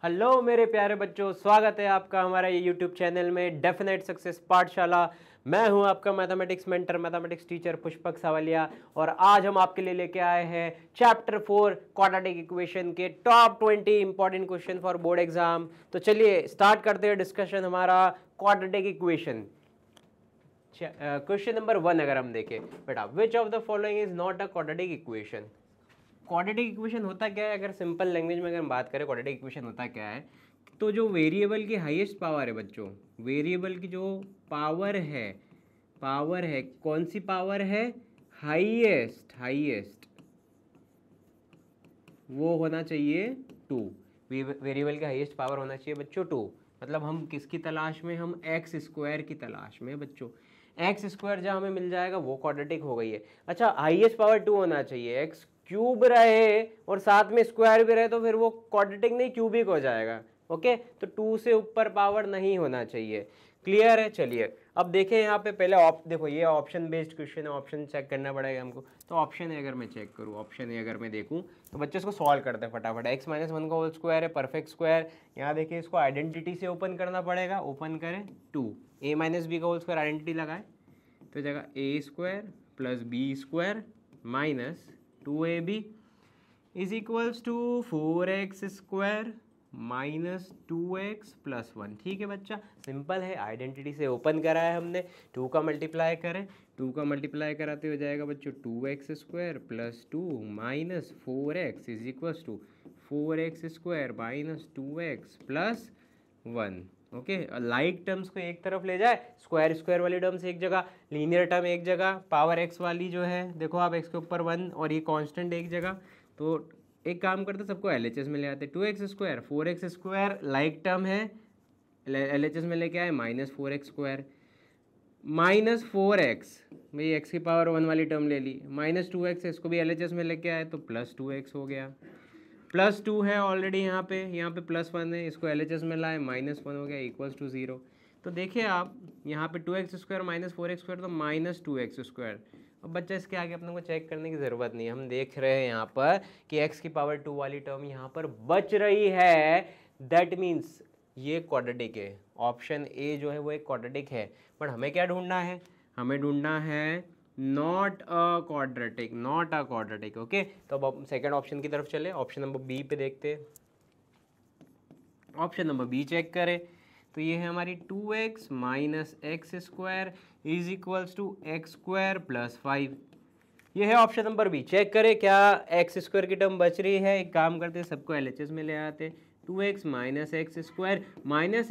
Hello मेरे प्यारे बच्चों, स्वागत है आपका हमारा ये यूट्यूब चैनल में डेफिनेट सक्सेस पाठशाला। मैं हूं आपका mathematics mentor, mathematics teacher Pushpak Savaliya. और आज हम आपके लिए लेके आए हैं चैप्टर 4 क्वाड्रेटिक इक्वेशन के top 20 important question for board exam. तो चलिए स्टार्ट करते हैं डिस्कशन हमारा क्वाड्रेटिक इक्वेशन। क्वेश्चन नंबर 1 अगर हम देखें बेटा, which of the following is not a quadratic equation. Quadratic equation होता क्या है, अगर सिंपल लैंग्वेज में अगर हम बात करें क्वाड्रेटिक इक्वेशन होता क्या है, तो जो वेरिएबल की हाईएस्ट पावर है बच्चों, वेरिएबल की जो पावर है कौन सी पावर है, हाईएस्ट वो होना चाहिए 2। वेरिएबल की हाईएस्ट पावर होना चाहिए बच्चों 2। मतलब हम किसकी तलाश में, हम एक्स स्क्वायर की तलाश में बच्चों। एक्स स्क्वायर जहाँ हमें मिल जाएगा वो क्वाड्रेटिक हो गई है। अच्छा, हाईएस्ट पावर 2 होना चाहिए, एक्स क्यूब रहे और साथ में स्क्वायर भी रहे तो फिर वो क्वाड्रेटिक नहीं क्यूबिक हो जाएगा। ओके, तो 2 से ऊपर पावर नहीं होना चाहिए। क्लियर है। चलिए अब देखें यहाँ पे पहले देखो ये ऑप्शन बेस्ड क्वेश्चन है, ऑप्शन चेक करना पड़ेगा हमको। तो ऑप्शन है अगर मैं चेक करूँ, ऑप्शन है अगर मैं देखूँ तो बच्चे इसको सॉल्व करते हैं फटाफट। एक्स माइनस 1 का होल स्क्वायर है, परफेक्ट स्क्वायर। यहाँ देखिए इसको आइडेंटिटी से ओपन करना पड़ेगा, ओपन करें 2, ए माइनस बी का होल स्क्वायर आइडेंटिटी लगाए तो जगह a square plus B square minus 2ab is equals to 4x square minus 2x plus 1। ठीक है बच्चा, सिंपल है, आइडेंटिटी से ओपन करा है हमने। 2 का मल्टीप्लाई करें, 2 का मल्टीप्लाई कराते हो जाएगा बच्चों 2x square plus 2 minus 4x is equals to 4x square minus 2x plus 1। Okay, like terms को एक तरफ ले जाए, स्क्वायर स्क्वायर वाली टर्म्स एक जगह, लीनियर टर्म एक जगह, पावर एक्स वाली जो है देखो आप एक्स के ऊपर 1 और ये कांस्टेंट एक जगह। तो एक काम करते सबको एलएचएस में ले आते, 2x square 4x square like term है, एलएचएस में लेके आए minus 4x square minus 4x, भाई एक्स की पावर 1 वाली टर्म ले ली, माइनस 2x इसको भी एलएचएस में लेके आए तो प्लस 2x हो गया। प्लस 2 है ऑलरेडी यहाँ पे प्लस 1 है, इसको एलएचएस में लाए माइनस 1 हो गया इक्वल्स टू 0। तो देखिए आप यहाँ पे 2x square minus 4x square तो माइनस 2x स्क्वायर। अब बच्चा इसके आगे अपने को चेक करने की ज़रूरत नहीं है, हम देख रहे हैं यहाँ पर कि x की पावर 2 वाली टर्म यहाँ पर बच रही है। दैट मीन्स ये क्वाड्रेटिक है, ऑप्शन ए जो है वो एक क्वाड्रेटिक है। बट हमें क्या ढूंढना है, हमें ढूंढना है not a quadratic, not a quadratic. Okay, तो अब हम सेकेंड ऑप्शन की तरफ चले, ऑप्शन नंबर बी पे देखते हैं। ऑप्शन नंबर बी चेक करें तो ये है हमारी 2x minus x square is equals to x square plus 5। ये है ऑप्शन नंबर बी। चेक करें क्या एक्स स्क्वायर की टर्म बच रही है। एक काम करते हैं सबको एलएचएस में ले आते, 2x minus x square minus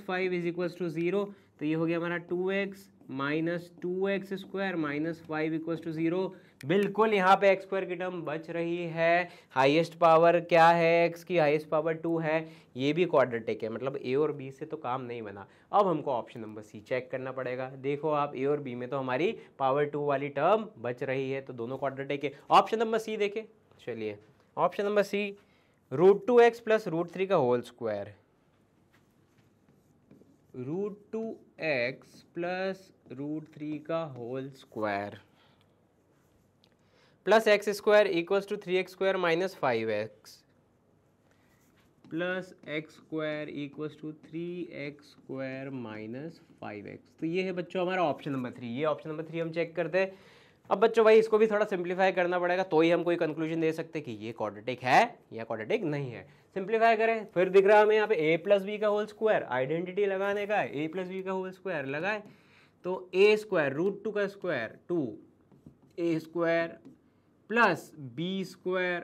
5 is equals to 0। तो ये हो गया हमारा 2x minus 2x square minus 5 equals to 0। बिल्कुल यहाँ पे एक्स स्क्वायर की टर्म बच रही है। हाईएस्ट पावर क्या है, एक्स की हाईएस्ट पावर 2 है। ये भी क्वाड्रेटिक है, मतलब ए और बी से तो काम नहीं बना। अब हमको ऑप्शन नंबर सी चेक करना पड़ेगा। देखो आप ए और बी में तो हमारी पावर 2 वाली टर्म बच रही है, तो दोनों क्वाड्रेटिक है। ऑप्शन नंबर सी देखें, चलिए ऑप्शन नंबर सी, √2x प्लस √3 का होल स्क्वायर, √2x प्लस √3 का whole square plus x square equals to 3x square minus 5x plus x square equals to 3x square minus 5x। तो ये है बच्चों हमारा ऑप्शन नंबर 3। ये ऑप्शन नंबर 3 हम check करते हैं। अब बच्चों भाई इसको भी थोड़ा सिंप्लीफाई करना पड़ेगा तो ही हम कोई कंक्लूजन दे सकते कि ये क्वाड्रेटिक है या क्वाड्रेटिक नहीं है। सिंप्लीफाई करें, फिर दिख रहा है हमें यहाँ पे a प्लस बी का होल स्क्वायर, आइडेंटिटी लगाने का है, a प्लस बी का होल स्क्वायर लगाए तो a स्क्वायर √2 का square 2a square plus B square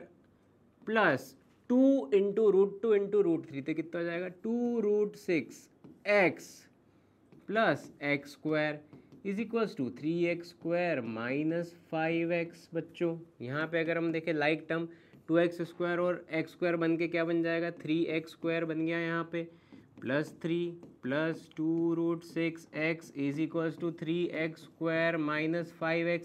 plus 2 into √2 into √3 तो कितना हो जाएगा 2√6x plus x square is equals to 3x square minus 5x। बच्चों यहाँ पे अगर हम देखें लाइक टर्म 2x स्क्वायर और x स्क्वायर बन के क्या बन जाएगा 3x स्क्वायर बन गया यहाँ पे, plus 3 plus 2√6x is equals to 3x square minus 5x।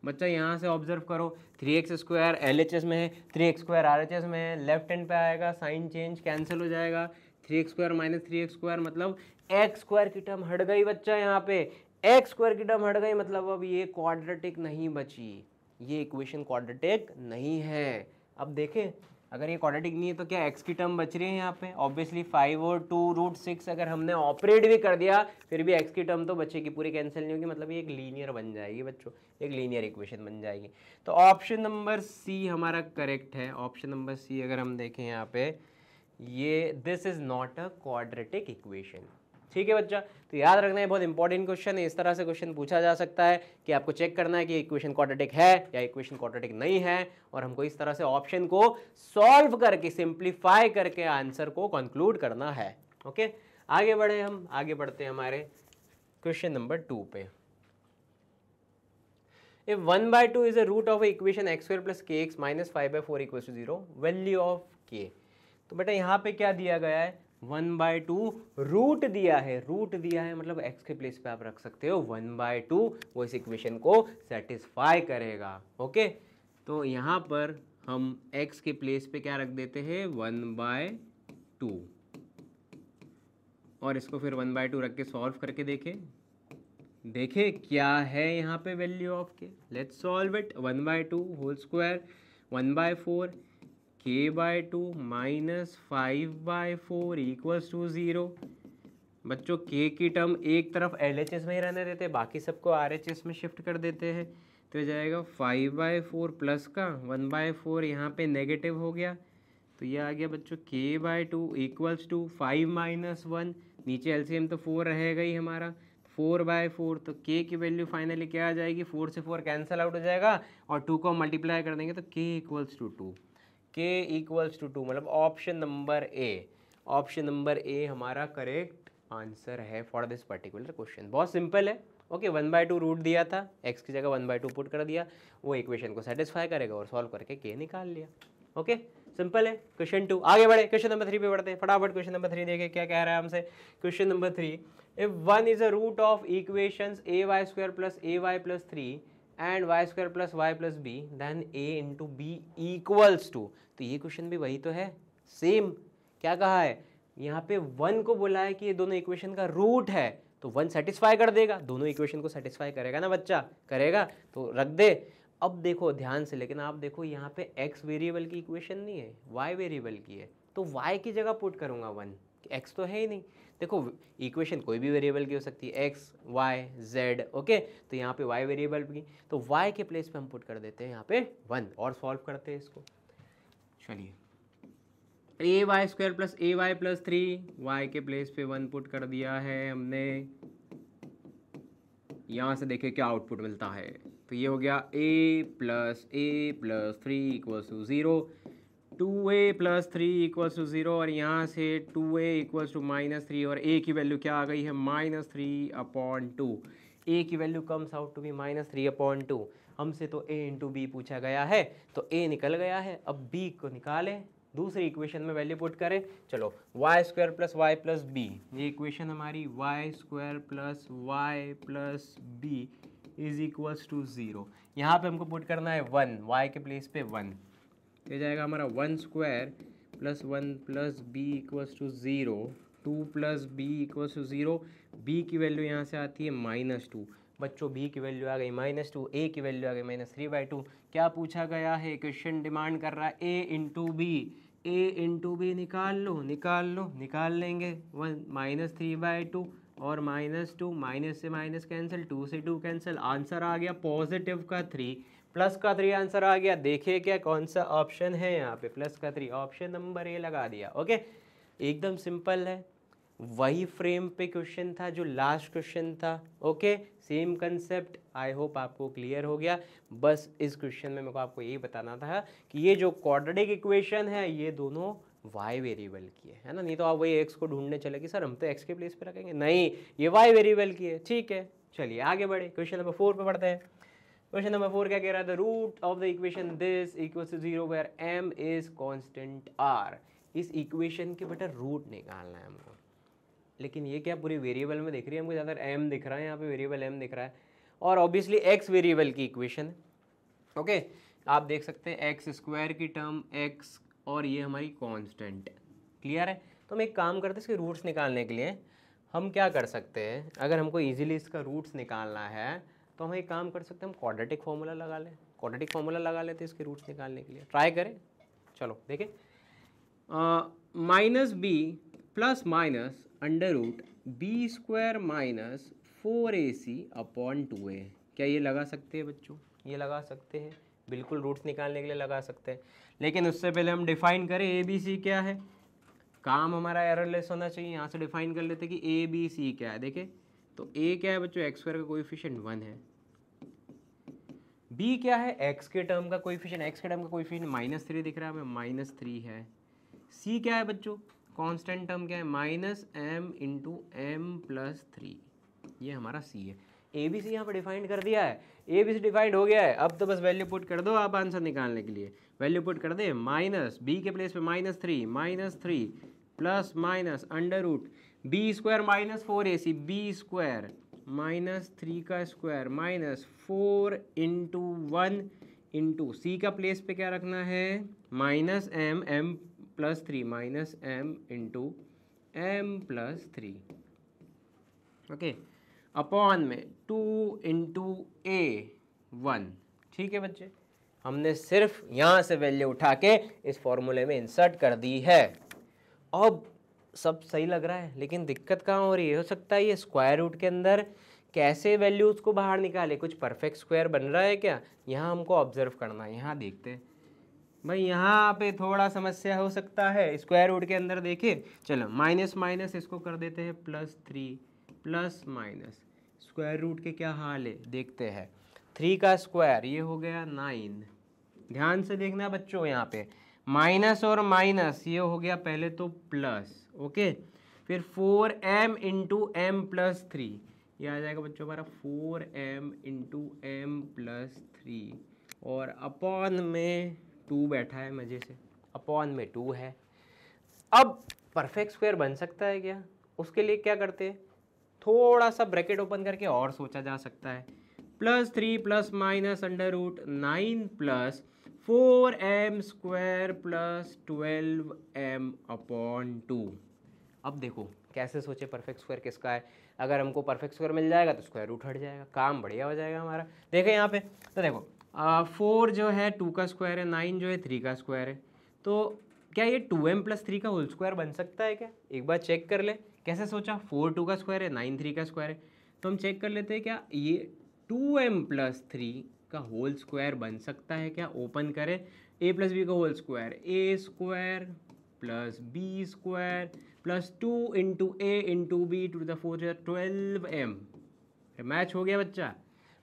बच्चा यहाँ से ऑब्जर्व करो 3x स्क्वायर एलएचएस में है, 3x स्क्वायर आरएचएस में है, लेफ्ट हैंड पे आएगा, साइन चेंज कैंसिल हो जाएगा, 3x square minus 3x square मतलब x स्क्वायर की टर्म हट गई बच्चा। यहाँ पे x स्क्वायर की टर्म हट गई मतलब अब ये क्वाड्रेटिक नहीं बची, ये इक्वेशन क्वाड्रेटिक नहीं है। अब देखें अगर ये क्वाड्रेटिक नहीं है तो क्या x की टर्म बच रही है यहाँ पे, ऑब्वियसली 5 और 2√6 अगर हमने ऑपरेट भी कर दिया फिर भी x की टर्म तो बचेगी, पूरी कैंसिल नहीं होगी, मतलब ये एक लीनियर बन जाएगी बच्चों, एक लीनियर इक्वेशन बन जाएगी। तो ऑप्शन नंबर सी हमारा करेक्ट है। ऑप्शन नंबर सी अगर हम देखें यहाँ पे, ये this is not a quadratic equation. ठीक है बच्चा, तो याद रखना है, बहुत इंपॉर्टेंट क्वेश्चन है। इस तरह से क्वेश्चन पूछा जा सकता है कि आपको चेक करना है कि इक्वेशन क्वाड्रेटिक है या इक्वेशन क्वाड्रेटिक नहीं है, और हमको इस तरह से ऑप्शन को सॉल्व करके सिंप्लीफाई करके आंसर को कंक्लूड करना है। ओके, आगे बढ़े, हम आगे बढ़ते हैं हमारे क्वेश्चन नंबर 2 पे। If 1/2 is a root of a equation x² plus kx minus 5/4 equals to 0, value of k। तो बेटा यहाँ पे क्या दिया गया है, 1/2 रूट दिया है, रूट दिया है मतलब x के प्लेस पे आप रख सकते हो 1/2, वो इस इक्वेशन को सेटिस्फाई करेगा। ओके, तो यहाँ पर हम x के प्लेस पे क्या रख देते हैं 1/2, और इसको फिर 1/2 रख के सॉल्व करके देखे क्या है यहाँ पे value of k. Let's solve it. 1/2 whole square 1/4 k/2 minus 5/4 equals to 0। बच्चों k की टर्म एक तरफ LHS में ही रहने देते हैं, बाकी सबको RHS में शिफ्ट कर देते हैं, तो ये जाएगा 5/4 प्लस का 1/4, यहाँ पे नेगेटिव हो गया, तो ये आ गया बच्चों k/2 इक्वल्स टू 5 माइनस 1, नीचे LCM तो 4 रहेगा ही हमारा, 4/4, तो k की वैल्यू फाइनली क्या आ जाएगी, 4 से 4 कैंसिल आउट हो जाएगा और 2 को मल्टीप्लाई कर देंगे तो k equals to 2, k equals to 2, मतलब option number A, option number A हमारा करेक्ट आंसर है फॉर दिस पर्टिकुलर क्वेश्चन। बहुत सिंपल है। ओके, 1/2 रूट दिया था, x की जगह 1/2 पुट कर दिया, वो इक्वेशन को सेटिस्फाई करेगा और सॉल्व करके k निकाल लिया। ओके, सिंपल है। क्वेश्चन 2 आगे बढ़े, क्वेश्चन नंबर 3 पे बढ़ते हैं फटाफट। क्वेश्चन नंबर 3 देखें क्या कह रहा है हमसे। Question number 3, if 1 is a root of equations ay² plus ay plus 3 and y² plus y plus b, then a into b equals to, तो ये क्वेश्चन भी वही तो है, सेम। क्या कहा है यहाँ पे, 1 को बोला है कि ये दोनों इक्वेशन का रूट है, तो 1 सेटिस्फाई कर देगा, दोनों इक्वेशन को सेटिस्फाई करेगा ना बच्चा, करेगा, तो रख दे। अब देखो ध्यान से, लेकिन आप देखो यहाँ पे x वेरिएबल की इक्वेशन नहीं है, y वेरिएबल की है, तो y की जगह पुट करूँगा 1, x तो है ही नहीं। देखो इक्वेशन कोई भी वेरिएबल की हो सकती है, x y z, ओके, तो यहाँ पे y वेरिएबल की, तो y के प्लेस पे हम पुट कर देते हैं यहाँ पे 1 और सॉल्व करते हैं इसको। चलिए, ay² plus ay plus 3, y के प्लेस पे 1 पुट कर दिया है हमने, यहाँ से देखिए क्या आउटपुट मिलता है, तो ये हो गया a plus 3 equals to 0, 2a plus 3 equals to 0, और यहाँ से 2a इक्वल्स टू -3, और a की वैल्यू क्या आ गई है -3/2, a की value comes out to be -3/2। हमसे तो a इंटू बी पूछा गया है, तो a निकल गया है, अब b को निकालें, दूसरी इक्वेशन में वैल्यू पुट करें। चलो y² plus y plus b, ये इक्वेशन हमारी y² plus y plus b is equals to 0, यहाँ पे हमको पुट करना है 1, y के प्लेस पे 1, तो जाएगा हमारा 1² plus 1 plus b equals to 0, 2 plus b equals to 0, b की वैल्यू यहाँ से आती है -2, बच्चों b की वैल्यू आ गई -2, a की वैल्यू आ गई -3/2। क्या पूछा गया है, क्वेश्चन डिमांड कर रहा है a इंटू बी, निकाल लो, निकाल लेंगे, 1 -3/2 और -2, माइनस से माइनस कैंसिल, 2 से 2 कैंसिल, आंसर आ गया पॉजिटिव का 3, प्लस का 3 आंसर आ गया। देखिए क्या कौन सा ऑप्शन है यहाँ पे, प्लस का 3, ऑप्शन नंबर ए लगा दिया। ओके, एकदम सिंपल है, वही फ्रेम पे क्वेश्चन था जो लास्ट क्वेश्चन था। Okay, same concept, I hope आपको क्लियर हो गया। बस इस क्वेश्चन में मेरे को आपको यही बताना था कि ये जो क्वाड्रेटिक इक्वेशन है ये दोनों y वेरिएबल की है ना, नहीं तो आप वही x को ढूंढने चले कि सर हम तो x के प्लेस पे रखेंगे, नहीं ये y वेरिएबल की है। ठीक है, चलिए आगे बढ़े, क्वेश्चन नंबर 4 पे बढ़ते हैं। क्वेश्चन नंबर 4 क्या कह रहा है, the root of the equation this equals to 0 where m is constant r। इस इक्वेशन के बेटा रूट निकालना है हमको, लेकिन ये क्या पूरी वेरिएबल में दिख रही है हमको, ज़्यादा m दिख रहा है यहाँ पे, वेरिएबल m दिख रहा है, और ऑब्वियसली x वेरिएबल की इक्वेशन है। ओके, आप देख सकते हैं x² की टर्म x और ये हमारी कांस्टेंट, क्लियर है। तो हम एक काम करते हैं, इसके रूट्स निकालने के लिए हम क्या कर सकते हैं, अगर हमको इजीली इसका रूट्स निकालना है तो हम एक काम कर सकते हैं, हम क्वाड्रेटिक फार्मूला लगा लें, क्वाड्रेटिक फार्मूला लगा लेते हैं इसके रूट्स निकालने के लिए, ट्राई करें। चलो देखें, minus b plus minus under root b square minus 4ac upon 2a। क्या ये लगा सकते हैं बच्चों? ये लगा सकते हैं, बिल्कुल रूट्स निकालने के लिए लगा सकते हैं। लेकिन उससे पहले हम डिफाइन करें ए बी सी क्या है। काम हमारा एररलेस होना चाहिए। यहाँ से डिफाइन कर लेते हैं कि ए बी सी क्या है। देखें तो ए क्या है बच्चों, एक्स स्क्वायर का कोएफिशिएंट 1 है। बी क्या है, एक्स के टर्म का कोएफिशिएंट, एक्स के टर्म का कोएफिशिएंट -3 दिख रहा है हमें, -3 है। सी क्या है बच्चों, कांस्टेंट टर्म क्या है, -m इंटू एम प्लस 3, ये हमारा सी है। ए बी सी यहाँ पर डिफाइंड कर दिया है, ए बी सी डिफाइंड हो गया है। अब तो बस वैल्यू पुट कर दो आप आंसर निकालने के लिए। वैल्यू पुट कर दे, माइनस बी के प्लेस पे -3 plus minus under root b square minus 4ac, b square -3 का square minus 4 into 1 into c का प्लेस पे क्या रखना है, -m plus 3 -m into m plus 3, okay, upon में 2 इंटू a1। ठीक है बच्चे, हमने सिर्फ यहाँ से वैल्यू उठा के इस फॉर्मूले में इंसर्ट कर दी है। अब सब सही लग रहा है, लेकिन दिक्कत कहाँ हो रही है? हो सकता है ये स्क्वायर रूट के अंदर कैसे वैल्यूज को बाहर निकाले, कुछ परफेक्ट स्क्वायर बन रहा है क्या? यहाँ हमको ऑब्जर्व करना है। यहाँ देखते हैं भाई, यहाँ पे थोड़ा समस्या हो सकता है स्क्वायर रूट के अंदर। देखिए चलो माइनस माइनस इसको कर देते हैं +3 प्लस माइनस, स्क्वायर रूट के क्या हाल है देखते हैं। 3 का स्क्वायर ये हो गया 9, ध्यान से देखना बच्चों, यहाँ पे माइनस और माइनस ये हो गया पहले तो प्लस, ओके, फिर 4m इंटू एम प्लस 3, ये आ जाएगा बच्चों हमारा 4m इंटू एम प्लस 3, और अपॉन में 2 बैठा है मजे से, अपॉन में 2 है। अब परफेक्ट स्क्वायर बन सकता है क्या? उसके लिए क्या करते हैं, थोड़ा सा ब्रैकेट ओपन करके और सोचा जा सकता है। +3 plus minus under root 9 plus 4m square plus 12m upon 2। अब देखो कैसे सोचे परफेक्ट स्क्वायर किसका है। अगर हमको परफेक्ट स्क्वायर मिल जाएगा तो स्क्वायर रूट हट जाएगा, काम बढ़िया हो जाएगा हमारा। देखो यहाँ पे तो देखो 4 जो है 2 का स्क्वायर है, 9 जो है 3 का स्क्वायर है, तो क्या ये 2m प्लस 3 का होल स्क्वायर बन सकता है क्या? एक बार चेक कर ले। कैसे सोचा, 4 2 का स्क्वायर है, 9 3 का स्क्वायर है, तो हम चेक कर लेते हैं क्या ये 2m प्लस 3 का होल स्क्वायर बन सकता है क्या? ओपन करें, a प्लस बी का whole square, a square plus B square plus 2 into A into b to the 4 12m। Match हो गया बच्चा,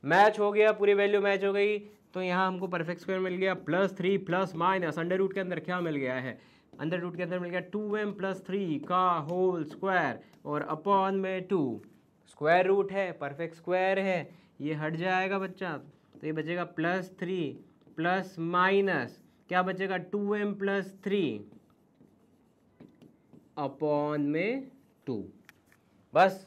मैच हो गया, पूरी वैल्यू मैच हो गई। तो यहाँ हमको परफेक्ट स्क्वायर मिल गया +3 प्लस माइनस अंडर रूट के अंदर क्या मिल गया है, अंडर रूट के अंदर मिल गया 2m प्लस 3 का होल स्क्वायर, और अपॉन में 2, स्क्वायर रूट है, परफेक्ट स्क्वायर है, ये हट जाएगा बच्चा। तो ये बचेगा +3 प्लस माइनस क्या बचेगा 2m प्लस 3 अपॉन में 2। बस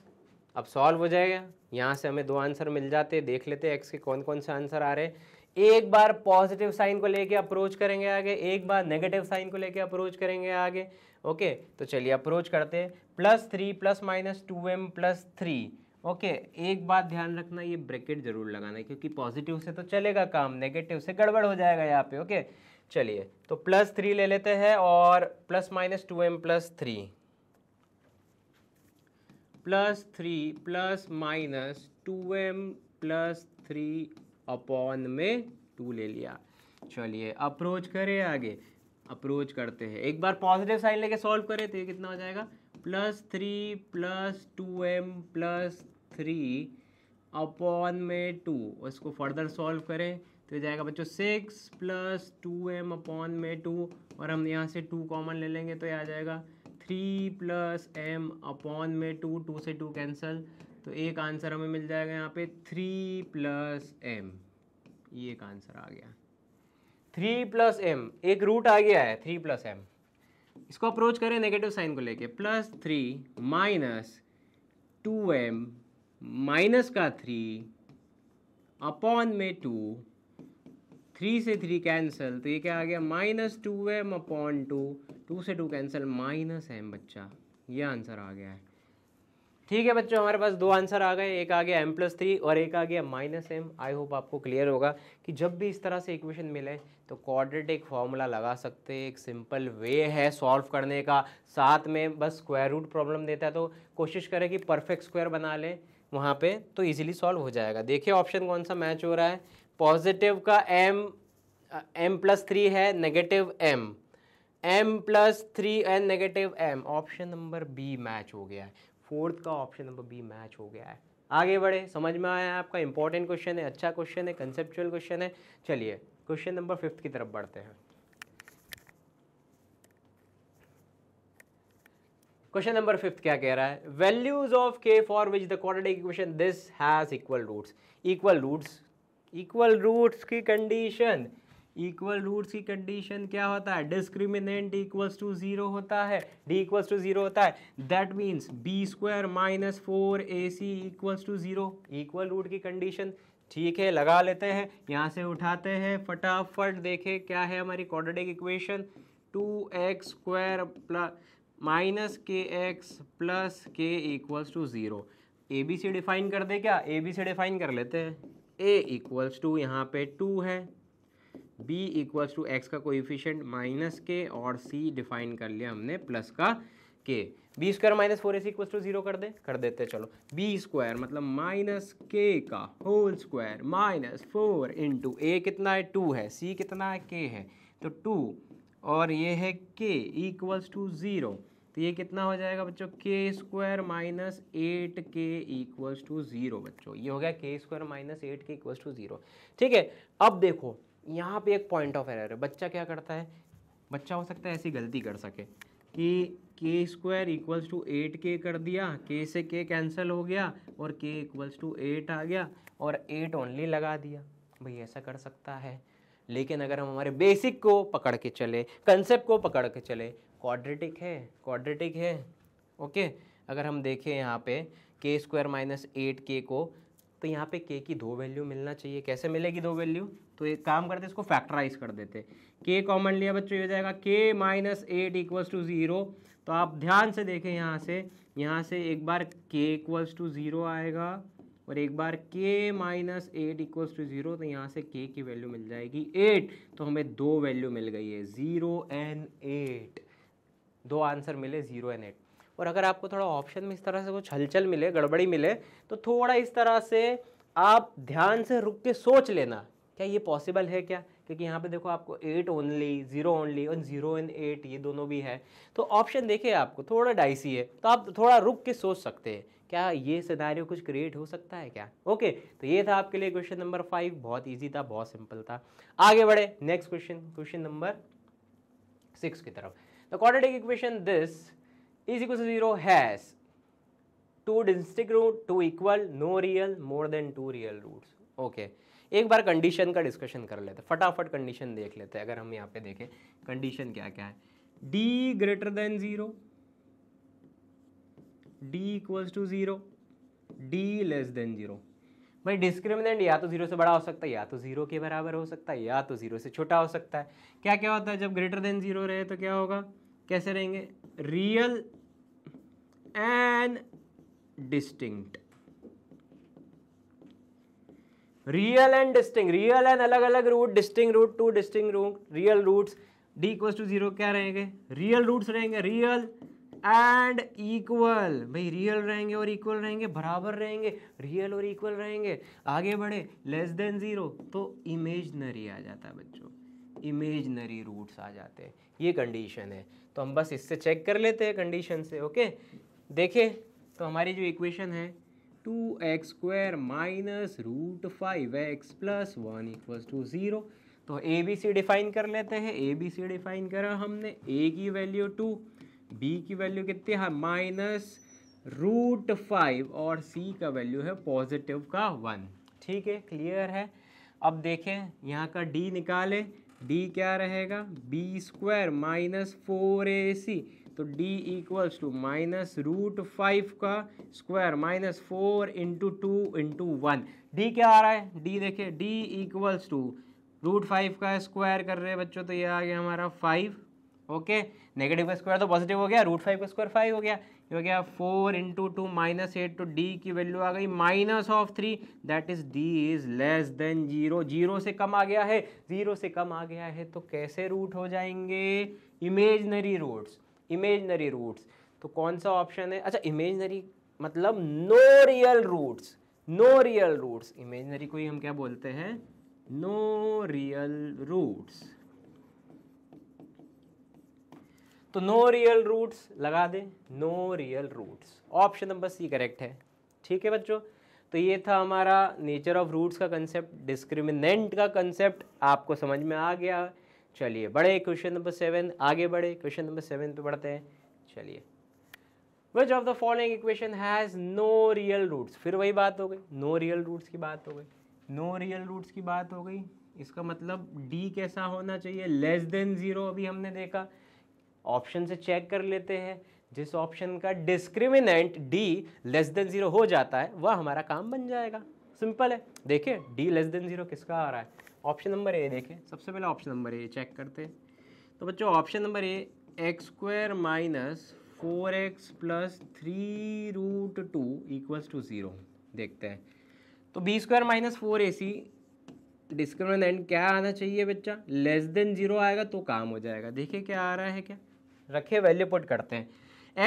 अब सॉल्व हो जाएगा। यहाँ से हमें 2 आंसर मिल जाते हैं। देख लेते हैं एक्स के कौन कौन से आंसर आ रहे हैं। एक बार पॉजिटिव साइन को लेके अप्रोच करेंगे आगे, एक बार नेगेटिव साइन को लेके अप्रोच करेंगे आगे, ओके। तो चलिए अप्रोच करते हैं। +3 plus minus 2m plus 3, okay. एक बात ध्यान रखना, ये ब्रैकेट जरूर लगाना है, क्योंकि पॉजिटिव से तो चलेगा काम, नेगेटिव से गड़बड़ हो जाएगा यहाँ पे, ओके। चलिए तो +3 ले लेते हैं और plus minus 2m plus 3, +3 plus minus 2m plus 3 upon में 2 ले लिया। चलिए अप्रोच करें आगे, अप्रोच करते हैं। एक बार पॉजिटिव साइन लेके सॉल्व करें तो ये कितना हो जाएगा, +3 प्लस 2m प्लस 3 अपॉन में 2। उसको फर्दर सॉल्व करें तो ये जाएगा बच्चों 6 प्लस 2m अपॉन में 2, और हम यहाँ से 2 कॉमन ले लेंगे तो ये आ जाएगा 3 प्लस m अपॉन में 2, 2 से 2 कैंसिल, तो एक आंसर हमें मिल जाएगा यहाँ पे 3 प्लस m। ये एक आंसर आ गया 3 प्लस m, एक रूट आ गया है 3 प्लस m। इसको अप्रोच करें नेगेटिव साइन को लेके, +3 माइनस 2m माइनस का 3 अपॉन में 2, 3 से 3 कैंसिल, तो ये क्या आ गया -2m अपॉन 2, 2 से 2 कैंसिल -m बच्चा, ये आंसर आ गया है। ठीक है बच्चों, हमारे पास दो आंसर आ गए, एक आ गया m+3 और एक आ गया -m। आई होप आपको क्लियर होगा कि जब भी इस तरह से इक्वेशन मिले तो क्वाड्रेटिक फॉर्मूला लगा सकते हैं। एक सिंपल वे है सॉल्व करने का, साथ में बस स्क्वायर रूट प्रॉब्लम देता है तो कोशिश करें कि परफेक्ट स्क्वायर बना लें वहाँ पे, तो इजीली सॉल्व हो जाएगा। देखिए ऑप्शन कौन सा मैच हो रहा है, पॉजिटिव का m+3 है, negative m+3 and negative m, option number b match हो गया है। फोर्थ का ऑप्शन नंबर बी मैच हो गया है। आगे बढ़े, समझ में आया आपका, इंपॉर्टेंट क्वेश्चन है, अच्छा क्वेश्चन है, कंसेप्चुअल क्वेश्चन है। चलिए क्वेश्चन नंबर 5 की तरफ बढ़ते हैं। क्वेश्चन नंबर 5 क्या कह रहा है, values of k for which the quadratic equation this has equal roots. Equal roots की कंडीशन, इक्वल रूट्स की कंडीशन क्या होता है, डिस्क्रिमिनेंट इक्वल्स टू 0 होता है, d इक्वल्स टू 0 होता है, that means b² - 4ac equals to 0, equal root की कंडीशन। ठीक है, लगा लेते हैं, यहाँ से उठाते हैं फटाफट। देखें क्या है हमारी quadratic equation, 2x² -kx + k equals to 0। A B C define कर दे क्या, ए बी सी डिफाइन कर लेते हैं। a इक्वल्स टू यहाँ पे 2 है, b इक्वल्स टू एक्स का कोएफिशिएंट -k और c डिफाइन कर लिया हमने प्लस का k। b² - 4ac equals to 0 कर देते चलो। b² मतलब -k का होल स्क्वायर -4 इंटू a कितना है 2 है, c कितना है k है, तो 2 और ये है k इक्वल्स टू 0, तो ये कितना हो जाएगा बच्चों, k² - 8k इक्वल्स टू 0। बच्चों ये हो गया k² - 8k इक्वल्स टू 0। ठीक है, अब देखो यहाँ पे एक पॉइंट ऑफ एरर है। बच्चा क्या करता है, बच्चा हो सकता है ऐसी गलती कर सके कि k² इक्वल्स टू 8k कर दिया, k से k कैंसिल हो गया और k इक्वल्स टू 8 आ गया और 8 ओनली लगा दिया। भाई ऐसा कर सकता है, लेकिन अगर हम हमारे बेसिक को पकड़ के चले, कंसेप्ट को पकड़ के चले, क्वाड्रेटिक है ओके। अगर हम देखें यहाँ पे k² - 8k को, तो यहाँ पे k की 2 वैल्यू मिलना चाहिए। कैसे मिलेगी 2 वैल्यू, तो एक काम करते इसको फैक्टराइज कर देते। k कॉमन लिया बच्चों, ये हो जाएगा k - 8 इक्वल्स टू 0। तो आप ध्यान से देखें यहाँ से एक बार k इक्वल्स टू 0 आएगा और एक बार k - 8 इक्वल्स टू 0, तो यहाँ से k की वैल्यू मिल जाएगी 8। तो हमें 2 वैल्यू मिल गई है, 0 और 8, 2 आंसर मिले 0 और 8। और अगर आपको थोड़ा ऑप्शन में इस तरह से कुछ हलचल मिले, गड़बड़ी मिले, तो थोड़ा इस तरह से आप ध्यान से रुक के सोच लेना क्या ये पॉसिबल है क्या, क्योंकि यहाँ पे देखो आपको 8 ओनली, 0 ओनली और 0 और 8 ये दोनों भी है। तो ऑप्शन देखिए आपको थोड़ा डाइसी है, तो आप थोड़ा रुक के सोच सकते हैं क्या ये सिनेरियो कुछ क्रिएट हो सकता है क्या। ओके, तो ये था आपके लिए क्वेश्चन नंबर 5, बहुत ईजी था, बहुत सिंपल था। आगे बढ़े नेक्स्ट क्वेश्चन नंबर 6 की तरफ। The quadratic equation this is equal to 0 has 2 distinct root, 2 equal, no real, more than 2 real roots। Okay, एक बार कंडीशन का डिस्कशन कर लेते हैं, फटाफट कंडीशन देख लेते हैं। अगर हम यहाँ पे देखें कंडीशन क्या क्या है, d greater than 0, d equals to 0, d less than 0। भाई डिस्क्रिमिनेंट या तो 0 से बड़ा हो सकता है, या तो 0 के बराबर हो सकता है, या तो 0 से छोटा हो सकता है। क्या क्या होता है जब ग्रेटर देन 0 रहे, तो क्या होगा, कैसे रहेंगे, real and distinct, real and distinct, real and अलग अलग root, distinct root, 2 distinct root, real roots. d equals to 0 क्या रहेंगे, रियल रूट्स रहेंगे, रियल एंड इक्वल। भाई रियल रहेंगे और इक्वल रहेंगे, बराबर रहेंगे, रियल और इक्वल रहेंगे। आगे बढ़े, लेस देन 0 तो इमेजनरी आ जाता है बच्चों, इमेजनरी रूट्स आ जाते हैं। ये कंडीशन है, तो हम बस इससे चेक कर लेते हैं कंडीशन से। ओके, देखें तो हमारी जो इक्वेशन है 2x² - √5x + 1 इक्वल्स टू 0। तो ए बी सी डिफाइन कर लेते हैं। ए बी सी डिफाइन करा हमने, a की वैल्यू 2, b की वैल्यू कितनी है -√5 और c का वैल्यू है पॉजिटिव का 1। ठीक है, क्लियर है। अब देखें यहाँ का d निकाले, d क्या रहेगा, b² - 4ac, तो d इक्वल्स टू -√5 का स्क्वायर -4 इंटू 2 इंटू 1। d क्या आ रहा है, d देखिए, d इक्वल्स टू √5 का स्क्वायर कर रहे हैं बच्चों, तो ये आ गया हमारा 5। ओके, नेगेटिव का स्क्वायर तो पॉजिटिव हो गया, √5 का स्क्वायर 5 हो गया, ये हो गया 4 × 2 -8, तो डी की वैल्यू आ गई -3, that is D is less than 0, 0 से कम आ गया है, 0 से कम आ गया है तो कैसे रूट हो जाएंगे, इमेजनरी रूट्स, इमेजनरी रूट्स। तो कौन सा ऑप्शन है, अच्छा इमेजनरी मतलब no real roots, no real roots, imaginary को ही हम क्या बोलते हैं, नो रियल रूट्स। तो नो रियल रूट्स लगा दे, no real roots, option number c correct है। ठीक है बच्चों, तो ये था हमारा नेचर ऑफ रूट्स का कंसेप्ट, डिस्क्रिमिनेंट का कंसेप्ट आपको समझ में आ गया। चलिए बड़े क्वेश्चन नंबर 7, आगे बढ़े, क्वेश्चन नंबर 7 पे बढ़ते हैं। चलिए, Which of the following equation has no real roots? फिर वही बात हो गई, नो रियल रूट्स की बात हो गई, नो रियल रूट्स की बात हो गई। इसका मतलब d कैसा होना चाहिए, लेस देन 0। अभी हमने देखा, ऑप्शन से चेक कर लेते हैं, जिस ऑप्शन का डिस्क्रिमिनेंट d लेस देन 0 हो जाता है वह हमारा काम बन जाएगा। सिंपल है, देखिए d लेस देन 0 किसका आ रहा है, ऑप्शन नंबर ए। देखें सबसे पहले ऑप्शन नंबर ए चेक करते हैं। तो बच्चों ऑप्शन नंबर ए, x² - 4x + 3√2 = 0। देखते हैं, तो b² - 4ac डिस्क्रिमिनेंट क्या आना चाहिए बच्चा, लेस देन 0 आएगा तो काम हो जाएगा। देखिए क्या आ रहा है, क्या रखे, वैल्यू पुट करते हैं।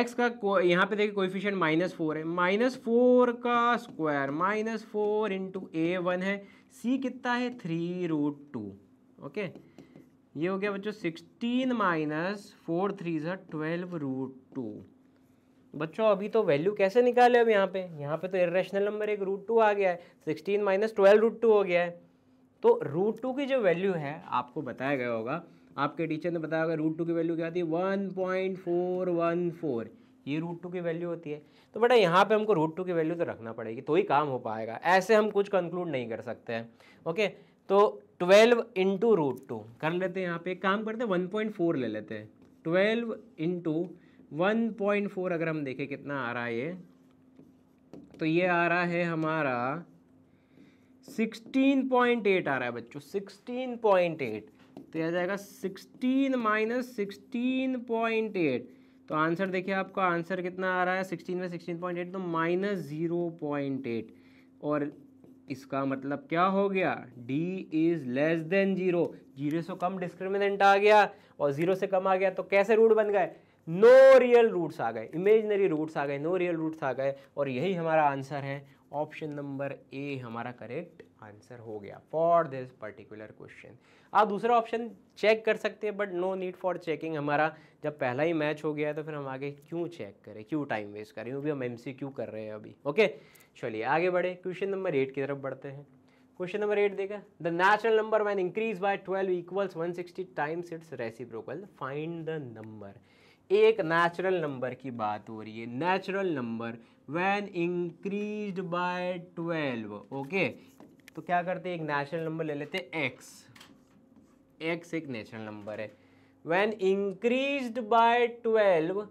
x का यहाँ पे देखिए कोएफिशिएंट -4 है, -4 का स्क्वायर -4 × a1 है, c कितना है 3√2। ओके, ये हो गया बच्चों 16 - 4 × 3 = 12√2। बच्चों अभी तो वैल्यू कैसे निकाले, अब यहाँ पे तो इरेशनल नंबर एक √2 आ गया है, 16 - 12√2 हो गया है। तो √2 की जो वैल्यू है आपको बताया गया होगा, आपके टीचर ने बताया होगा √2 की वैल्यू क्या आती है, 1.414, ये √2 की वैल्यू होती है। तो बेटा यहाँ पे हमको √2 की वैल्यू तो रखना पड़ेगी तो ही काम हो पाएगा, ऐसे हम कुछ कंक्लूड नहीं कर सकते हैं। ओके, तो 12 × √2 कर लेते हैं, यहाँ पे एक काम करते हैं 1.4 ले लेते हैं। 12 × 1.4 अगर हम देखें कितना आ रहा है ये, तो ये आ रहा है हमारा 16.8 आ रहा है बच्चों, 16.8। तो यह आ जाएगा 16 - 16.8। तो आंसर देखिए, आपका आंसर कितना आ रहा है, 16 में 16.8 तो -0.8। और इसका मतलब क्या हो गया, d इज लेस देन 0, 0 से कम डिस्क्रिमिनेंट आ गया और 0 से कम आ गया तो कैसे रूट बन गए, नो रियल रूट्स आ गए, इमेजनरी रूट्स आ गए, नो रियल रूट्स आ गए। और यही हमारा आंसर है, ऑप्शन नंबर ए हमारा करेक्ट आंसर हो गया फॉर दिस पर्टिकुलर क्वेश्चन। आप दूसरा ऑप्शन चेक कर सकते हैं but no need for checking, हमारा जब पहला ही मैच हो गया है तो फिर हम आगे क्यों चेक करें, क्यों टाइम वेस्ट करें, वो भी हम MCQ कर रहे हैं अभी। ओके, चलिए आगे बढ़े, क्वेश्चन नंबर 8 की तरफ बढ़ते हैं। क्वेश्चन नंबर 8 देखा, the natural number when increase by 12 = 160 times it's reciprocal, find the number. एक नेचुरल नंबर की बात हो रही है, natural number when increased by 12। Okay, तो क्या करते हैं, एक नेचुरल नंबर ले लेते हैं x, x एक नेचुरल नंबर है। व्हेन इंक्रीज्ड बाय 12,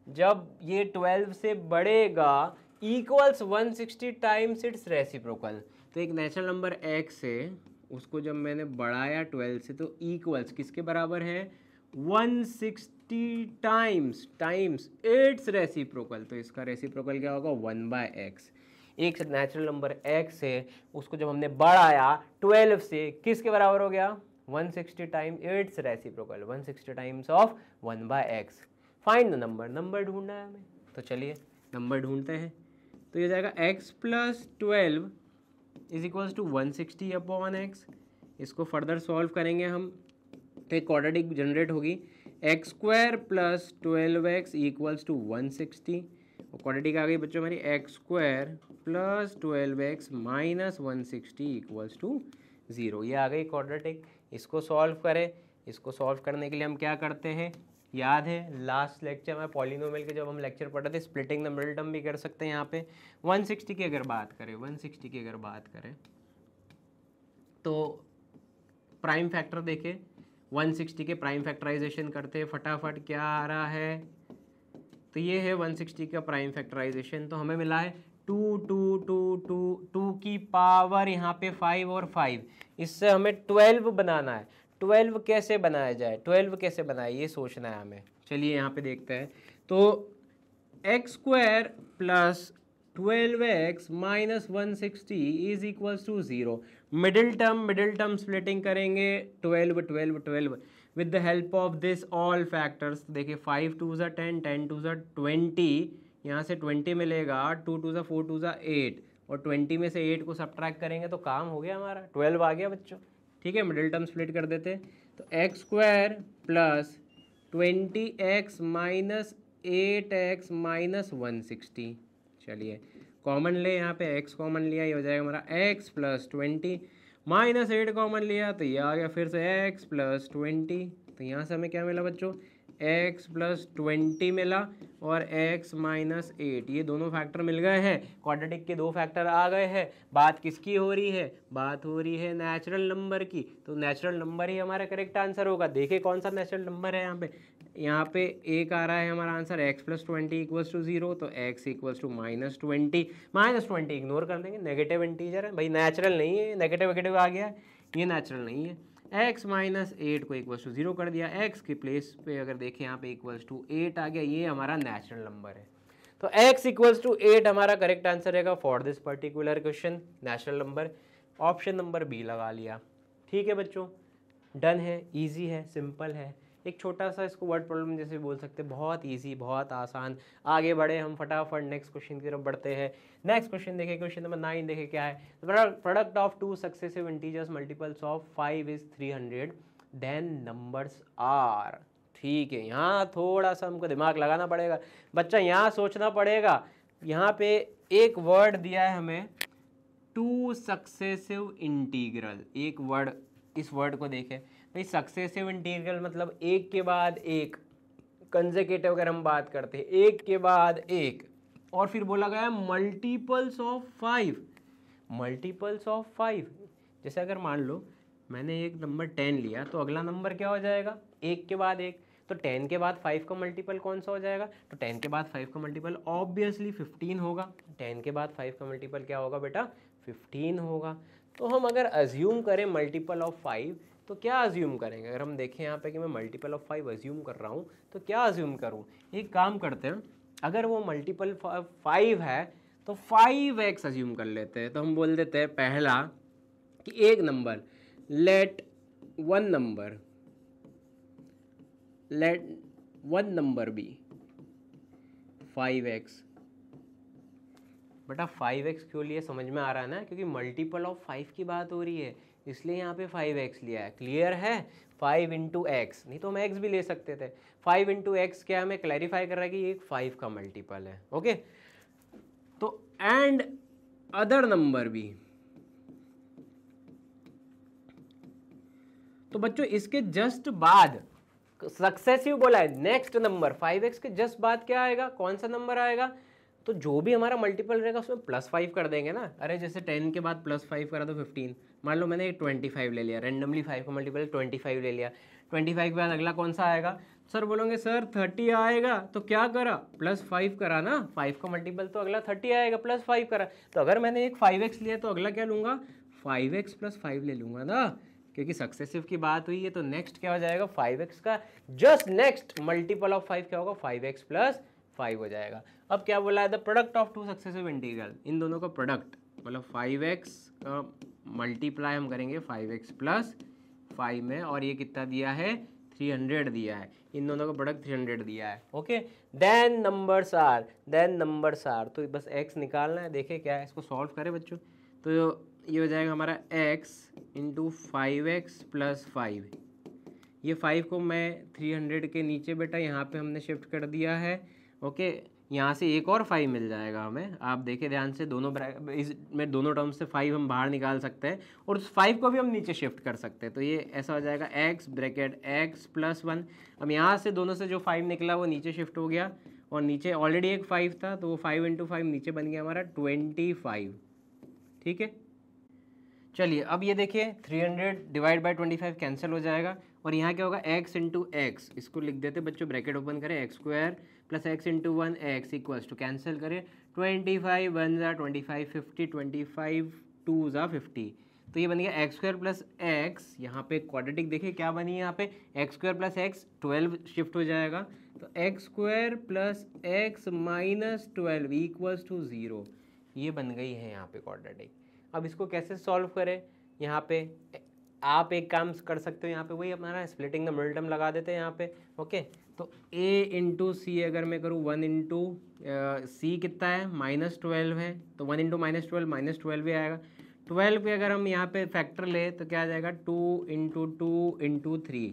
जब ये 12 से बढ़ेगा, इक्वल्स 160 टाइम्स इट्स रेसिप्रोकल। तो एक नेचुरल नंबर x है, उसको जब मैंने बढ़ाया 12 से तो इक्वल्स किसके बराबर है, 160 टाइम्स इट्स रेसिप्रोकल। तो इसका रेसिप्रोकल क्या होगा, 1/x। एक नेचुरल नंबर x है, उसको जब हमने बढ़ाया 12 से किसके बराबर हो गया, 160 time it's reciprocal, 160 times of 1/x। Find the number, number ढूंढना है हमें, तो चलिए नंबर ढूंढते हैं। तो ये जाएगा x + 12 = 160/x। इसको फर्दर सॉल्व करेंगे हम तो एक क्वाड्रेटिक जनरेट होगी, x² + 12x = 160। और क्वाड्रेटिक आ गई बच्चों हमारी, x² + 12x - 160 = 0। ये आ गई क्वाड्रेटिक। इसको सॉल्व करें, इसको सॉल्व करने के लिए हम क्या करते हैं, याद है लास्ट लेक्चर में पॉलिनोमियल के जब हम लेक्चर पढ़ रहे थे, स्प्लिटिंग द मिडिल टर्म भी कर सकते हैं। यहाँ पे 160 की अगर बात करें, 160 की अगर बात करें तो प्राइम फैक्टर देखें, 160 के प्राइम फैक्टराइजेशन करते हैं फटाफट, क्या आ रहा है, तो ये है 160 का प्राइम फैक्टराइजेशन। तो हमें मिला है 2 की पावर यहाँ पे 5 और 5, इससे हमें 12 बनाना है। 12 कैसे बनाया जाए, 12 कैसे बनाए ये सोचना है हमें। चलिए यहाँ पे देखते हैं। तो x square plus 12x minus 160 is equals to 0। Middle term splitting करेंगे 12 12 12 with the help of this all factors. देखिए 5 2 ज़ा 10, 10 2 ज़ा 20, यहाँ से 20 मिलेगा, 2 2 ज़ा 4 2 ज़ा 8, और 20 में से 8 को सब्ट्रैक्ट करेंगे तो काम हो गया हमारा, 12 आ गया बच्चों। ठीक है, मिडिल टर्म स्प्लिट कर देते हैं। तो x square plus 20x minus 8x minus 160। चलिए कॉमन ले, यहाँ पे x कॉमन लिया, ये हो जाएगा हमारा x प्लस 20 माइनस 8 कॉमन लिया तो ये आ गया फिर से x प्लस 20। तो यहाँ से हमें क्या मिला बच्चों, x प्लस 20 मिला और x माइनस 8, ये दोनों फैक्टर मिल गए हैं, क्वाड्रेटिक के दो फैक्टर आ गए हैं। बात किसकी हो रही है, बात हो रही है नेचुरल नंबर की, तो नेचुरल नंबर ही हमारा करेक्ट आंसर होगा। देखिए कौन सा नेचुरल नंबर है यहाँ पे एक आ रहा है हमारा answer x plus 20 equals to 0, तो x equals to minus 20, minus 20 ignore कर देंगे, नेगेटिव इंटीजर है भाई, नेचुरल नहीं है, नेगेटिव नेगेटिव आ गया है, ये नेचुरल नहीं है। x माइनस 8 को इक्वल्स टू 0 कर दिया, x की प्लेस पे अगर देखें यहाँ पे इक्वल्स टू 8 आ गया, ये हमारा नेचुरल नंबर है। तो x इक्वल्स टू 8 हमारा करेक्ट आंसर रहेगा for this particular question, natural number. Option number b लगा लिया। ठीक है बच्चों, डन है, इजी है, सिंपल है, एक छोटा सा इसको वर्ड प्रॉब्लम जैसे बोल सकते हैं, बहुत इजी, बहुत आसान। आगे बढ़े हम फटाफट नेक्स्ट क्वेश्चन की तरफ बढ़ते हैं। नेक्स्ट क्वेश्चन देखें, क्वेश्चन नंबर 9 देखें क्या है। Product of two successive integers multiples of 5 is 300, then numbers are. ठीक है, यहाँ थोड़ा सा हमको दिमाग लगाना पड़ेगा बच्चा, यहाँ सोचना पड़ेगा। यहाँ पे एक वर्ड दिया है हमें, टू सक्सेसिव इंटीग्रल, एक वर्ड, इस वर्ड को देखें भाई, सक्सेसिव इंटीग्रल मतलब एक के बाद एक, कंसेक्यूटिव अगर हम बात करते हैं एक के बाद एक, और फिर बोला गया मल्टीपल्स ऑफ 5, मल्टीपल्स ऑफ 5। जैसे अगर मान लो मैंने एक नंबर 10 लिया तो अगला नंबर क्या हो जाएगा, एक के बाद एक, तो 10 के बाद 5 का मल्टीपल कौन सा हो जाएगा, तो 10 के बाद 5 का मल्टीपल ऑब्वियसली 15 होगा। 10 के बाद 5 का मल्टीपल क्या होगा बेटा, 15 होगा। तो हम अगर अज्यूम करें मल्टीपल ऑफ 5 तो क्या अज्यूम करेंगे, अगर हम देखें यहाँ पे कि मैं मल्टीपल ऑफ 5 अज्यूम कर रहा हूँ तो क्या अज्यूम करूँ। एक काम करते हैं, अगर वो मल्टीपल 5 है तो 5x अज्यूम कर लेते हैं। तो हम बोल देते हैं पहला कि एक number, let one number be 5x। बेटा 5x क्यों लिए समझ में आ रहा है ना, क्योंकि मल्टीपल ऑफ 5 की बात हो रही है, इसलिए यहाँ पे 5x लिया है। क्लियर है, 5 इंटू एक्स, नहीं तो हम x भी ले सकते थे। 5 इंटू एक्स क्या हमें क्लैरिफाई कर रहा है कि ये 5 का मल्टीपल है। ओके, तो एंड अदर नंबर भी, तो बच्चों इसके जस्ट बाद सक्सेसिव बोला है, नेक्स्ट नंबर 5x के जस्ट बाद क्या आएगा, कौन सा नंबर आएगा, तो जो भी हमारा मल्टीपल रहेगा उसमें +5 कर देंगे ना। अरे जैसे 10 के बाद +5 करा तो 15, मान लो मैंने 25 ले लिया, रेंडमली 5 का मल्टीपल 25 ले लिया, 25 के बाद अगला कौन सा आएगा, सर बोलोगे सर 30 आएगा, तो क्या करा, +5 करा ना, 5 का मल्टीपल तो अगला 30 आएगा, +5 करा। तो अगर मैंने एक 5x लिया तो अगला क्या लूँगा, 5x + 5 ले लूँगा ना, क्योंकि सक्सेसिव की बात हुई है। तो नेक्स्ट क्या हो जाएगा, 5x का जस्ट नेक्स्ट मल्टीपल ऑफ 5 क्या होगा, 5x + 5 हो जाएगा। अब क्या बोला है, the product of two successive integral, इन दोनों का प्रोडक्ट मतलब 5x का मल्टीप्लाई हम करेंगे 5x + 5 में, और ये कितना दिया है, 300 दिया है, इन दोनों का प्रोडक्ट 300 दिया है। ओके, देन नंबर्स आर, तो बस x निकालना है। देखे क्या है, इसको सॉल्व करें बच्चों, तो ये हो जाएगा हमारा x इंटू 5x + 5। ये 5 को मैं 300 के नीचे बेटा यहाँ पे हमने शिफ्ट कर दिया है। ओके, यहाँ से एक और 5 मिल जाएगा हमें, आप देखें ध्यान से, इसमें दोनों टर्म्स से 5 हम बाहर निकाल सकते हैं, और उस 5 को भी हम नीचे शिफ्ट कर सकते हैं। तो ये ऐसा हो जाएगा x ब्रैकेट x + 1। अब यहाँ से दोनों से जो 5 निकला वो नीचे शिफ्ट हो गया, और नीचे ऑलरेडी एक 5 था, तो वो 5 इंटू 5 नीचे बन गया हमारा 25। ठीक है, चलिए अब ये देखिए 300 डिवाइड बाय 25 कैंसिल हो जाएगा, और यहाँ क्या होगा, x इंटू एक्स, इसको लिख देते बच्चों, ब्रैकेट ओपन करें, x² + x into 1x equals to, cancel करें, 25 1 × 25 50, 25 2 × 50, तो ये बन गया एक्स स्क्वायर प्लस एक्स, यहाँ पे क्वाड्रेटिक देखिए क्या बनी है यहाँ पे, x square plus x 12 shift हो जाएगा, तो x square plus x minus 12 equals to 0, ये बन गई है यहाँ पे क्वाड्रेटिक। अब इसको कैसे सॉल्व करें, यहाँ पे आप एक काम कर सकते हो, यहाँ पे वही हमारा स्प्लिटिंग द मिडल टर्म लगा देते हैं यहाँ पे। ओके, तो a इंटू सी अगर मैं करूँ 1 इंटू सी कितना है -12 है, तो 1 इंटू -12 भी आएगा। 12 पे अगर हम यहाँ पे फैक्टर ले तो क्या आ जाएगा 2 इंटू 2 इंटू 3।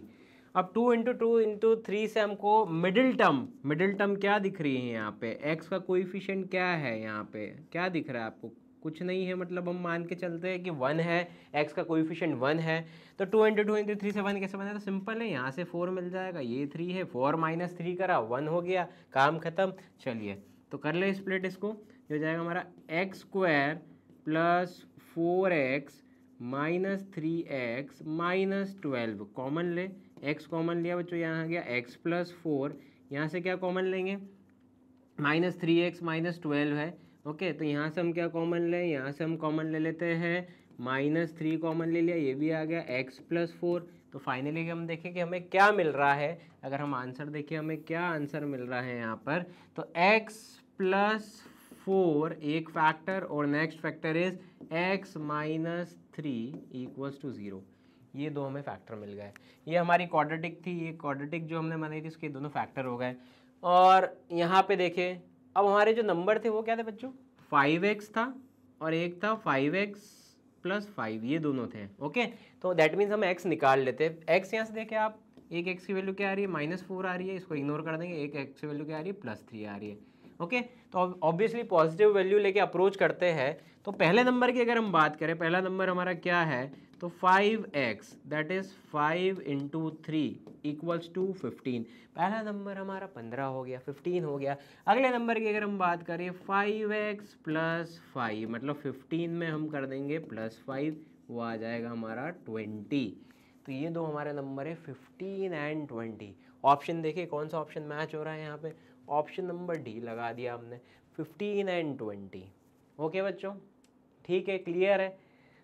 अब 2 इंटू 2 इंटू 3 से हमको मिडिल टर्म क्या दिख रही है यहाँ पे, x का कोएफिशिएंट क्या है यहाँ पे, क्या दिख रहा है आपको, कुछ नहीं है, मतलब हम मान के चलते हैं कि 1 है, x का कोएफिशिएंट 1 है, तो 2 इंटू 2 इंटू 3 से 1 कैसे बना, तो सिंपल है, यहाँ से 4 मिल जाएगा, ये 3 है, 4 माइनस 3 करा 1 हो गया, काम खत्म। चलिए तो कर ले स्प्लिट इसको, ये हो जाएगा हमारा x square plus 4x minus 3x minus 12, common ले, x कॉमन लिया बच्चों, यहाँ आ गया x प्लस 4, यहाँ से क्या कॉमन लेंगे, -3x माइनस 12 है। ओके, तो यहाँ से हम क्या कॉमन लें, यहाँ से हम कॉमन ले लेते हैं, -3 कॉमन ले लिया, ये भी आ गया x प्लस 4। तो फाइनली हम देखें कि हमें क्या मिल रहा है, अगर हम आंसर देखें हमें क्या आंसर मिल रहा है यहाँ पर, तो x प्लस 4 एक फैक्टर और next factor is x minus 3 equals to 0, ये दो हमें फैक्टर मिल गए। ये हमारी क्वाड्रेटिक थी, ये क्वाड्रेटिक जो हमने बनाई थी उसके दोनों फैक्टर हो गए। और यहाँ पे देखें अब हमारे जो नंबर थे वो क्या थे बच्चों, 5x था और एक था 5x प्लस 5, ये दोनों थे। ओके, तो दैट मीन्स हम x निकाल लेते, x यहाँ से देखें आप, एक x की वैल्यू क्या आ रही है, -4 आ रही है, इसको इग्नोर कर देंगे, एक x की वैल्यू क्या आ रही है, +3 आ रही है। ओके, तो ऑब्वियसली पॉजिटिव वैल्यू लेके अप्रोच करते हैं। तो पहले नंबर की अगर हम बात करें, पहला नंबर हमारा क्या है, तो 5x that is 5 into 3 equals to 15, पहला नंबर हमारा 15 हो गया, 15 हो गया। अगले नंबर की अगर हम बात करें 5x प्लस 5, मतलब 15 में हम कर देंगे +5, वो आ जाएगा हमारा 20। तो ये दो हमारे नंबर है 15 एंड 20। ऑप्शन देखिए कौन सा ऑप्शन मैच हो रहा है यहाँ पे, ऑप्शन नंबर डी लगा दिया हमने, 15 एंड 20। ओके बच्चों, ठीक है, क्लियर है।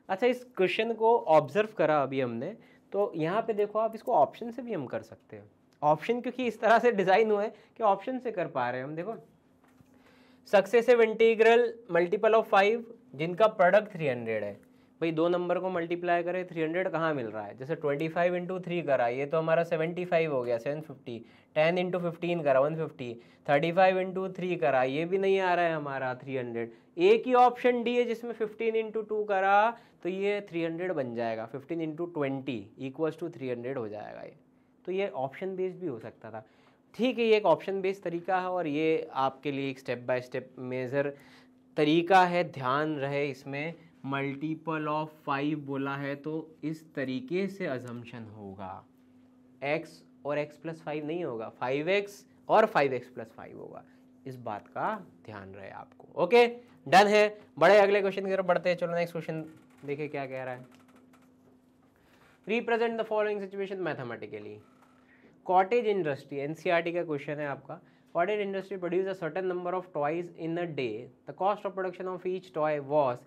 अच्छा, इस क्वेश्चन को ऑब्जर्व करा अभी हमने, तो यहाँ पे देखो आप, इसको ऑप्शन से भी हम कर सकते हैं। ऑप्शन क्योंकि इस तरह से डिज़ाइन हुआ है कि ऑप्शन से कर पा रहे हैं हम। देखो, सक्सेसिव इंटीग्रल मल्टीपल ऑफ 5 जिनका प्रोडक्ट 300 है, भाई दो नंबर को मल्टीप्लाई करें 300 कहाँ मिल रहा है, जैसे 25 इंटू 3 करा, ये तो हमारा 75 हो गया 750, 10 इंटू 15 करा 150, 35 इंटू 3 करा, ये भी नहीं आ रहा है हमारा 300। एक ही ऑप्शन डी है जिसमें 15 इंटू 2 करा, तो ये 300 बन जाएगा, 15 इंटू 20 इक्वल्स टू 300 हो जाएगा ये। तो ये ऑप्शन बेस्ड भी हो सकता था, ठीक है, ये एक ऑप्शन बेस्ड तरीका है और ये आपके लिए एक स्टेप बाय स्टेप मेजर तरीका है, ध्यान रहे इसमें। मल्टीपल ऑफ 5 बोला है तो इस तरीके से अजम्पशन होगा, x और x प्लस 5 नहीं होगा, 5x और 5x प्लस 5 होगा, इस बात का ध्यान रहे आपको। ओके, डन है, बड़े अगले क्वेश्चन की तरफ बढ़ते हैं। चलो नेक्स्ट क्वेश्चन देखिए क्या कह रहा है। Represent the following situation mathematically. Cottage industry, NCERT का क्वेश्चन है आपका। Cottage industry produce a certain number of toys in a day, the cost of production of each toy was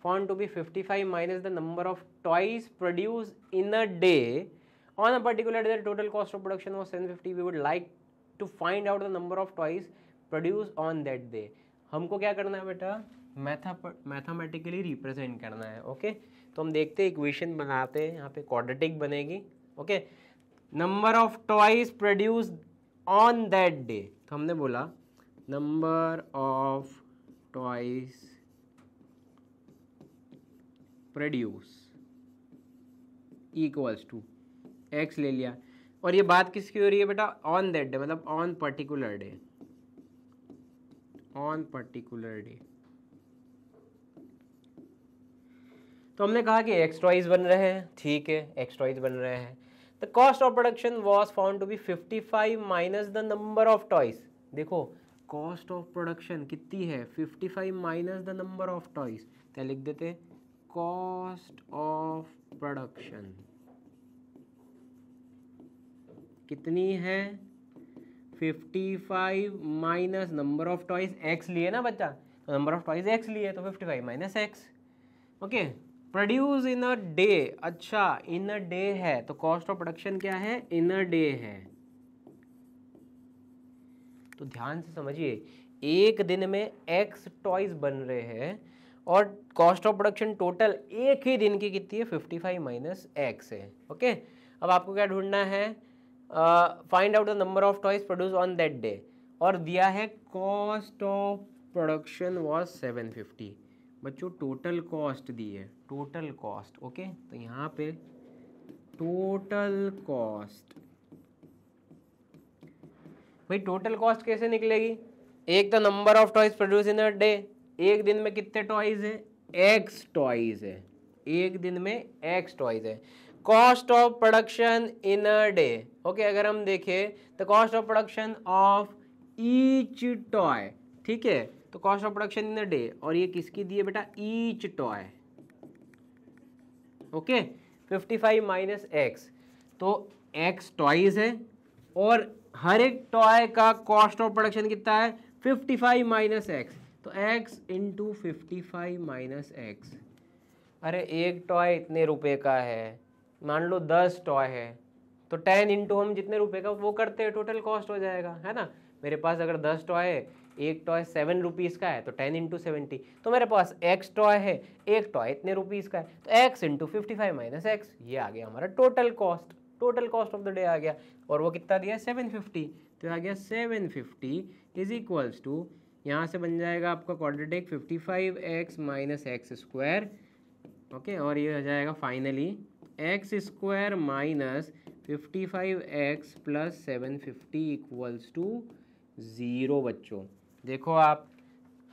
found to be 55 minus the number of toys produced in a day. On a particular day, the total cost of production was 750. We would like to find out the number of toys produced on that day. हमको क्या करना है बेटा, mathematically represent करना है। Okay, तो हम देखते हैं, इक्वेशन बनाते हैं, यहाँ पे क्वाड्रेटिक बनेगी। Okay, number of toys produced on that day, तो हमने बोला number of toys produce equals to x ले लिया, और ये बात किसकी हो रही है बेटा, ऑन दैट डे, मतलब on particular day, on particular day. तो हमने कहा कि x टॉयज बन रहे हैं, ठीक है, x टॉयज बन रहे हैं। The cost of production was found to be 55 minus the number of toys. देखो कॉस्ट ऑफ प्रोडक्शन कितनी है, 55 minus the number of toys, क्या लिख देते, कॉस्ट ऑफ प्रोडक्शन कितनी है, 55 minus number of toys x लिए ना बच्चा, तो नंबर ऑफ टॉयज x लिए तो 55 minus x। Okay, produce in a day, अच्छा इन अ डे है तो कॉस्ट ऑफ प्रोडक्शन क्या है, इन अ डे है। तो ध्यान से समझिए, एक दिन में एक्स टॉयज बन रहे हैं और कॉस्ट ऑफ प्रोडक्शन टोटल एक ही दिन की कितनी है, 55 माइनस एक्स है। ओके, अब आपको क्या ढूंढना है, find out the number of toys produce on that day, और दिया है कॉस्ट ऑफ प्रोडक्शन वाज 750। बच्चों टोटल कॉस्ट दी है, टोटल कॉस्ट। ओके, तो यहाँ पे टोटल कॉस्ट, भाई टोटल कॉस्ट कैसे निकलेगी, एक तो number of toys produce in a day, एक दिन में कितने टॉयज है, एक्स टॉयज है, एक दिन में एक्स टॉयज है। Cost of production in a day, okay, अगर हम देखें तो cost of production of each toy, ठीक है, तो cost of production in a day, और ये किसकी दी है बेटा, each toy. Okay, 55 minus x, तो एक्स टॉयज है और हर एक टॉय का कॉस्ट ऑफ प्रोडक्शन कितना है, 55 माइनस एक्स, तो x इंटू 55 माइनस एक्स। अरे एक टॉय इतने रुपए का है, मान लो 10 टॉय है, तो 10 इंटू हम जितने रुपए का वो करते हैं टोटल कॉस्ट हो जाएगा, है ना। मेरे पास अगर 10 टॉय है, एक टॉय 7 रुपीज़ का है, तो 10 इंटू 70, तो मेरे पास x टॉय है, एक टॉय इतने रुपीज़ का है, तो x इंटू 55 माइनस एक्स, ये आ गया हमारा total cost, total cost of the day आ गया। और वो कितना दिया है, 750, तो आ गया 750 इज इक्वल्स टू, यहाँ से बन जाएगा आपका quadratic 55x minus x square. Okay, और ये हो जाएगा finally x square minus 55x plus 750 equals to 0। बच्चों देखो, आप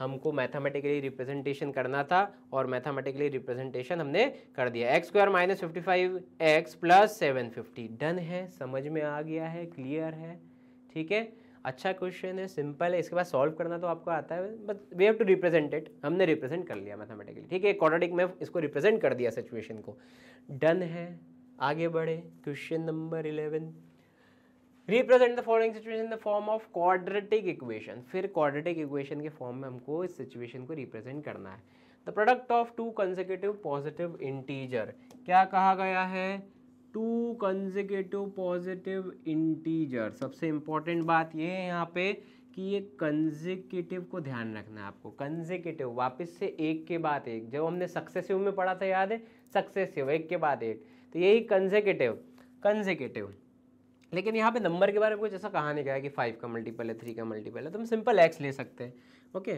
हमको मैथमेटिकली रिप्रेजेंटेशन करना था और मैथमेटिकली रिप्रेजेंटेशन हमने कर दिया, x square minus 55x plus 750, done है, समझ में आ गया है, क्लियर है, ठीक है। अच्छा क्वेश्चन है, सिंपल है, इसके बाद सॉल्व करना तो आपको आता है, but we have to represent it, हमने रिप्रेजेंट कर लिया मैथमेटिकली, ठीक है, क्वाड्रेटिक में इसको रिप्रेजेंट कर दिया सिचुएशन को, डन है। आगे बढ़े, question number 11, represent the following situation in the form of quadratic equation. फिर क्वाड्रेटिक इक्वेशन के फॉर्म में हमको इस सिचुएशन को रिप्रेजेंट करना है। The product of to consecutive positive integer, क्या कहा गया है, टू कंसेक्यूटिव पॉजिटिव इंटीजर। सबसे इंपॉर्टेंट बात ये है यहाँ पे कि ये कंसेक्यूटिव को ध्यान रखना है आपको, कंसेक्यूटिव वापस से एक के बाद एक, जब हमने सक्सेसिव में पढ़ा था याद है, सक्सेसिव एक के बाद एक, तो यही कंसेक्यूटिव, कंसेक्यूटिव। लेकिन यहाँ पे नंबर के बारे में कुछ ऐसा कहा नहीं गया है कि 5 का मल्टीपल है, 3 का मल्टीपल है, तो हम सिंपल x ले सकते हैं। Okay,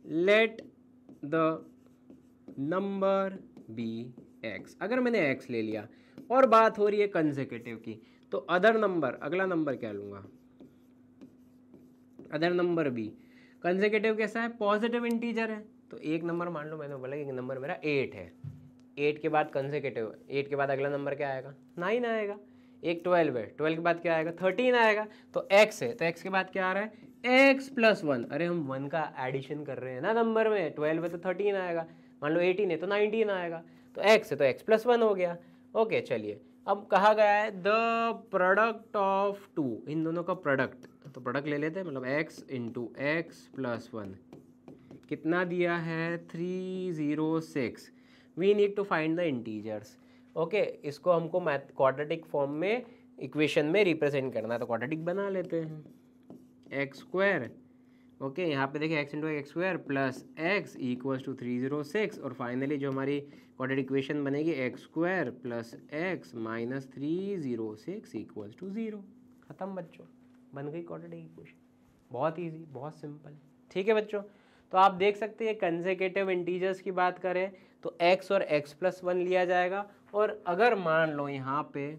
let the number be x, अगर मैंने x ले लिया और बात हो रही है कंसेक्यूटिव की, तो अदर नंबर, अगला नंबर क्या लूँगा, अदर नंबर बी। कंसेक्यूटिव कैसा है, पॉजिटिव इंटीजर है, तो एक नंबर मान लो मैंने बोला एक नंबर मेरा 8 है, 8 के बाद कंसेक्यूटिव, 8 के बाद अगला नंबर क्या आएगा, 9 आएगा, एक 12 है, 12 के बाद क्या आएगा, 13 आएगा, तो x है, तो x के बाद क्या आ रहा है, x प्लस 1, अरे हम 1 का एडिशन कर रहे हैं ना नंबर में, 12 है तो 13 आएगा, मान लो 18 है तो 19 आएगा, तो x है तो x प्लस 1 हो गया। ओके, चलिए अब कहा गया है द प्रोडक्ट ऑफ टू, इन दोनों का प्रोडक्ट, तो प्रोडक्ट ले लेते हैं, मतलब x इंटू एक्स प्लस 1 कितना दिया है, 306। We need to find the integers. Okay, इसको हमको मैथ क्वाड्रेटिक फॉर्म में इक्वेशन में रिप्रेजेंट करना है, तो क्वाड्रेटिक बना लेते हैं, एक्स स्क्वायर, ओके, यहाँ पे देखिए x into x square plus x equals to 306, और फाइनली जो हमारी क्वाड्रेटिक इक्वेशन बनेगी x square plus x minus 306 equals to 0। खत्म बच्चों, बन गई क्वाड्रेटिक इक्वेशन, बहुत ईजी, बहुत सिंपल, ठीक है बच्चों। तो आप देख सकते हैं कंसेक्यूटिव इंटीजर्स की बात करें तो x और x प्लस 1 लिया जाएगा, और अगर मान लो यहाँ पे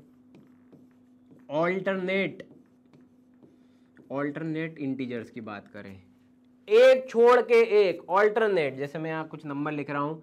ऑल्टरनेट इंटीजर्स की बात करें, एक छोड़ के एक ऑल्टरनेट, जैसे मैं यहाँ कुछ नंबर लिख रहा हूँ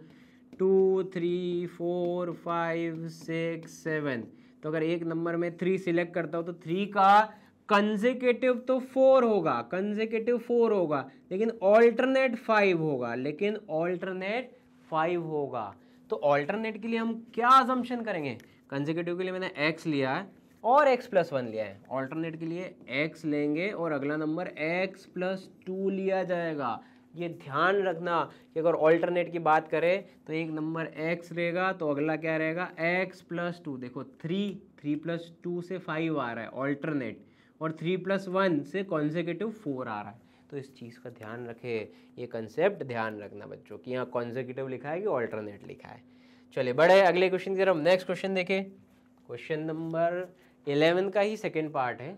2 3 4 5 6 7, तो अगर एक नंबर में 3 सिलेक्ट करता हूँ तो 3 का कंसेक्यूटिव तो 4 होगा, कंसेक्यूटिव 4 होगा, लेकिन ऑल्टरनेट 5 होगा, लेकिन ऑल्टरनेट 5 होगा। तो ऑल्टरनेट के लिए हम क्या अजम्पशन करेंगे, कंसेक्यूटिव के लिए मैंने x लिया है और x प्लस 1 लिया है, ऑल्टरनेट के लिए x लेंगे और अगला नंबर x प्लस 2 लिया जाएगा, ये ध्यान रखना कि अगर ऑल्टरनेट की बात करें तो एक नंबर x रहेगा तो अगला क्या रहेगा x प्लस 2। देखो 3 प्लस 2 से 5 आ रहा है ऑल्टरनेट, और 3 प्लस 1 से कॉन्सेक्यूटिव 4 आ रहा है। तो इस चीज़ का ध्यान रखे, ये कंसेप्ट ध्यान रखना बच्चों कि यहाँ कॉन्सेक्यूटिव लिखा है कि ऑल्टरनेट लिखा है। चलिए बढ़े अगले क्वेश्चन की तरफ। नेक्स्ट क्वेश्चन देखें, क्वेश्चन नंबर 11 का ही सेकेंड पार्ट है।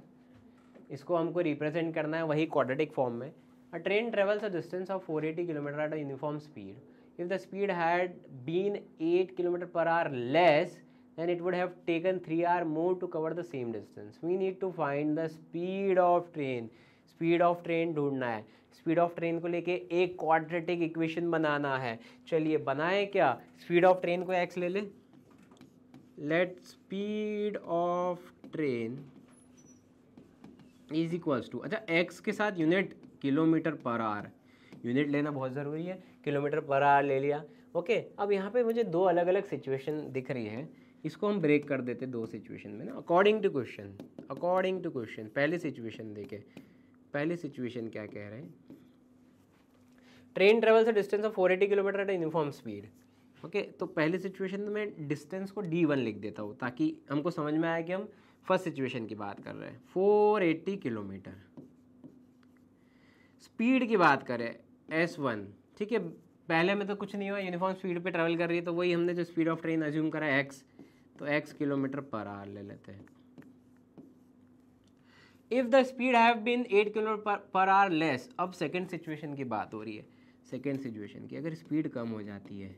इसको हमको रिप्रेजेंट करना है वही क्वाड्रेटिक फॉर्म में। A train travels a distance of 480 kilometre at a uniform speed. If the speed had been 8 kilometre per hour less then it would have taken 3 hours more to cover the same distance. We need to find the speed of train. Speed of train ढूंढना है। Speed of train को लेके एक quadratic equation बनाना है। चलिए बनाए क्या, speed of train को x ले ले, let speed of train is equals to, अच्छा x के साथ unit kilometre per hour, unit लेना बहुत ज़रूरी है, किलोमीटर पर आवर ले लिया। ओके, अब यहाँ पे मुझे दो अलग अलग सिचुएशन दिख रही है, इसको हम ब्रेक कर देते दो सिचुएशन में ना, अकॉर्डिंग टू क्वेश्चन। पहली सिचुएशन देखे, पहली सिचुएशन क्या कह रहे हैं, train travels a distance of 480 kilometre eight uniform speed. Okay, तो पहली सिचुएशन में मैं डिस्टेंस को d1 लिख देता हूँ ताकि हमको समझ में आए कि हम फर्स्ट सिचुएशन की बात कर रहे हैं। 480 किलोमीटर, स्पीड की बात करें s1, ठीक है, पहले में तो कुछ नहीं हुआ, यूनिफॉर्म स्पीड पे ट्रैवल कर रही है, तो वही हमने जो स्पीड ऑफ ट्रेन अज्यूम करा है x, तो x किलोमीटर पर आवर ले लेते हैं। If the speed have been 8 kilometre per hour less, अब सेकेंड सिचुएशन की बात हो रही है, सेकेंड सिचुएशन की, अगर स्पीड कम हो जाती है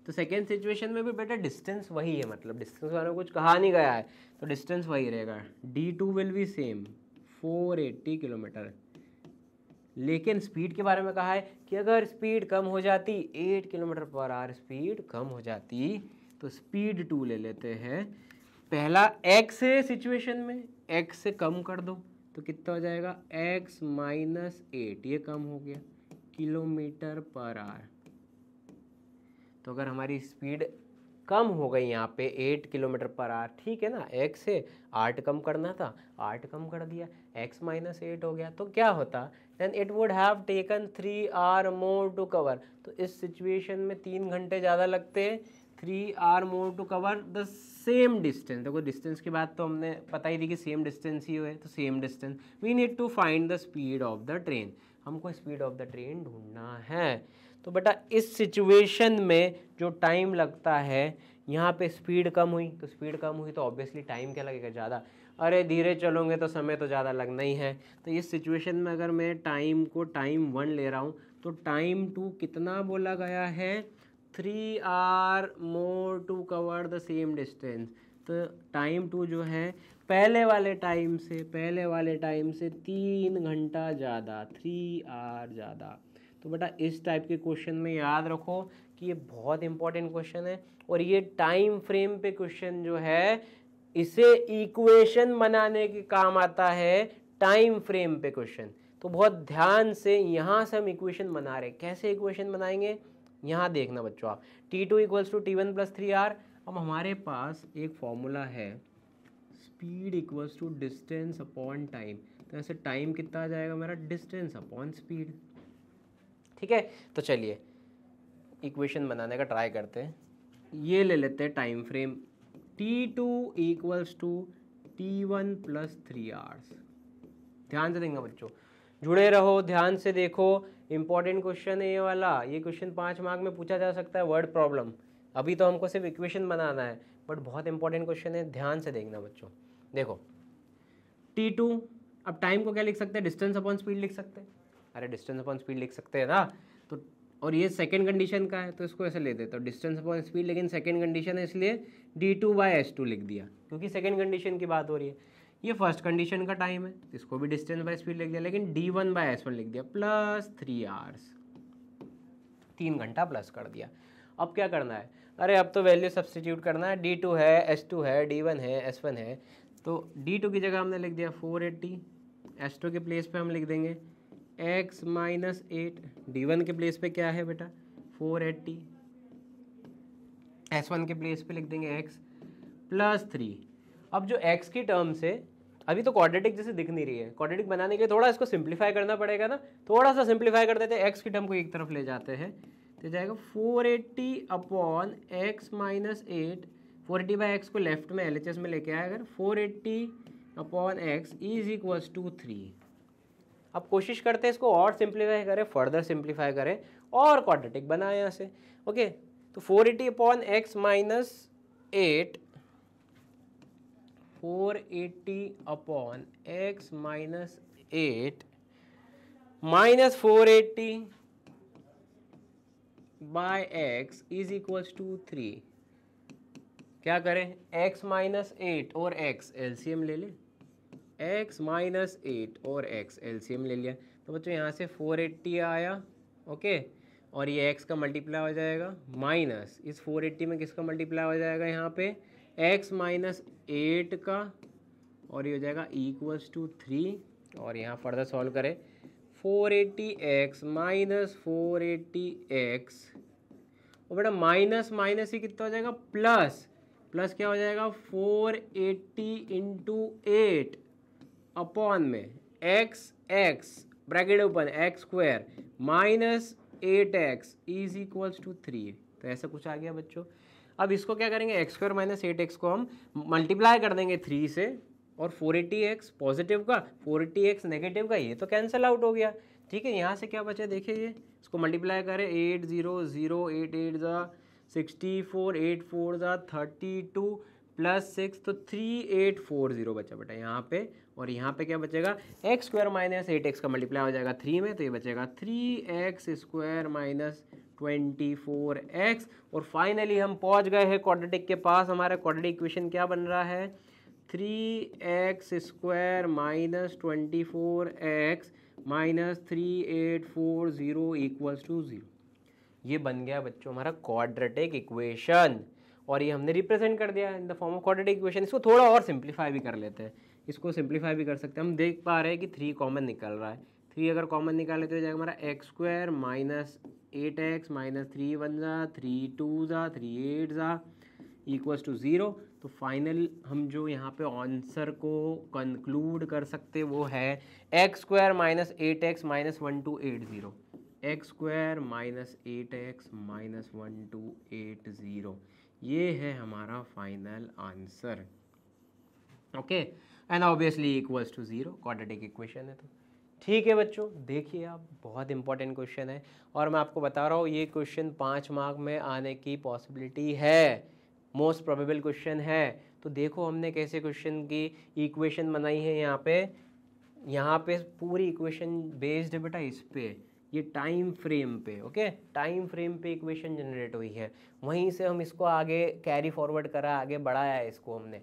तो सेकेंड सिचुएशन में भी बेटा डिस्टेंस वही है, मतलब डिस्टेंस वाले कुछ कहा नहीं गया है, तो डिस्टेंस वही रहेगा, d2 will be same 480 kilometre. लेकिन स्पीड के बारे में कहा है कि अगर स्पीड कम हो जाती, 8 किलोमीटर पर आवर स्पीड कम हो जाती, तो स्पीड 2 ले लेते हैं। पहला x है सिचुएशन में, x से कम कर दो तो कितना हो जाएगा, x माइनस 8, ये कम हो गया किलोमीटर पर आवर। तो अगर हमारी स्पीड कम हो गई यहाँ पे 8 किलोमीटर पर आवर, ठीक है ना, x से 8 कम करना था, 8 कम कर दिया, x माइनस 8 हो गया, तो क्या होता, then it would have taken 3 hour more to cover. तो इस सिचुएशन में 3 घंटे ज़्यादा लगते हैं, 3 hour more to cover the same distance. देखो डिस्टेंस की बात तो हमने पता ही थी कि सेम डिस्टेंस ही हुए, तो same distance. We need to find the speed of the train, हमको स्पीड ऑफ द ट्रेन ढूंढना है। तो बेटा इस सिचुएशन में जो टाइम लगता है, यहाँ पे स्पीड कम हुई, तो स्पीड कम हुई तो ऑब्वियसली टाइम क्या लगेगा, ज़्यादा। अरे धीरे चलोगे तो समय तो ज़्यादा लगना ही है। तो इस सिचुएशन में अगर मैं टाइम को टाइम 1 ले रहा हूँ, तो टाइम 2 कितना बोला गया है, 3 hour more to cover the same distance. तो टाइम 2 जो है पहले वाले टाइम से 3 घंटा ज़्यादा, 3 आवर ज़्यादा। तो बेटा इस टाइप के क्वेश्चन में याद रखो कि ये बहुत इंपॉर्टेंट क्वेश्चन है, और ये टाइम फ्रेम पे क्वेश्चन जो है, इसे इक्वेशन बनाने के काम आता है, टाइम फ्रेम पे क्वेश्चन। तो बहुत ध्यान से यहाँ से हम इक्वेशन बना रहे हैं। कैसे इक्वेशन बनाएंगे, यहाँ देखना बच्चों आप, T2 equals to T1 plus 3R। अब हमारे पास एक फॉर्मूला है, speed equals to distance upon time. तो ऐसे टाइम कितना आ जाएगा मेरा, डिस्टेंस अपॉन स्पीड, ठीक है। तो चलिए इक्वेशन बनाने का ट्राई करते हैं। ये ले लेते हैं time frame, T2 equals to T1 plus 3 hours. ध्यान से देखना बच्चों, जुड़े रहो, ध्यान से देखो, इंपॉर्टेंट क्वेश्चन है ये वाला। ये क्वेश्चन 5 मार्क में पूछा जा सकता है, वर्ड प्रॉब्लम। अभी तो हमको सिर्फ इक्वेशन बनाना है, बट बहुत इंपॉर्टेंट क्वेश्चन है, ध्यान से देखना बच्चों। देखो T2, अब टाइम को क्या लिख सकते हैं, डिस्टेंस अपॉन स्पीड लिख सकते हैं। अरे डिस्टेंस अपॉन स्पीड लिख सकते हैं ना, तो और ये सेकंड कंडीशन का है, तो इसको ऐसे ले देता हूँ, डिस्टेंस अपॉन स्पीड, लेकिन सेकंड कंडीशन है इसलिए d2/s2 लिख दिया, क्योंकि सेकंड कंडीशन की बात हो रही है। ये फर्स्ट कंडीशन का टाइम है, इसको भी डिस्टेंस बाय स्पीड लिख दिया, लेकिन d1/s1 लिख दिया, प्लस 3 आवर्स, 3 घंटा प्लस कर दिया। अब क्या करना है, अरे अब तो वैल्यू सब्सटीट्यूट करना है, d2 है, s2 है, d1 है, s1 है। तो d2 की जगह हमने लिख दिया 480, s2 के प्लेस पे हम लिख देंगे x माइनस 8, d1 के प्लेस पे क्या है बेटा 480, s1 के प्लेस पे लिख देंगे x प्लस 3। अब जो x की टर्म्स है, अभी तो क्वाड्रेटिक जैसे दिख नहीं रही है, क्वाड्रेटिक बनाने के लिए थोड़ा इसको सिंप्लीफाई करना पड़ेगा ना, थोड़ा सा सिंप्लीफाई कर देते हैं, एक्स की टर्म को एक तरफ ले जाते हैं तो जाएगा 480 upon x minus 8, 480 by x को लेफ्ट में LHS में लेके आए अगर 480 upon x is equals to 3। अब कोशिश करते हैं इसको और सिंप्लीफाई करें, फर्दर सिंप्लीफाई करें और क्वाड्रेटिक बनाए यहाँ से। ओके तो 480 upon x minus 8, 480 upon x minus 8 minus 480 by x is equals to 3। क्या करें, x माइनस 8 और x एलसीएम ले लें, x माइनस 8 और x एलसीएम ले लिया तो बच्चों यहाँ से 480 आया। ओके और ये x का मल्टीप्लाई हो जाएगा माइनस इस 480 में किसका मल्टीप्लाई हो जाएगा यहाँ पे x माइनस 8 का, और ये हो जाएगा इक्वल्स टू 3। और यहाँ फर्दर सॉल्व करें 480x माइनस 480x, और बेटा माइनस माइनस ही कितना हो जाएगा प्लस, प्लस क्या हो जाएगा 480 इंटू 8 अपॉन में x x bracket open x square minus 8x is equals to 3। तो ऐसा कुछ आ गया बच्चों। अब इसको क्या करेंगे, एक्स स्क्वायर माइनस 8x को हम मल्टीप्लाई कर देंगे 3 से, और 480x पॉजिटिव का 480x नेगेटिव का ये तो कैंसिल आउट हो गया। ठीक है, यहाँ से क्या बचा देखिए, ये इसको मल्टीप्लाई करें 8 0 0 8 8 जा 64 8 4 जा 32 प्लस 6 तो 3840 बचा बेटा यहाँ पे। और यहाँ पे क्या बचेगा, एक्स स्क्वायर माइनस 8x का मल्टीप्लाई हो जाएगा 3 में तो ये बचेगा 3x स्क्वायर माइनस 24x। और फाइनली हम पहुँच गए हैं क्वाड्रेटिक के पास। हमारा क्वाड्रेटिक इक्वेशन क्या बन रहा है, 3x square minus 24x minus 3840 equals to 0। ये बन गया बच्चों हमारा क्वाड्रेटिक इक्वेशन, और ये हमने रिप्रेजेंट कर दिया इन the form of quadratic equation. इसको थोड़ा और सिंप्लीफाई भी कर लेते हैं, इसको सिंप्लीफाई भी कर सकते हैं। हम देख पा रहे हैं कि 3 कॉमन निकल रहा है, 3 अगर कॉमन निकाले तो हो जाएगा हमारा x square minus 8x minus 3 1 जा 3 2 जा 3 8 जा इक्वल्स टू 0। तो फाइनल हम जो यहाँ पे आंसर को कंक्लूड कर सकते वो है x square minus 8x minus 1280, x square minus 8x minus 1280, ये है हमारा final answer. Okay and obviously equals to 0, quadratic equation है। तो ठीक है बच्चों, देखिए आप बहुत इंपॉर्टेंट क्वेश्चन है, और मैं आपको बता रहा हूँ ये क्वेश्चन 5 मार्क में आने की पॉसिबिलिटी है, मोस्ट प्रोबेबल क्वेश्चन है। तो देखो हमने कैसे क्वेश्चन की इक्वेशन बनाई है। यहाँ पे पूरी इक्वेशन बेस्ड है बेटा इस पे, ये टाइम फ्रेम पे। ओके टाइम फ्रेम पे इक्वेशन जनरेट हुई है, वहीं से हम इसको आगे कैरी फॉरवर्ड करा, आगे बढ़ाया है इसको हमने।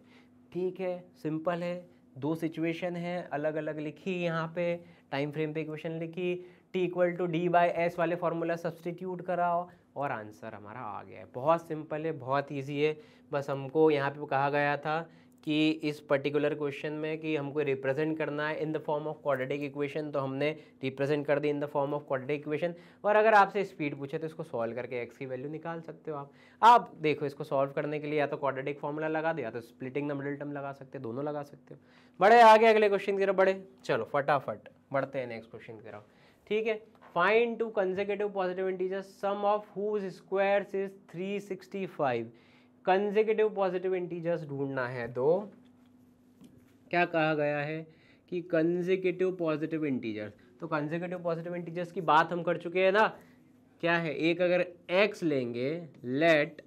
ठीक है, सिंपल है, 2 सिचुएशन है अलग अलग लिखी, यहाँ पे टाइम फ्रेम पे इक्वेशन लिखी, t equal to d by s वाले फॉर्मूला सब्सटीट्यूट कराओ और आंसर हमारा आ गया है। बहुत सिंपल है, बहुत इजी है। बस हमको यहाँ पे कहा गया था कि इस पर्टिकुलर क्वेश्चन में कि हमको रिप्रेजेंट करना है in the form of quadratic equation, तो हमने रिप्रेजेंट कर दी in the form of quadratic equation. और अगर आपसे स्पीड पूछे तो इसको सॉल्व करके एक्स की वैल्यू निकाल सकते हो आप देखो इसको सॉल्व करने के लिए या तो क्वाड्रेटिक फॉर्मूला लगा दो या तो स्प्लिटिंग द मिडिल टर्म लगा सकते हो, दोनों लगा सकते हो। बड़े आगे अगले क्वेश्चन की तरफ बढ़े, चलो फटाफट बढ़ते हैं नेक्स्ट क्वेश्चन की तरफ। ठीक है, find 2 consecutive positive integers sum of whose squares is 365। Consecutive positive integers ढूंढना है। दो क्या कहा गया है कि कंसेक्यूटिव पॉजिटिव इंटीजर्स, तो कंसेक्यूटिव पॉजिटिव इंटीजर्स की बात हम कर चुके हैं ना। क्या है, एक अगर x लेंगे, लेट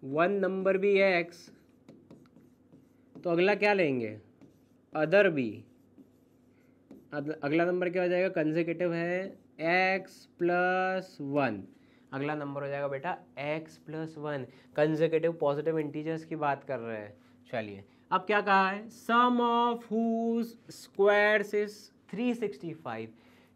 1 नंबर भी है x, तो अगला क्या लेंगे, अदर भी। अगला नंबर क्या हो जाएगा, कंसेक्यूटिव है x प्लस 1, अगला नंबर हो जाएगा बेटा x plus 1। Consecutive positive integers की बात कर रहे हैं। चलिए अब क्या कहा है, sum of whose squares is 365,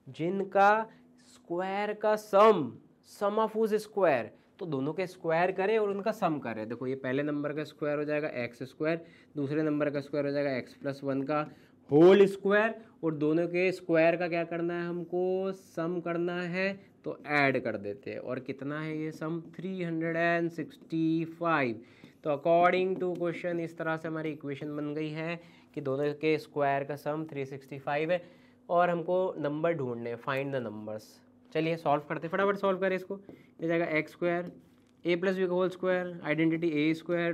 जिनका स्क्वायर का सम ऑफ हुज स्क्वायर, तो दोनों के स्क्वायर करें और उनका सम करें। देखो ये पहले नंबर का स्क्वायर हो जाएगा एक्स स्क्वायर, दूसरे नंबर का स्क्वायर हो जाएगा एक्स प्लस 1 का होल स्क्वायर, और दोनों के स्क्वायर का क्या करना है, हमको सम करना है, तो ऐड कर देते हैं। और कितना है ये सम, 365। तो अकॉर्डिंग टू क्वेश्चन इस तरह से हमारी इक्वेशन बन गई है कि दोनों के स्क्वायर का सम 365 है और हमको नंबर ढूंढने, फाइंड द नंबर्स। चलिए सॉल्व करते, फटाफट सॉल्व करें इसको। ये जाएगा x square a plus b का whole square, identity a square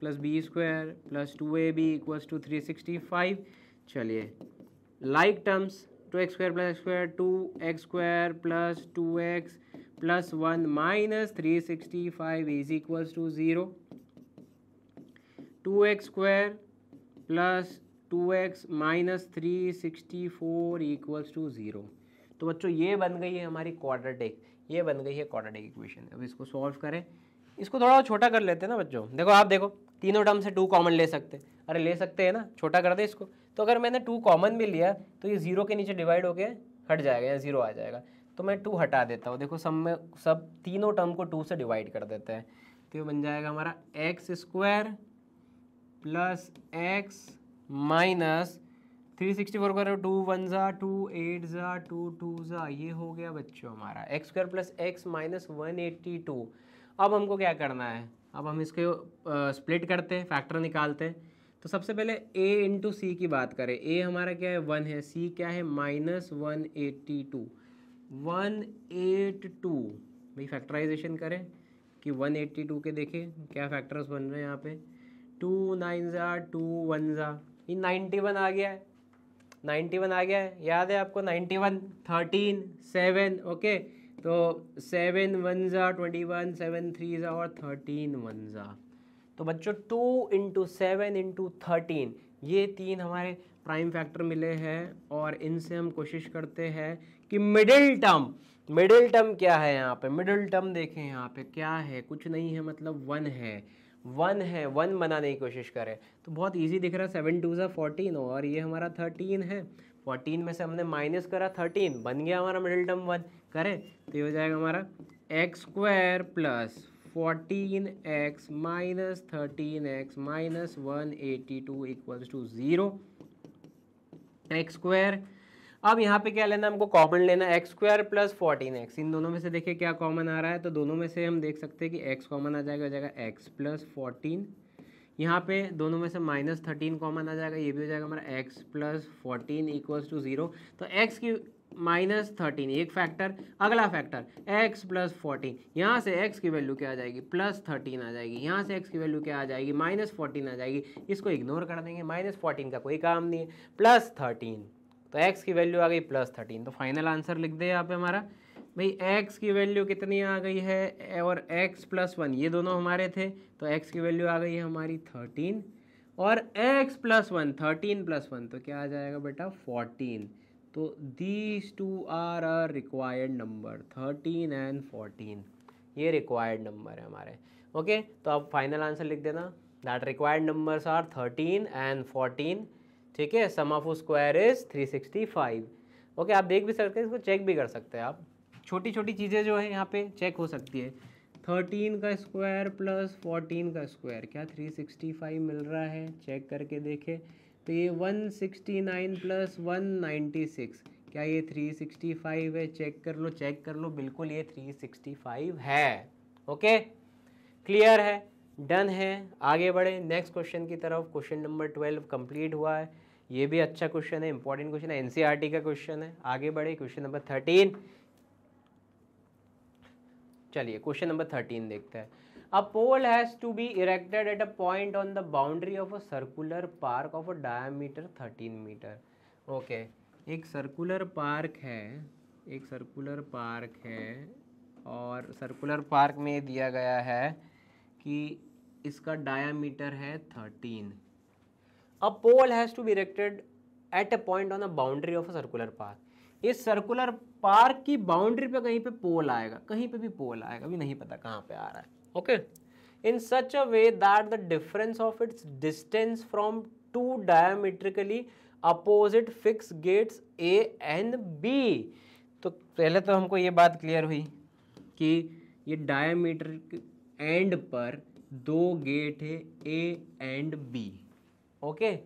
plus B square plus 2ab equals to 365। चलिए like terms, 2x square plus x square, 2x square plus 2x plus 1 minus 365 is equals to 0, 2x square plus 2x minus 364 equals to 0। तो बच्चों ये बन गई है हमारी quadratic, ये बन गई है क्वाड्रेटिक इक्वेशन। अब इसको सॉल्व करें, इसको थोड़ा छोटा कर लेते हैं ना बच्चों। देखो आप देखो, तीनों टर्म से 2 कॉमन ले सकते हैं, अरे ले सकते हैं ना, छोटा कर दे इसको। तो अगर मैंने 2 कॉमन भी लिया तो ये 0 के नीचे डिवाइड होके हट जाएगा या 0 आ जाएगा, तो मैं 2 हटा देता हूँ। देखो सब तीनों टर्म को 2 से डिवाइड कर देते हैं, तो ये बन जाएगा हमारा x square plus x minus 364 करो, 2 1 ज़ा 2 8 ज़ा 2 2 ज़ा, ये हो गया बच्चों हमारा x square plus x minus 182। अब हमको क्या करना है, अब हम इसके स्प्लिट करते हैं, फैक्टर निकालते हैं। तो सबसे पहले a इंटू सी की बात करें, a हमारा क्या है 1 है, c क्या है माइनस 182, 182 भाई फैक्टराइजेशन करें कि 182 के देखें क्या फैक्टर्स बन रहे हैं यहाँ पे, 2 9 ज़ा 2 1 ज़ा, ये 91 आ गया है, 91 आ गया है, याद है आपको 91, 13 7, ओके। तो 7 1 ज़ा 21, 7 3 ज़ा और 13 1 ज़ा। तो बच्चों 2 इंटू 7 इंटू 13, ये 3 हमारे प्राइम फैक्टर मिले हैं और इनसे हम कोशिश करते हैं कि मिडिल टर्म क्या है यहाँ पे, मिडिल टर्म देखें यहाँ पे क्या है, कुछ नहीं है, मतलब 1 है, 1 बनाने की कोशिश करें। तो बहुत इजी दिख रहा है, 7 2 ज़ा 14 और ये हमारा 13 है, 14 में से हमने माइनस करा 13, बन गया हमारा मिडिल टर्म 1। करें तो ये हो जाएगा हमारा x square plus 14x minus 13x minus 182 equals to 0, x square. अब यहाँ पे क्या लेना, हमको कॉमन लेना, एक्स स्क्वायर प्लस 14x, इन दोनों में से देखिए क्या कॉमन आ रहा है, तो दोनों में से हम देख सकते हैं कि x कॉमन आ जाएगा, हो जाएगा x प्लस 14। यहाँ पे दोनों में से माइनस 13 कॉमन आ जाएगा, ये भी हो जाएगा हमारा x प्लस 14 इक्वल्स टू 0। तो x की माइनस 13 एक फैक्टर, अगला फैक्टर x प्लस 14, यहाँ से x की वैल्यू क्या आ जाएगी प्लस 13 आ जाएगी, यहाँ से x की वैल्यू क्या आ जाएगी माइनस 14 आ जाएगी, इसको इग्नोर कर देंगे, माइनस 14 का कोई काम नहीं है, प्लस 13, तो x की वैल्यू आ गई प्लस 13। तो फाइनल आंसर लिख दे यहाँ पे हमारा भाई x की वैल्यू कितनी आ गई है, और x प्लस 1 ये दोनों हमारे थे, तो x की वैल्यू आ गई है हमारी 13 और x प्लस 1 13 प्लस 1 तो क्या आ जाएगा बेटा 14। तो these two are a required number, 13 and 14 ये रिक्वायर्ड नंबर है हमारे, ओके। तो अब फाइनल आंसर लिख देना, that required numbers are 13 and 14, ठीक है। Sum of square is 365, okay. आप देख भी सकते हैं, इसको चेक भी कर सकते हैं आप, छोटी छोटी चीज़ें जो है यहाँ पे चेक हो सकती है। 13 का स्क्वायर प्लस 14 का स्क्वायर, क्या 365 मिल रहा है, चेक करके देखें। तो ये 169 प्लस 196, क्या ये 365 है, चेक कर लो, बिल्कुल ये 365 है, ओके। क्लियर है, डन है। आगे बढ़े नेक्स्ट क्वेश्चन की तरफ। क्वेश्चन नंबर 12 कंप्लीट हुआ है, ये भी अच्छा क्वेश्चन है, इंपॉर्टेंट क्वेश्चन है, एनसीईआरटी का क्वेश्चन है। आगे बढ़े क्वेश्चन नंबर 13। चलिए क्वेश्चन नंबर 13 देखते हैं। A pole has to be erected at a point on the boundary of a circular park of a diameter 13 meter. Okay, एक सर्कुलर पार्क है, और सर्कुलर पार्क में दिया गया है कि इसका डायामीटर है 13। A pole has to be erected at a point on a boundary of a circular park. इस सर्कुलर पार्क की बाउंड्री पे कहीं पे पोल आएगा, कहीं पे भी पोल आएगा, अभी नहीं पता कहाँ पे आ रहा है, okay. In such a way that the difference of its distance from two diametrically opposite fixed gates A and B. तो पहले तो हमको ये बात क्लियर हुई कि ये डायमीटर एंड पर 2 गेट है A एंड B, ओके।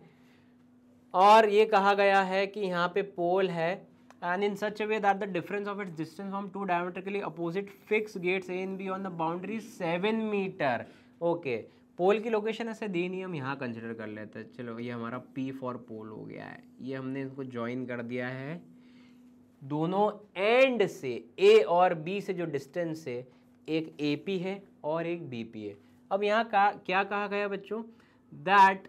और ये कहा गया है कि यहाँ पे पोल है, and in such a way that the difference of its distance from two diametrically opposite fixed gates A and B on the boundary is 7 meter. Okay, पोल की लोकेशन ऐसे दी नहीं, हम यहाँ कंसिडर कर लेते हैं। चलो ये हमारा P फॉर पोल हो गया है, ये हमने इसको ज्वाइन कर दिया है। दोनों एंड से A और B से जो डिस्टेंस है, एक AP है और एक BP है। अब यहाँ क्या कहा गया बच्चों, that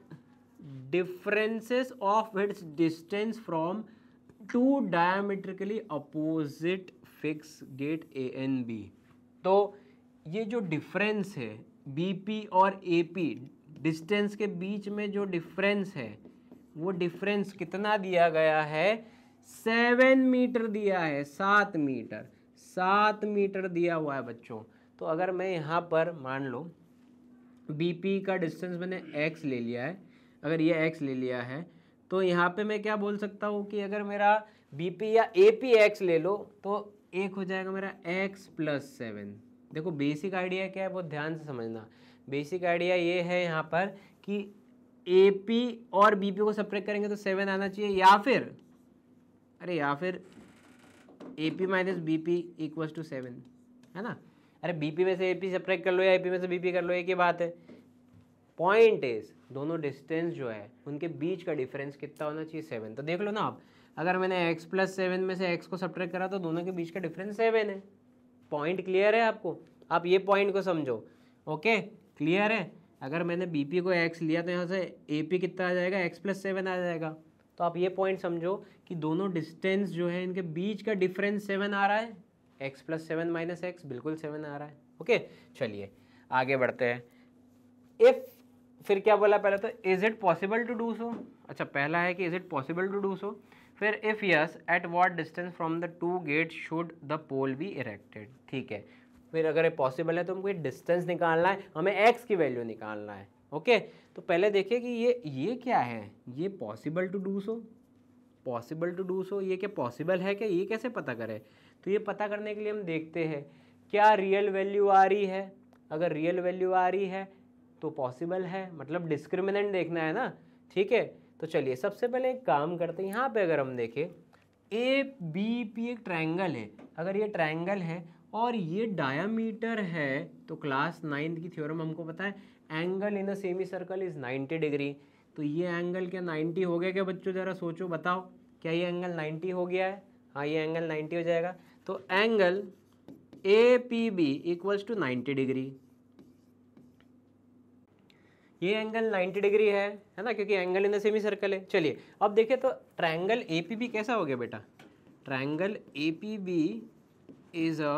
differences of its distance from two diametrically opposite fix gate A and B। तो ये जो डिफरेंस है BP और AP, डिस्टेंस के बीच में जो डिफरेंस है, वो डिफरेंस कितना दिया गया है, 7 मीटर दिया है, 7 मीटर दिया हुआ है बच्चों। तो अगर मैं यहाँ पर मान लो BP का डिस्टेंस मैंने x ले लिया है, अगर ये x ले लिया है, तो यहाँ पे मैं क्या बोल सकता हूँ कि अगर मेरा BP या AP x ले लो तो एक हो जाएगा मेरा x + 7। देखो बेसिक आइडिया क्या है वो ध्यान से समझना। बेसिक आइडिया ये है यहाँ पर कि AP और BP को सब्ट्रैक्ट करेंगे तो 7 आना चाहिए, या फिर AP - BP = 7, है ना। अरे BP में से AP सब्ट्रैक्ट कर लो या AP में से BP कर लो, एक ही बात है। पॉइंट इज दोनों डिस्टेंस जो है उनके बीच का डिफरेंस कितना होना चाहिए, 7। तो देख लो ना आप, अगर मैंने x + 7 में से x को सब्ट्रैक्ट करा तो दोनों के बीच का डिफरेंस 7 है। पॉइंट क्लियर है आपको, आप ये पॉइंट को समझो। ओके क्लियर है। अगर मैंने BP को x लिया तो यहाँ से AP कितना आ जाएगा, x + 7 आ जाएगा। तो आप ये पॉइंट समझो कि दोनों डिस्टेंस जो है इनके बीच का डिफरेंस 7 आ रहा है, x + 7 - x बिल्कुल 7 आ रहा है। ओके चलिए आगे बढ़ते हैं। इफ फिर क्या बोला पहले, तो is it possible to do so. अच्छा पहला है कि is it possible to do so, फिर if yes at what distance from the two gate should the pole be erected. ठीक है, फिर अगर ये पॉसिबल है तो हमको डिस्टेंस निकालना है, हमें x की वैल्यू निकालना है। ओके तो पहले देखिए कि ये क्या है, ये पॉसिबल टू डू सो। ये क्या पॉसिबल है क्या, ये कैसे पता करें। तो ये पता करने के लिए हम देखते हैं क्या रियल वैल्यू आ रही है। अगर रियल वैल्यू आ रही है तो पॉसिबल है, मतलब डिस्क्रिमिनेंट देखना है ना। ठीक है तो चलिए सबसे पहले एक काम करते हैं, यहाँ पे अगर हम देखें ABP एक ट्रायंगल है, अगर ये ट्रायंगल है और ये डायामीटर है तो क्लास 9th की थ्योरम हमको पता है, angle in a semi circle is 90 degree. तो ये एंगल क्या 90 हो गया क्या बच्चों, जरा सोचो बताओ, क्या ये एंगल 90 हो गया है। हाँ ये एंगल 90 हो जाएगा। तो एंगल APB = 90 डिग्री, ये एंगल 90 डिग्री है ना, क्योंकि angle in the semi circle है। चलिए अब देखिए तो ट्रायंगल APB कैसा हो गया बेटा, triangle APB is a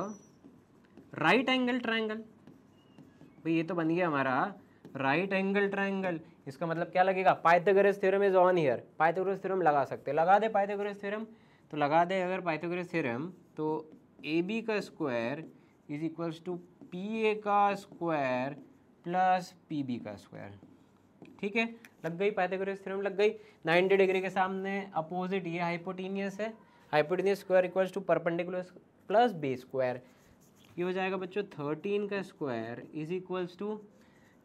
right angle triangle. भाई ये तो बन गया हमारा राइट एंगल ट्रायंगल। इसका मतलब क्या लगेगा, Pythagoras theorem is on here. Pythagoras theorem लगा सकते हैं, लगा दे पाइथागोरस थ्योरम, तो लगा दे अगर पाइथागोरस थ्योरम, तो AB का स्क्वायर = PA का स्क्वायर प्लस PB का स्क्वायर। ठीक है लग गई, पाइथागोरस थ्योरम लग गई। 90 डिग्री के सामने अपोजिट ये हाइपोटेनियस है, hypotenuse square = perpendicular plus base square. ये हो जाएगा बच्चों 13 का स्क्वायर =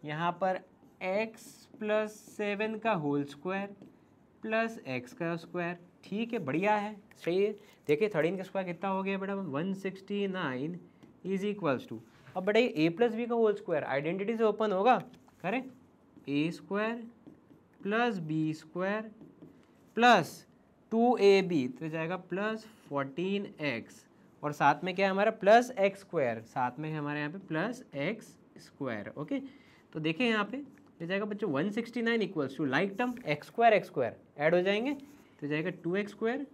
यहाँ पर x + 7 का होल स्क्वायर प्लस x का स्क्वायर। ठीक है बढ़िया है, सही है। देखिए 13 का स्क्वायर कितना हो गया बेटा, 169 = अब बेटा ये A + B का होल स्क्वायर आइडेंटिटी से ओपन होगा, करें A² + B² प्लस 2AB तो जाएगा प्लस 14x, और साथ में क्या है हमारा प्लस x², साथ में है हमारे यहाँ पे प्लस x²। ओके तो देखिए यहाँ पे ये जाएगा बच्चों 169 = लाइक टर्म x² ऐड हो जाएंगे तो जाएगा 2x²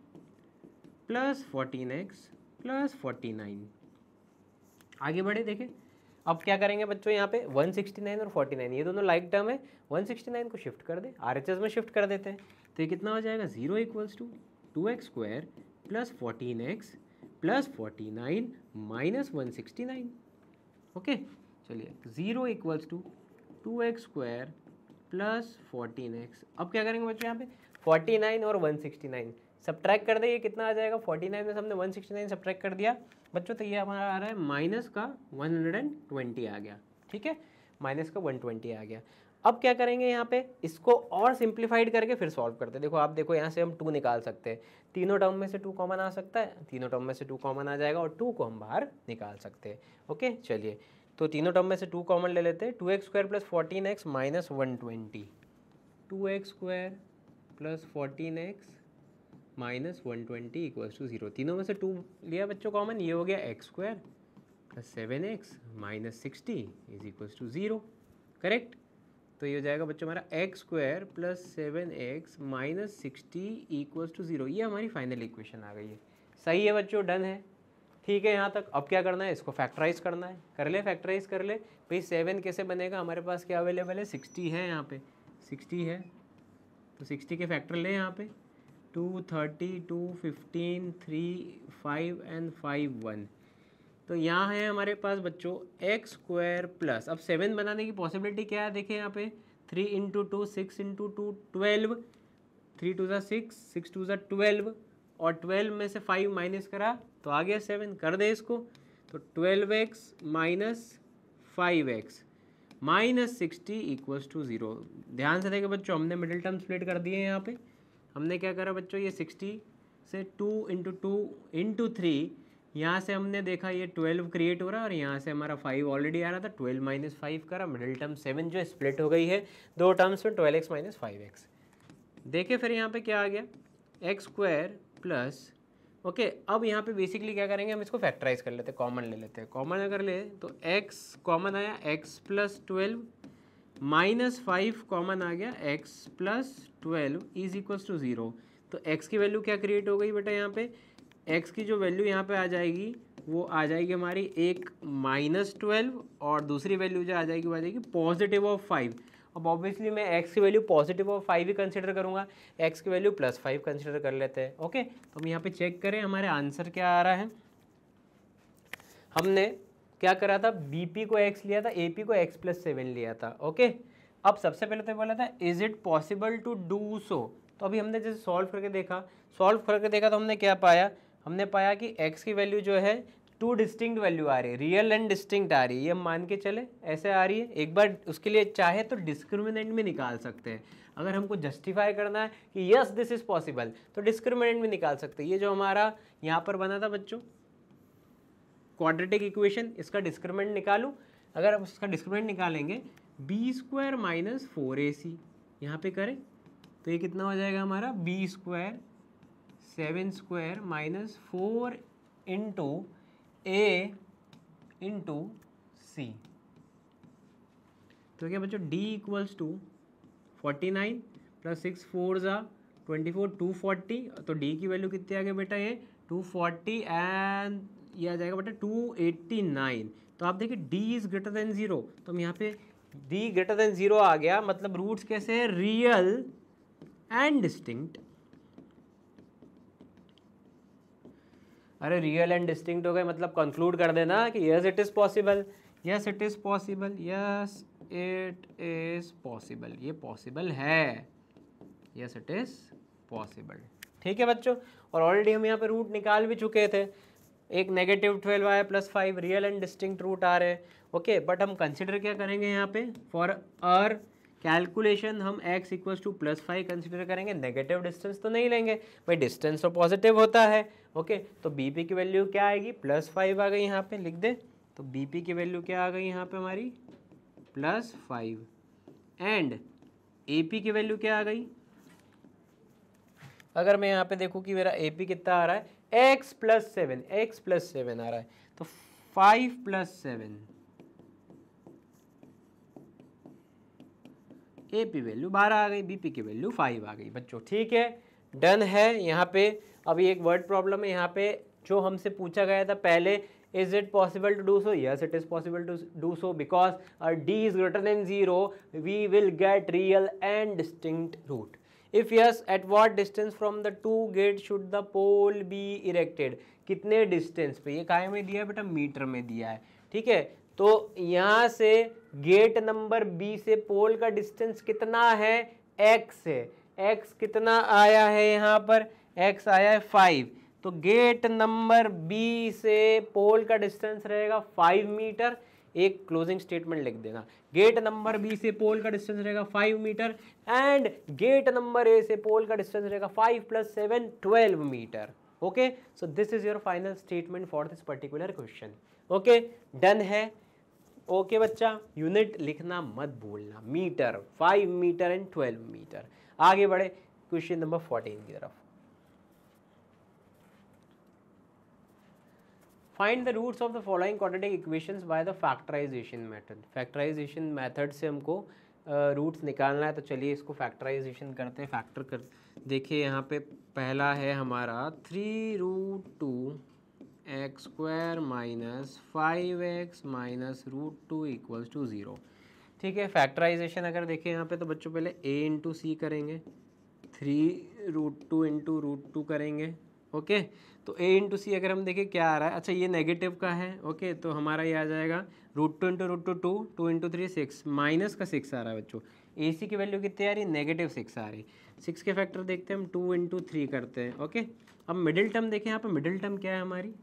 प्लस 14x प्लस 49। आगे बढ़े देखें, अब क्या करेंगे बच्चों, यहाँ पे 169 और 49 ये दोनों लाइक टर्म है, 169 को शिफ्ट कर दे, RHS में शिफ्ट कर देते हैं। तो ये कितना हो जाएगा, 0 = 2x² plus 14x plus 49 minus 169। Okay चलिए 0 = 2x² प्लस 14x। अब क्या करेंगे बच्चों, यहाँ पे 49 और 169 सब्ट्रैक्ट कर दे, ये कितना आ जाएगा, 49 में से हमने 169 सब्ट्रैक्ट कर दिया बच्चों, तो ये हमारा आ रहा है माइनस का 120 आ गया। ठीक है माइनस का 120 आ गया। अब क्या करेंगे यहाँ पे, इसको और सिंप्लीफाइड करके फिर सॉल्व करते हैं। देखो आप देखो यहाँ से हम 2 निकाल सकते हैं, तीनों टर्म में से 2 कॉमन आ सकता है, तीनों टर्म में से 2 कॉमन आ जाएगा और 2 को हम बाहर निकाल सकते हैं। ओके चलिए तो तीनों टर्म में से 2 कॉमन ले लेते हैं, 2x square plus 14x minus 120, 2x square plus 14x minus 120 equals to 0। तीनों में से 2 लिया बच्चों कॉमन, ये हो गया x square plus 7x minus 60 is equals to 0, correct. तो ये हो जाएगा बच्चों हमारा x square plus 7x minus 60 equals to 0। ये हमारी फाइनल इक्वेशन आ गई है। सही है बच्चों, डन है, ठीक है यहाँ तक। अब क्या करना है, इसको फैक्टराइज करना है, कर ले फैक्टराइज कर ले भाई। 7 कैसे बनेगा, हमारे पास क्या अवेलेबल है, 60 है, यहाँ पे 60 है, तो 60 के फैक्टर ले यहाँ पे 2, 30, 2, 15, 3, 5 एंड 5, 1। तो यहाँ है हमारे पास बच्चों एक्स स्क्वायर प्लस, अब 7 बनाने की पॉसिबिलिटी क्या है, देखें यहाँ पे 3 इंटू 2 6 इंटू 2 12, 3 2 6, 6 2 12, और 12 में से 5 माइनस करा तो आ गया 7, कर दे इसको। तो 12x minus 5x minus 60 equals to 0। ध्यान से देखें बच्चों, हमने मिडिल टर्म स्प्लिट कर दिए हैं। यहाँ पे हमने क्या करा बच्चों, ये 60 से 2 इंटू 2 इंटू 3, यहाँ से हमने देखा ये 12 क्रिएट हो रहा है, और यहाँ से हमारा 5 ऑलरेडी आ रहा था, 12 माइनस 5 करा, मिडिल टर्म 7 जो स्प्लिट हो गई है दो टर्म्स में, 12x माइनस 5x। देखिए फिर यहाँ पे क्या आ गया, एक्स स्क्वायर प्लस, ओके। अब यहाँ पे बेसिकली क्या करेंगे, हम इसको फैक्टराइज कर लेते हैं, कॉमन ले लेते हैं। कॉमन अगर ले तो x कॉमन आया, x प्लस 12 माइनस 5 कॉमन आ गया, x plus 12 is equals to 0। तो x की वैल्यू क्या क्रिएट हो गई बेटा, यहाँ पे x की जो वैल्यू यहाँ पे आ जाएगी वो आ जाएगी हमारी एक माइनस 12, और दूसरी वैल्यू जो आ जाएगी वो आ जाएगी पॉजिटिव ऑफ 5। अब ऑब्वियसली मैं x की value positive of 5 he consider करूंगा, x की वैल्यू प्लस 5 कंसिडर कर लेते हैं, ओके। तो हम यहाँ पे चेक करें हमारे आंसर क्या आ रहा है। हमने क्या करा था, bp को x लिया था, ap को x प्लस 7 लिया था, ओके। अब सबसे पहले तो बोला था is it possible to do so, तो अभी हमने जैसे सॉल्व करके देखा तो हमने क्या पाया, हमने पाया कि x की वैल्यू जो है 2 डिस्टिंक्ट वैल्यू आ रही है, रियल एंड डिस्टिंक्ट आ रही है, ये हम मान के चले ऐसे आ रही है। एक बार उसके लिए चाहे तो डिस्क्रिमिनेंट में निकाल सकते हैं, अगर हमको जस्टिफाई करना है कि यस दिस इज पॉसिबल तो डिस्क्रिमिनेंट में निकाल सकते हैं। ये जो हमारा यहाँ पर बना था बच्चों क्वाड्रेटिक इक्वेशन, इसका डिस्क्रिमिनेंट निकालूं, अगर हम इसका डिस्क्रिमिनेंट निकालेंगे बी स्क्वायर माइनस 4ac यहाँ पे करें तो ये कितना हो जाएगा हमारा, b square 7 square minus 4 into a into c. तो क्या बच्चों d इक्वल्स टू 49 प्लस 6 4 ज़ा 24 240, तो d की वैल्यू कितनी आ गई बेटा, ये 240 एंड ये आ जाएगा बेटा 289। तो आप देखिए d इज ग्रेटर देन 0, तो हम यहाँ पे d ग्रेटर देन 0 आ गया, मतलब रूट्स कैसे है, रियल एंड डिस्टिंक्ट। अरे रियल एंड डिस्टिंक्ट हो गए, मतलब कंक्लूड कर देना कि yes it is possible, yes it is possible, yes it is possible, ये पॉसिबल है, यस इट इज़ पॉसिबल, ठीक है बच्चों। और ऑलरेडी हम यहाँ पे रूट निकाल भी चुके थे, एक -12 आया plus 5, real and distinct root आ रहे हैं, ओके। बट हम कंसिडर क्या करेंगे यहाँ पे, फॉर आवर कैलकुलेशन हम x equals two plus 5 consider करेंगे, नेगेटिव डिस्टेंस तो नहीं लेंगे भाई, डिस्टेंस तो पॉजिटिव होता है, ओके। तो bp की वैल्यू क्या आएगी, प्लस 5 आ गई, यहाँ पे लिख दे। तो bp की वैल्यू क्या आ गई यहाँ पे हमारी, प्लस 5, एंड ap की वैल्यू क्या आ गई, अगर मैं यहाँ पे देखूँ कि मेरा ap कितना आ रहा है, x प्लस 7 आ रहा है, तो 5 प्लस 7 AP वैल्यू 12 आ गई, BP की वैल्यू 5 आ गई बच्चों, ठीक है, डन है। यहाँ पे अभी एक वर्ड प्रॉब्लम है, यहाँ पे जो हमसे पूछा गया था पहले, is it possible to do so, yes it is possible to do so, because d is greater than 0 we will get real and distinct root. If yes, at what distance from the two gates should the pole be erected? कितने distance पे, ये काय में दिया है बेटा, metre में दिया है, ठीक है। तो यहाँ से गेट नंबर बी से पोल का डिस्टेंस कितना है, x है, x कितना आया है यहाँ पर, x आया है 5, तो गेट नंबर बी से पोल का डिस्टेंस रहेगा 5 मीटर। एक क्लोजिंग स्टेटमेंट लिख देना, गेट नंबर बी से पोल का डिस्टेंस रहेगा 5 metre, and gate number A से पोल का डिस्टेंस रहेगा 5 + 7 12 metre, okay. So this is your final statement for this particular question, okay, done है, ओके बच्चा, यूनिट लिखना मत भूलना, मीटर, 5 मीटर एंड 12 मीटर। आगे बढ़े क्वेश्चन नंबर 14 की तरफ। Find the roots of the following quadratic equations by the factorisation method. Factorisation method से हमको रूट्स निकालना है, तो चलिए इसको फैक्टराइजेशन करते हैं। फैक्टर कर देखिए, यहाँ पे पहला है हमारा 3√2x² minus 5x minus √2 equals to 0। ठीक है, फैक्टराइजेशन अगर देखें यहाँ पे तो बच्चों पहले a इंटू सी करेंगे, 3√2 इंटू √2 करेंगे। ओके, तो a इंटू सी अगर हम देखें क्या आ रहा है, अच्छा ये नेगेटिव का है। ओके, तो हमारा ये आ जाएगा √2 इंटू √2 2, 2 इंटू 3 6, माइनस का 6 आ रहा है बच्चों। ए सी की वैल्यू कितनी आ रही है, -6 आ रही। 6 के फैक्टर देखते हैं हम, 2 इंटू 3 करते हैं। ओके, अब मिडिल टर्म देखें, यहाँ पे मिडिल टर्म क्या है हमारी,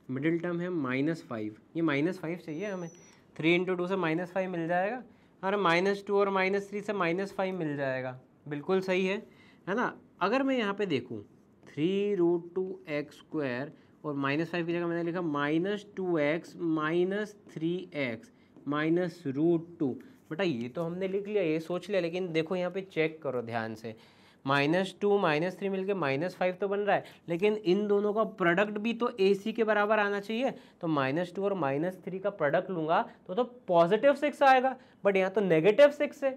मिडिल टर्म है -5। ये -5 चाहिए हमें, 3 इंटू 2 से -5 मिल जाएगा, और -2 और -3 से -5 मिल जाएगा। बिल्कुल सही है ना। अगर मैं यहाँ पे देखूँ 3√2x² और -5 की जगह मैंने लिखा -2x माइनस 3x माइनस √2। बेटा ये तो हमने लिख लिया, ये सोच लिया, लेकिन देखो यहाँ पे चेक करो ध्यान से, -2 -3 मिलके -5 तो बन रहा है, लेकिन इन दोनों का प्रोडक्ट भी तो AC के बराबर आना चाहिए। तो -2 और -3 का प्रोडक्ट लूँगा तो +6 आएगा, बट यहाँ तो -6 है,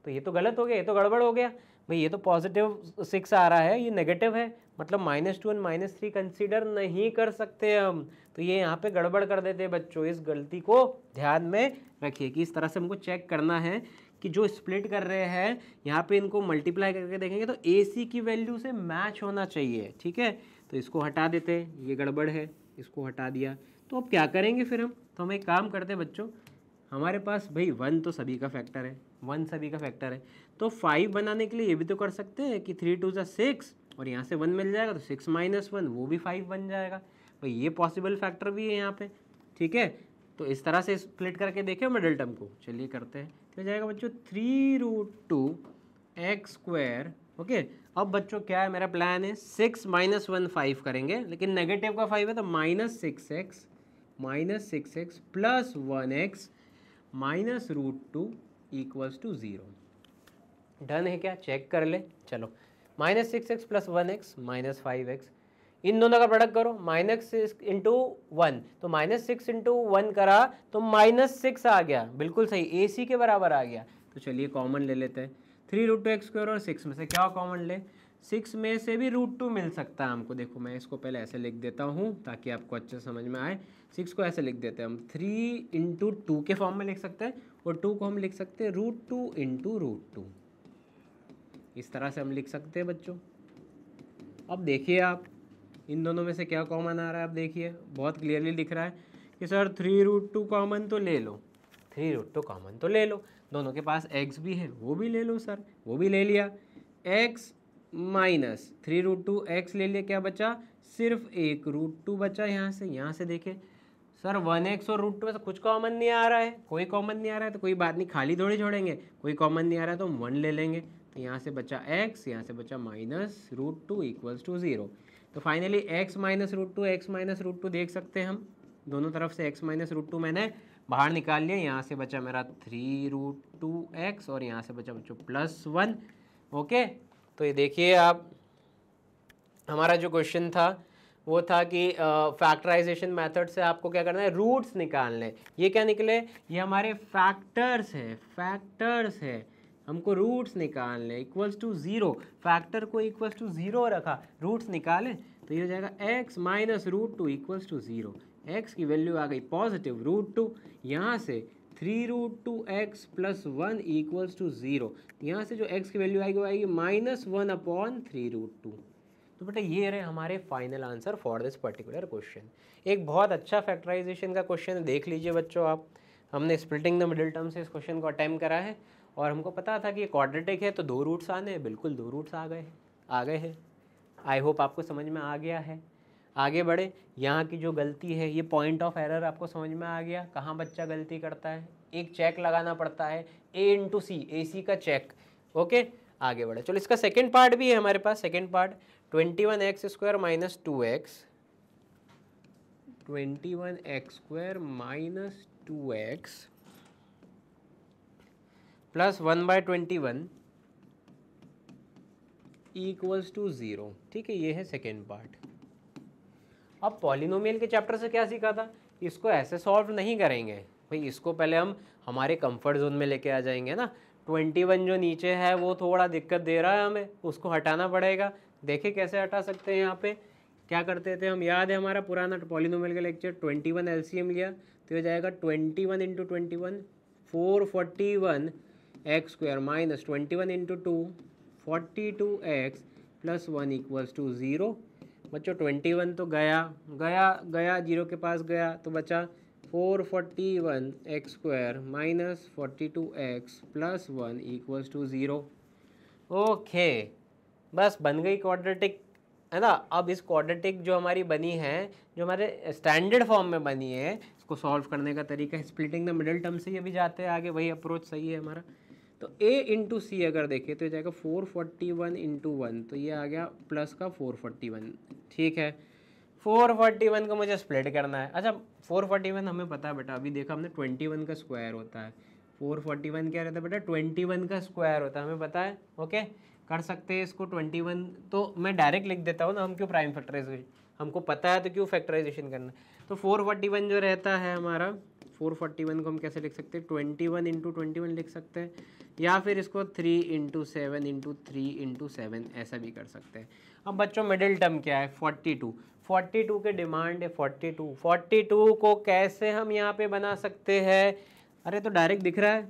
तो ये तो गलत हो गया, ये तो गड़बड़ हो गया भाई। ये तो +6 आ रहा है, ये नेगेटिव है, मतलब -2 और -3 कंसीडर नहीं कर सकते हम। तो ये यहाँ पे गड़बड़ कर देते हैं बच्चों, इस गलती को ध्यान में रखिए कि इस तरह से हमको चेक करना है कि जो स्प्लिट कर रहे हैं यहाँ पे इनको मल्टीप्लाई करके देखेंगे तो AC की वैल्यू से मैच होना चाहिए। ठीक है, तो इसको हटा देते हैं, ये गड़बड़ है, इसको हटा दिया। तो अब क्या करेंगे फिर हम, तो हम एक काम करते हैं बच्चों, हमारे पास भाई 1 तो सभी का फैक्टर है, 1 सभी का फैक्टर है, तो 5 बनाने के लिए ये भी तो कर सकते हैं कि 3 2 6, और यहाँ से 1 मिल जाएगा तो 6 - 1 वो भी 5 बन जाएगा भाई। ये पॉसिबल फैक्टर भी है यहाँ पे। ठीक है, तो इस तरह से स्प्लिट करके देखें मिडिल टर्म को, चलिए करते हैं। तो जाएगा बच्चों 3√2x²। ओके, अब बच्चों क्या है, मेरा प्लान है 6 - 1 5 करेंगे, लेकिन नेगेटिव का 5 है तो -6x plus 1x minus √2 equals to 0। Done है क्या, चेक कर ले। चलो, -6x plus 1x minus 5x, इन दोनों का प्रोडक्ट करो, -6 इंटू 1, तो -6 इंटू 1 करा तो -6 आ गया, बिल्कुल सही, AC के बराबर आ गया। तो चलिए कॉमन ले लेते हैं, 3√2x² और 6 में से क्या कॉमन ले, 6 में से भी √2 मिल सकता है हमको। देखो मैं इसको पहले ऐसे लिख देता हूँ ताकि आपको अच्छे समझ में आए। 6 को ऐसे लिख देते हैं हम, 3 इंटू 2 के फॉर्म में लिख सकते हैं, और 2 को हम लिख सकते हैं √2 इंटू √2, इस तरह से हम लिख सकते हैं बच्चों। अब देखिए आप, इन दोनों में से क्या कॉमन आ रहा है, आप देखिए बहुत क्लियरली दिख रहा है कि सर 3√2 कॉमन तो ले लो, 3√2 कॉमन तो ले लो, दोनों के पास x भी है वो भी ले लो सर, वो भी ले लिया। x माइनस 3√2x ले लिया, क्या बचा, सिर्फ एक √2 बचा। यहाँ से देखें सर 1x और √2 में से कुछ कॉमन नहीं आ रहा है, कोई कॉमन नहीं आ रहा है, तो कोई बात नहीं, खाली थोड़ी छोड़ेंगे, कोई कॉमन नहीं आ रहा है तो हम 1 ले लेंगे। तो यहाँ से बचा x, यहाँ से बचा -√2 इक्वल्स टू 0। तो फाइनली x माइनस √2 देख सकते हैं हम, दोनों तरफ से x माइनस √2 मैंने बाहर निकाल लिया। यहाँ से बचा मेरा 3√2x और यहाँ से बचा बच्चों +1। ओके, तो ये देखिए आप, हमारा जो क्वेश्चन था वो था कि फैक्टराइजेशन मेथड से आपको क्या करना है, रूट्स निकालने। ये क्या निकले, ये हमारे फैक्टर्स है, हमको रूट्स निकालने, इक्वल्स टू 0, फैक्टर को इक्वल्स टू 0 रखा, रूट्स निकाले तो ये हो जाएगा x minus √2 equals to 0। x की वैल्यू आ गई पॉजिटिव √2, यहाँ से 3√2x प्लस 1 इक्वल्स टू 0, यहाँ से जो x की वैल्यू आएगी वो आएगी -1/3√2। तो बेटा ये रहे हमारे final answer for this particular question. एक बहुत अच्छा फैक्टराइजेशन का क्वेश्चन देख लीजिए बच्चों आप, हमने स्प्लिटिंग द मिडिल टर्म से इस क्वेश्चन को अटेम्प्ट करा है, और हमको पता था कि ये क्वाड्रेटिक है तो 2 रूट्स आने हैं, बिल्कुल 2 रूट्स आ गए हैं। आई होप आपको समझ में आ गया है। आगे बढ़े, यहाँ की जो गलती है, ये पॉइंट ऑफ एरर आपको समझ में आ गया, कहाँ बच्चा गलती करता है, एक चेक लगाना पड़ता है, A इंटू सी, AC का चेक। ओके, आगे बढ़े, चलो इसका सेकेंड पार्ट भी है हमारे पास। Second part 21x² minus 2x, 21x² minus 2x plus 1/21 equals to 0। ठीक है, ये है सेकेंड पार्ट। अब पॉलिनोमियल के चैप्टर से क्या सीखा था, इसको ऐसे सॉल्व नहीं करेंगे भाई, इसको पहले हम हमारे कंफर्ट जोन में लेके आ जाएंगे ना। 21 जो नीचे है वो थोड़ा दिक्कत दे रहा है हमें, उसको हटाना पड़ेगा। देखिए कैसे हटा सकते हैं। यहाँ पे क्या करते थे हम, याद है हमारा पुराना पॉलिनोमियल का लेक्चर, 21 एलसीएम लिया तो ये जाएगा 21 into 21 441 x square minus 21 into 2 42x plus 1 equals to 0। बच्चों 21 तो गया गया गया, जीरो के पास गया तो बचा 441 x square minus 42x plus 1 equals to 0। Okay, बस बन गई क्वाड्रेटिक, है ना। अब इस क्वाड्रेटिक जो हमारी बनी है, जो हमारे स्टैंडर्ड फॉर्म में बनी है, इसको सॉल्व करने का तरीका स्प्लिटिंग द मिडिल टर्म से ये भी जाते हैं आगे, वही अप्रोच सही है हमारा। तो a इंटू सी अगर देखें तो ये जाएगा 441 इंटू 1, तो ये आ गया प्लस का 441। ठीक है, 441 को मुझे स्प्लिट करना है। अच्छा 441 हमें पता है बेटा, अभी देखा हमने 21 का स्क्वायर होता है। 441 क्या रहता है बेटा, 21 का स्क्वायर होता है, हमें पता है। ओके, कर सकते हैं इसको 21, तो मैं डायरेक्ट लिख देता हूँ ना, हम क्यों प्राइम फैक्टराइजेशन, हमको पता है तो क्यों फैक्टराइजेशन करना। तो 441 जो रहता है हमारा, 441 को हम कैसे लिख सकते हैं, 21 इंटू 21 लिख सकते हैं, या फिर इसको 3 इंटू 7 इंटू 3 इंटू 7 ऐसा भी कर सकते हैं। अब बच्चों मिडिल टर्म क्या है, 42। 42 के डिमांड है 42 को कैसे हम यहाँ पे बना सकते हैं, अरे तो डायरेक्ट दिख रहा है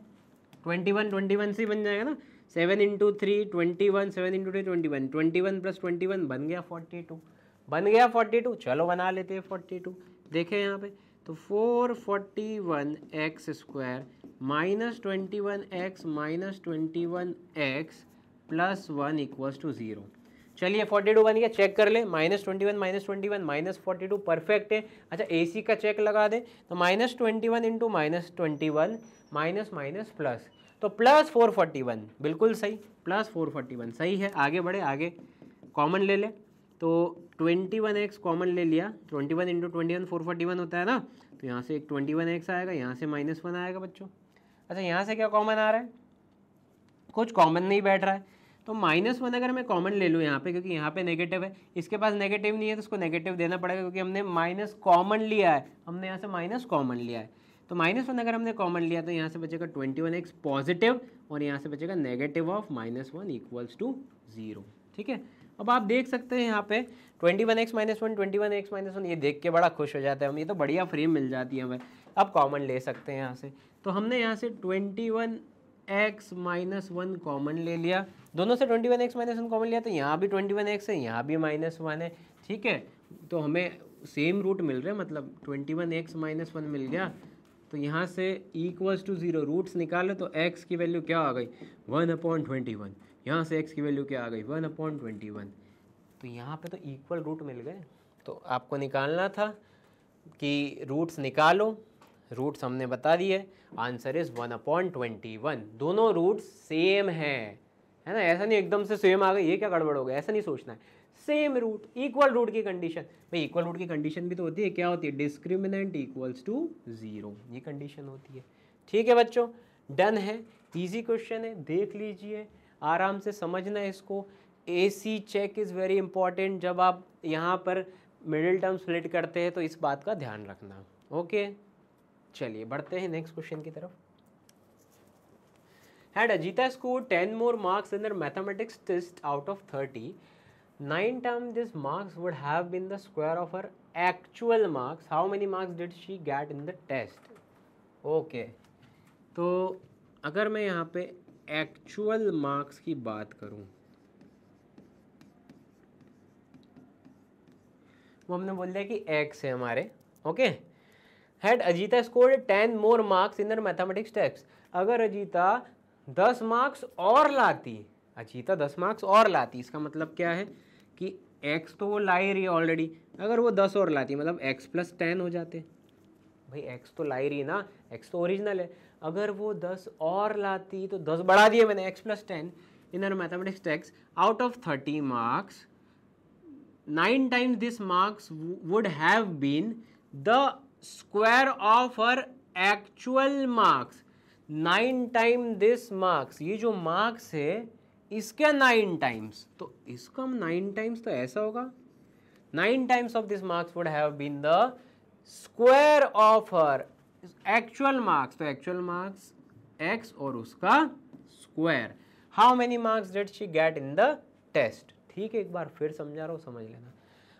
21 से ही बन जाएगा ना। 7 इंटू 3 21, 7 इंटू 3 21, 21 प्लस 21 बन गया 42, बन गया 42। चलो बना लेते हैं 42। देखें यहाँ पे तो 441 x square minus 21x minus 21x plus 1 equals to 0। चलिए 42 बन गया, चेक कर ले, -21 माइनस 42 परफेक्ट है। अच्छा AC का चेक लगा दे, तो -21 इंटू -21 माइनस माइनस प्लस, तो प्लस 441 बिल्कुल सही, प्लस 441 सही है। आगे बढ़े, आगे कॉमन ले ले, तो 21x कॉमन ले लिया, 21 इंटू 21 441 होता है ना, तो यहाँ से एक 21x आएगा, यहाँ से -1 आएगा बच्चों। अच्छा यहाँ से क्या कॉमन आ रहा है, कुछ कॉमन नहीं बैठ रहा है, तो -1 अगर मैं कॉमन ले लूँ यहाँ पे, क्योंकि यहाँ पे नेगेटिव है, इसके पास नेगेटिव नहीं है तो उसको नेगेटिव देना पड़ेगा, क्योंकि हमने माइनस कॉमन लिया है, हमने यहाँ से माइनस कॉमन लिया है। तो -1 अगर हमने कॉमन लिया तो यहाँ से बचेगा 21x पॉजिटिव, और यहाँ से बचेगा नेगेटिव ऑफ -1 इक्वल्स टू 0। ठीक है, अब आप देख सकते हैं यहाँ पे 21x माइनस 1 21x माइनस 1, ये देख के बड़ा खुश हो जाता है हम, ये तो बढ़िया फ्रेम मिल जाती है हमें। अब कॉमन ले सकते हैं यहाँ से, तो हमने यहाँ से 21x माइनस 1 कॉमन ले लिया, दोनों से 21x माइनस 1 कॉमन लिया, तो यहाँ भी 21x है, यहाँ भी -1 है। ठीक है, तो हमें सेम रूट मिल रहे हैं, मतलब 21x माइनस 1 मिल गया, तो यहाँ से इक्वल्स टू 0, रूट्स निकाले तो x की वैल्यू क्या आ गई 1/21, यहाँ से x की वैल्यू क्या आ गई 1/21, तो यहाँ पे तो इक्वल रूट मिल गए। तो आपको निकालना था कि रूट्स निकालो, रूट्स हमने बता दिए, आंसर इज 1/21, दोनों रूट्स सेम है ना। ऐसा नहीं एकदम से सेम आ गए, ये क्या गड़बड़ हो गया, ऐसा नहीं सोचना है। सेम रूट, इक्वल रूट की कंडीशन, भाई इक्वल रूट की कंडीशन भी तो होती है, क्या होती है, डिस्क्रिमिनेंट इक्वल्स टू 0, ये कंडीशन होती है। ठीक है बच्चों, डन है, इजी क्वेश्चन है, देख लीजिए, आराम से समझना है इसको। AC check is very important, जब आप यहाँ पर मिडिल टर्म स्प्लिट करते हैं तो इस बात का ध्यान रखना। ओके, चलिए बढ़ते हैं नेक्स्ट क्वेश्चन की तरफ। Had Ajita scored 10 more marks in their mathematics test out of 30, 9 times these marks would have been the square of her actual marks. How many marks did she get in the test? Okay, तो अगर मैं यहाँ पे actual marks की बात करूँ, वो हमने बोल दिया कि x है हमारे। Okay, Had Ajita scored 10 more marks in their mathematics test, अगर अजीता 10 मार्क्स और लाती, अजीता 10 मार्क्स और लाती, इसका मतलब क्या है कि x तो वो ला ही रही है ऑलरेडी, अगर वो 10 और लाती मतलब x प्लस 10 हो जाते, भाई x तो ला ही रही ना, x तो ओरिजिनल है, अगर वो 10 और लाती तो 10 बढ़ा दिए मैंने, x plus 10 in her mathematics text, out of 30 marks 9 times this marks would have been the square of her actual marks 9 time this marks, ये जो मार्क्स है इसका 9 टाइम्स, तो इसका 9 टाइम्स तो ऐसा होगा 9 times of this marks would have been the square of her actual marks, तो एक्चुअल मार्क्स x और उसका स्क्वायर। How many marks did she get in the test. ठीक है, एक बार फिर समझा रहा हूँ, समझ लेना।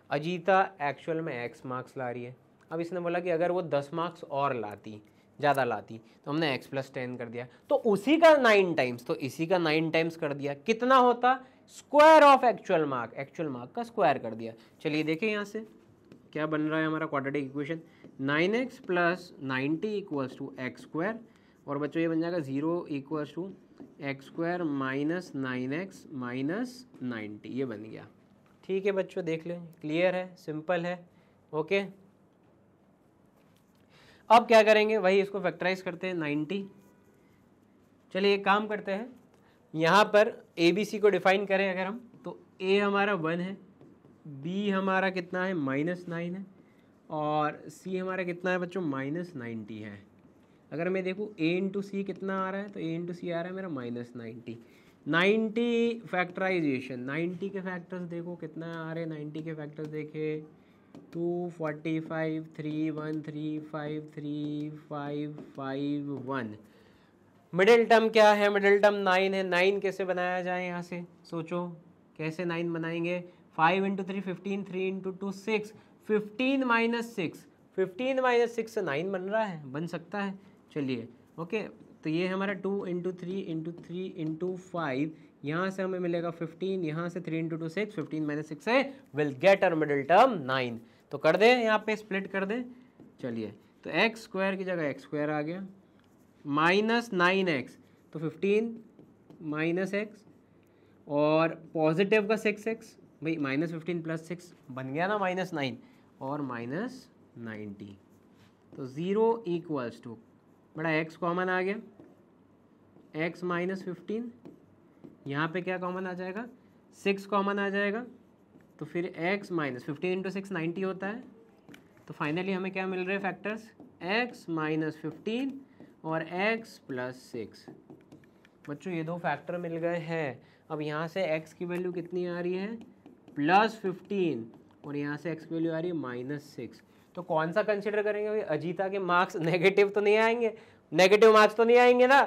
अजीता एक्चुअल में x मार्क्स ला रही है। अब इसने बोला कि अगर वो 10 मार्क्स और लाती, ज़्यादा लाती, तो हमने x + 10 कर दिया, तो उसी का 9 टाइम्स, तो इसी का 9 टाइम्स कर दिया, कितना होता, स्क्वायर ऑफ एक्चुअल मार्क का स्क्वायर कर दिया। चलिए देखिए यहाँ से क्या बन रहा है हमारा क्वाड्रेटिक इक्वेशन, 9x + 90 = x², और बच्चों ये बन जाएगा 0 = x² - 9x - 90, ये बन गया। ठीक है बच्चों, देख लें, क्लियर है, सिंपल है, ओके। अब क्या करेंगे, वही इसको फैक्टराइज करते हैं 90। चलिए एक काम करते हैं, यहाँ पर ABC को डिफाइन करें अगर हम, तो A हमारा 1 है, B हमारा कितना है -9 है, और C हमारा कितना है बच्चों -90 है। अगर मैं देखूँ A × C कितना आ रहा है, तो A × C आ रहा है मेरा -90। 90 फैक्टराइजेशन, 90 के फैक्टर्स देखो कितना आ रहे हैं, 90 के फैक्टर्स देखे 2 45 3 1 3 5 3 5 5 1। मिडिल टर्म क्या है, मिडिल टर्म 9 है। 9 कैसे बनाया जाए, यहाँ से सोचो कैसे 9 बनाएंगे। 5 × 3 15, 3 × 2 6, 15 - 6, 15 - 6 से 9 बन रहा है, बन सकता है। चलिए ओके, तो ये हमारा 2 × 3 × 3 × 5, यहाँ से हमें मिलेगा 15, यहाँ से 3 × 2 6, 15 - 6 से will get our middle term 9। तो कर दें, यहाँ पे स्प्लिट कर दें। चलिए, तो x² की जगह x² आ गया, -9x, तो 15 - x, और पॉजिटिव का 6x, भाई -15 + 6 बन गया ना -9, और -90, तो 0 = बड़ा x कॉमन आ गया, x - 15, यहाँ पे क्या कॉमन आ जाएगा, 6 कॉमन आ जाएगा, तो फिर x - 15 × 6 90 होता है। तो फाइनली हमें क्या मिल रहे हैं फैक्टर्स, x - 15 और x + 6। बच्चों ये दो फैक्टर मिल गए हैं। अब यहाँ से x की वैल्यू कितनी आ रही है, +15, और यहाँ से x की वैल्यू आ रही है -6। तो कौन सा कंसिडर करेंगे भाई, अजीता के मार्क्स नेगेटिव तो नहीं आएंगे, नेगेटिव मार्क्स तो नहीं आएंगे ना,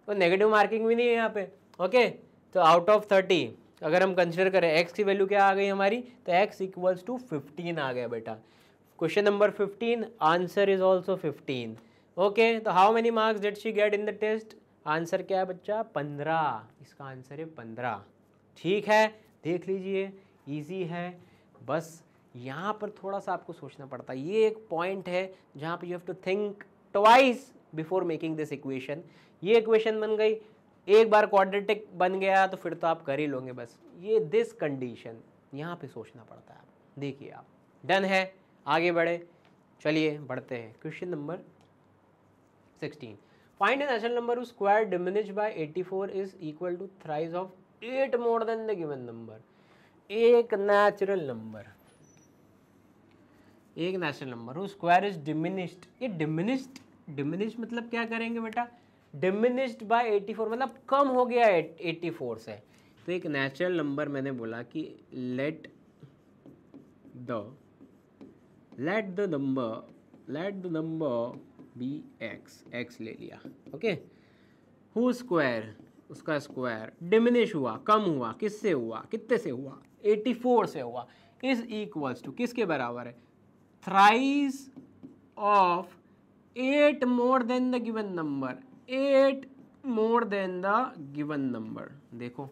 तो नेगेटिव मार्किंग भी नहीं है यहाँ पे, ओके। तो आउट ऑफ 30 अगर हम कंसिडर करें, x की वैल्यू क्या आ गई हमारी, तो x = 15 आ गया बेटा। Question number 15, answer is also 15, okay. तो how many marks did she get in the test, answer क्या है बच्चा, 15, इसका आंसर है 15। ठीक है, देख लीजिए, इजी है। बस यहाँ पर थोड़ा सा आपको सोचना पड़ता है, ये एक पॉइंट है जहाँ पे you have to think twice before making this equation. ये इक्वेशन बन गई, एक बार क्वाड्रेटिक बन गया तो फिर तो आप कर ही लोगे। बस ये दिस कंडीशन यहाँ पे सोचना पड़ता है। देखिए आप, डन है, आगे बढ़े। चलिए बढ़ते हैं, question number 16, find an natural number whose square diminished by 84 is equal to thrice of 8 more than the given number। एक natural number whose square is diminished, ये डिमिनिश्ड मतलब क्या करेंगे बेटा, डिमिनिश्ड बाय 84 मतलब कम हो गया 84 से। तो एक नेचुरल नंबर मैंने बोला कि let the number be x ले लिया, ओके। हु स्क्वायर, उसका स्क्वायर डिमिनिश हुआ, कम हुआ, किससे हुआ, कितने से हुआ, 84 से हुआ, इज इक्वल्स टू किसके बराबर है, thrice of 8 more than the given number, 8 more than the given number. देखो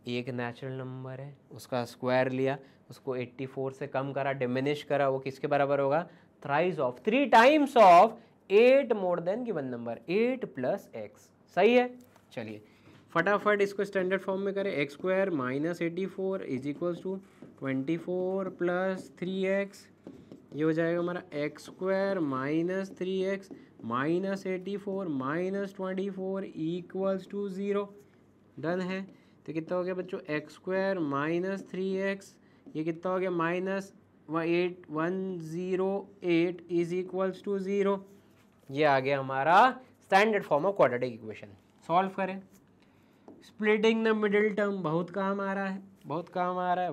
एक नेचुरल नंबर है, उसका स्क्वायर लिया, उसको 84 से कम करा, डिमिनिश करा, वो किसके बराबर होगा, thrice of 3 times of 8 more than given number, 8 + x। सही है। चलिए फटाफट इसको स्टैंडर्ड फॉर्म में करें, x² - 84 = 24 + 3x, ये हो जाएगा हमारा x² - 3x - 84 - 24 = 0। डन है। तो कितना हो गया बच्चों, x² - 3x, ये कितना हो गया, -108 = 0। ये आ गया हमारा standard form of quadratic equation. Solve करें। स्प्लिटिंग द मिडिल टर्म बहुत काम आ रहा है, बहुत काम आ रहा है।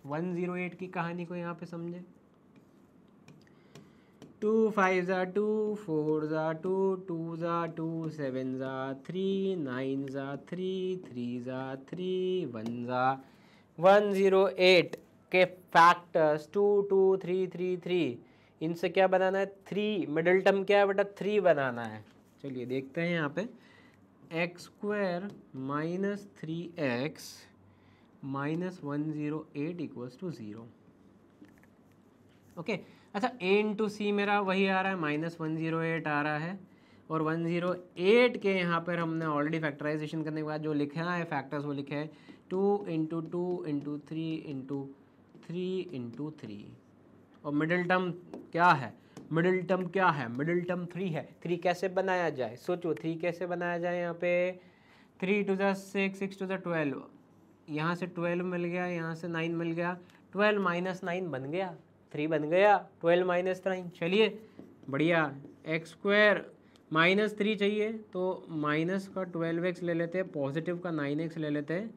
108 की कहानी को यहाँ पे समझें। 2 5 ज़ा 2, 4 ज़ा 2, 2 ज़ा 2, 7 ज़ा 3, 9 ज़ा 3, 3 ज़ा 3, 1 ज़ा 108 के फैक्टर्स 2 2 3 3 3, इनसे क्या बनाना है? 3। मिडिल टर्म क्या है बेटा? 3 बनाना है। चलिए देखते हैं यहाँ पे। x² minus 3x minus 108 equals to 0। Okay, अच्छा a इंटू सी मेरा वही आ रहा है, माइनस 108 आ रहा है, और 108 के यहाँ पर हमने ऑलरेडी फैक्टराइजेशन करने के बाद जो लिखा है फैक्टर्स वो लिखे है 2 इंटू 2 इंटू 3 इंटू 3 इंटू 3। और मिडिल टर्म क्या है? मिडिल टर्म क्या है? मिडिल टर्म 3 है। 3 कैसे बनाया जाए? सोचो 3 कैसे बनाया जाए। यहाँ पे 3 टू ज़ा 6, 6 टू ज़ा 12, यहाँ से 12 मिल गया, यहाँ से 9 मिल गया, 12 माइनस 9 बन गया, 3 बन गया, 12 माइनस 9। चलिए बढ़िया। x² माइनस 3 चाहिए तो माइनस का 12x ले लेते हैं, पॉजिटिव का 9x ले लेते हैं,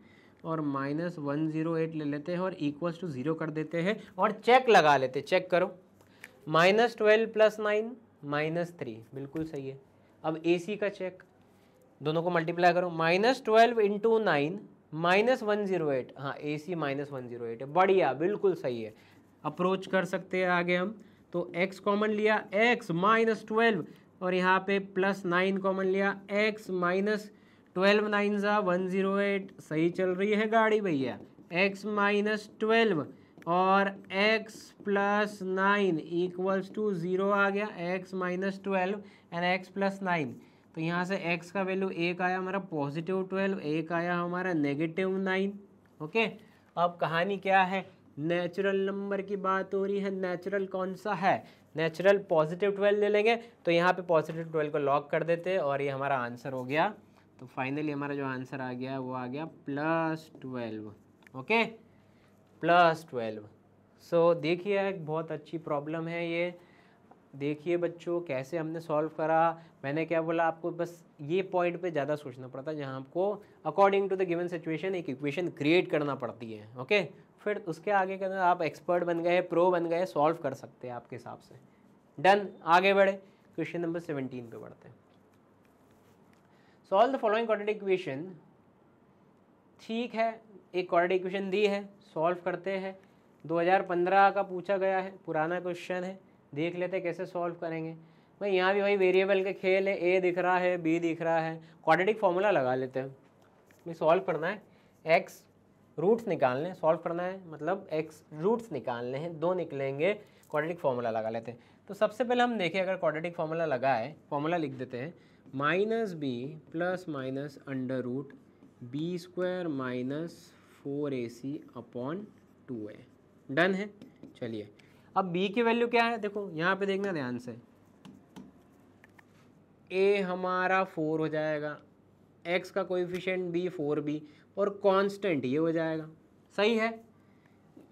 और माइनस 108 ले लेते हैं और इक्वल्स टू 0 कर देते हैं और चेक लगा लेते हैं। चेक करो, माइनस 12 प्लस 9 माइनस 3, बिल्कुल सही है। अब AC का चेक, दोनों को मल्टीप्लाई करो, माइनस 12 इंटू 9 माइनस 108, हाँ AC माइनस 108 है, बढ़िया, बिल्कुल सही है। अप्रोच कर सकते हैं आगे हम। तो x कॉमन लिया, x माइनस 12, और यहाँ पे प्लस 9 कॉमन लिया, x माइनस 12, 9 ज़ा 108, सही चल रही है गाड़ी भैया। x माइनस 12 और x प्लस 9 इक्वल्स टू 0 आ गया। x minus 12 and x plus 9, तो यहाँ से x का वैल्यू 1 आया हमारा पॉजिटिव 12, 1 आया हमारा नेगेटिव 9। ओके, अब कहानी क्या है? नेचुरल नंबर की बात हो रही है। नेचुरल कौन सा है? नेचुरल पॉजिटिव 12 ले लेंगे, तो यहाँ पे पॉजिटिव 12 को लॉक कर देते हैं और ये हमारा आंसर हो गया। तो फाइनली हमारा जो आंसर आ गया वो आ गया प्लस 12। Okay, plus 12। सो देखिए एक बहुत अच्छी प्रॉब्लम है ये। देखिए बच्चों कैसे हमने सॉल्व करा। मैंने क्या बोला आपको, बस ये पॉइंट पे ज़्यादा सोचना पड़ता है जहाँ आपको according to the given situation एक इक्वेशन क्रिएट करना पड़ती है। ओके, फिर उसके आगे के अंदर आप एक्सपर्ट बन गए, प्रो बन गए, सॉल्व कर सकते हैं आपके हिसाब से। डन, आगे बढ़े, क्वेश्चन नंबर 17 पे बढ़ते हैं। Solve the following quadratic equation. ठीक है, एक क्वाड्रेटिक इक्वेशन दी है, सॉल्व करते हैं। 2015 का पूछा गया है, पुराना क्वेश्चन है, देख लेते हैं कैसे सॉल्व करेंगे। भाई यहाँ भी वही वेरिएबल के खेल है, ए दिख रहा है, बी दिख रहा है, क्वाड्रेटिक फॉर्मूला लगा लेते हैं। भाई सॉल्व करना है, एक्स रूट्स निकालने हैं, सॉल्व करना है मतलब एक्स रूट्स निकालने हैं, 2 निकलेंगे, क्वाड्रेटिक फॉर्मूला लगा लेते हैं। तो सबसे पहले हम देखें, अगर क्वाड्रेटिक फॉर्मूला लगा है, फॉर्मूला लिख देते हैं, minus b plus minus under root b² minus 4ac upon 2a। Done है। चलिए अब b की वैल्यू क्या है, देखो यहाँ पे देखना ध्यान से, a हमारा 4 हो जाएगा, x का कोएफिशिएंट b 4b, और कांस्टेंट ये हो जाएगा। सही है।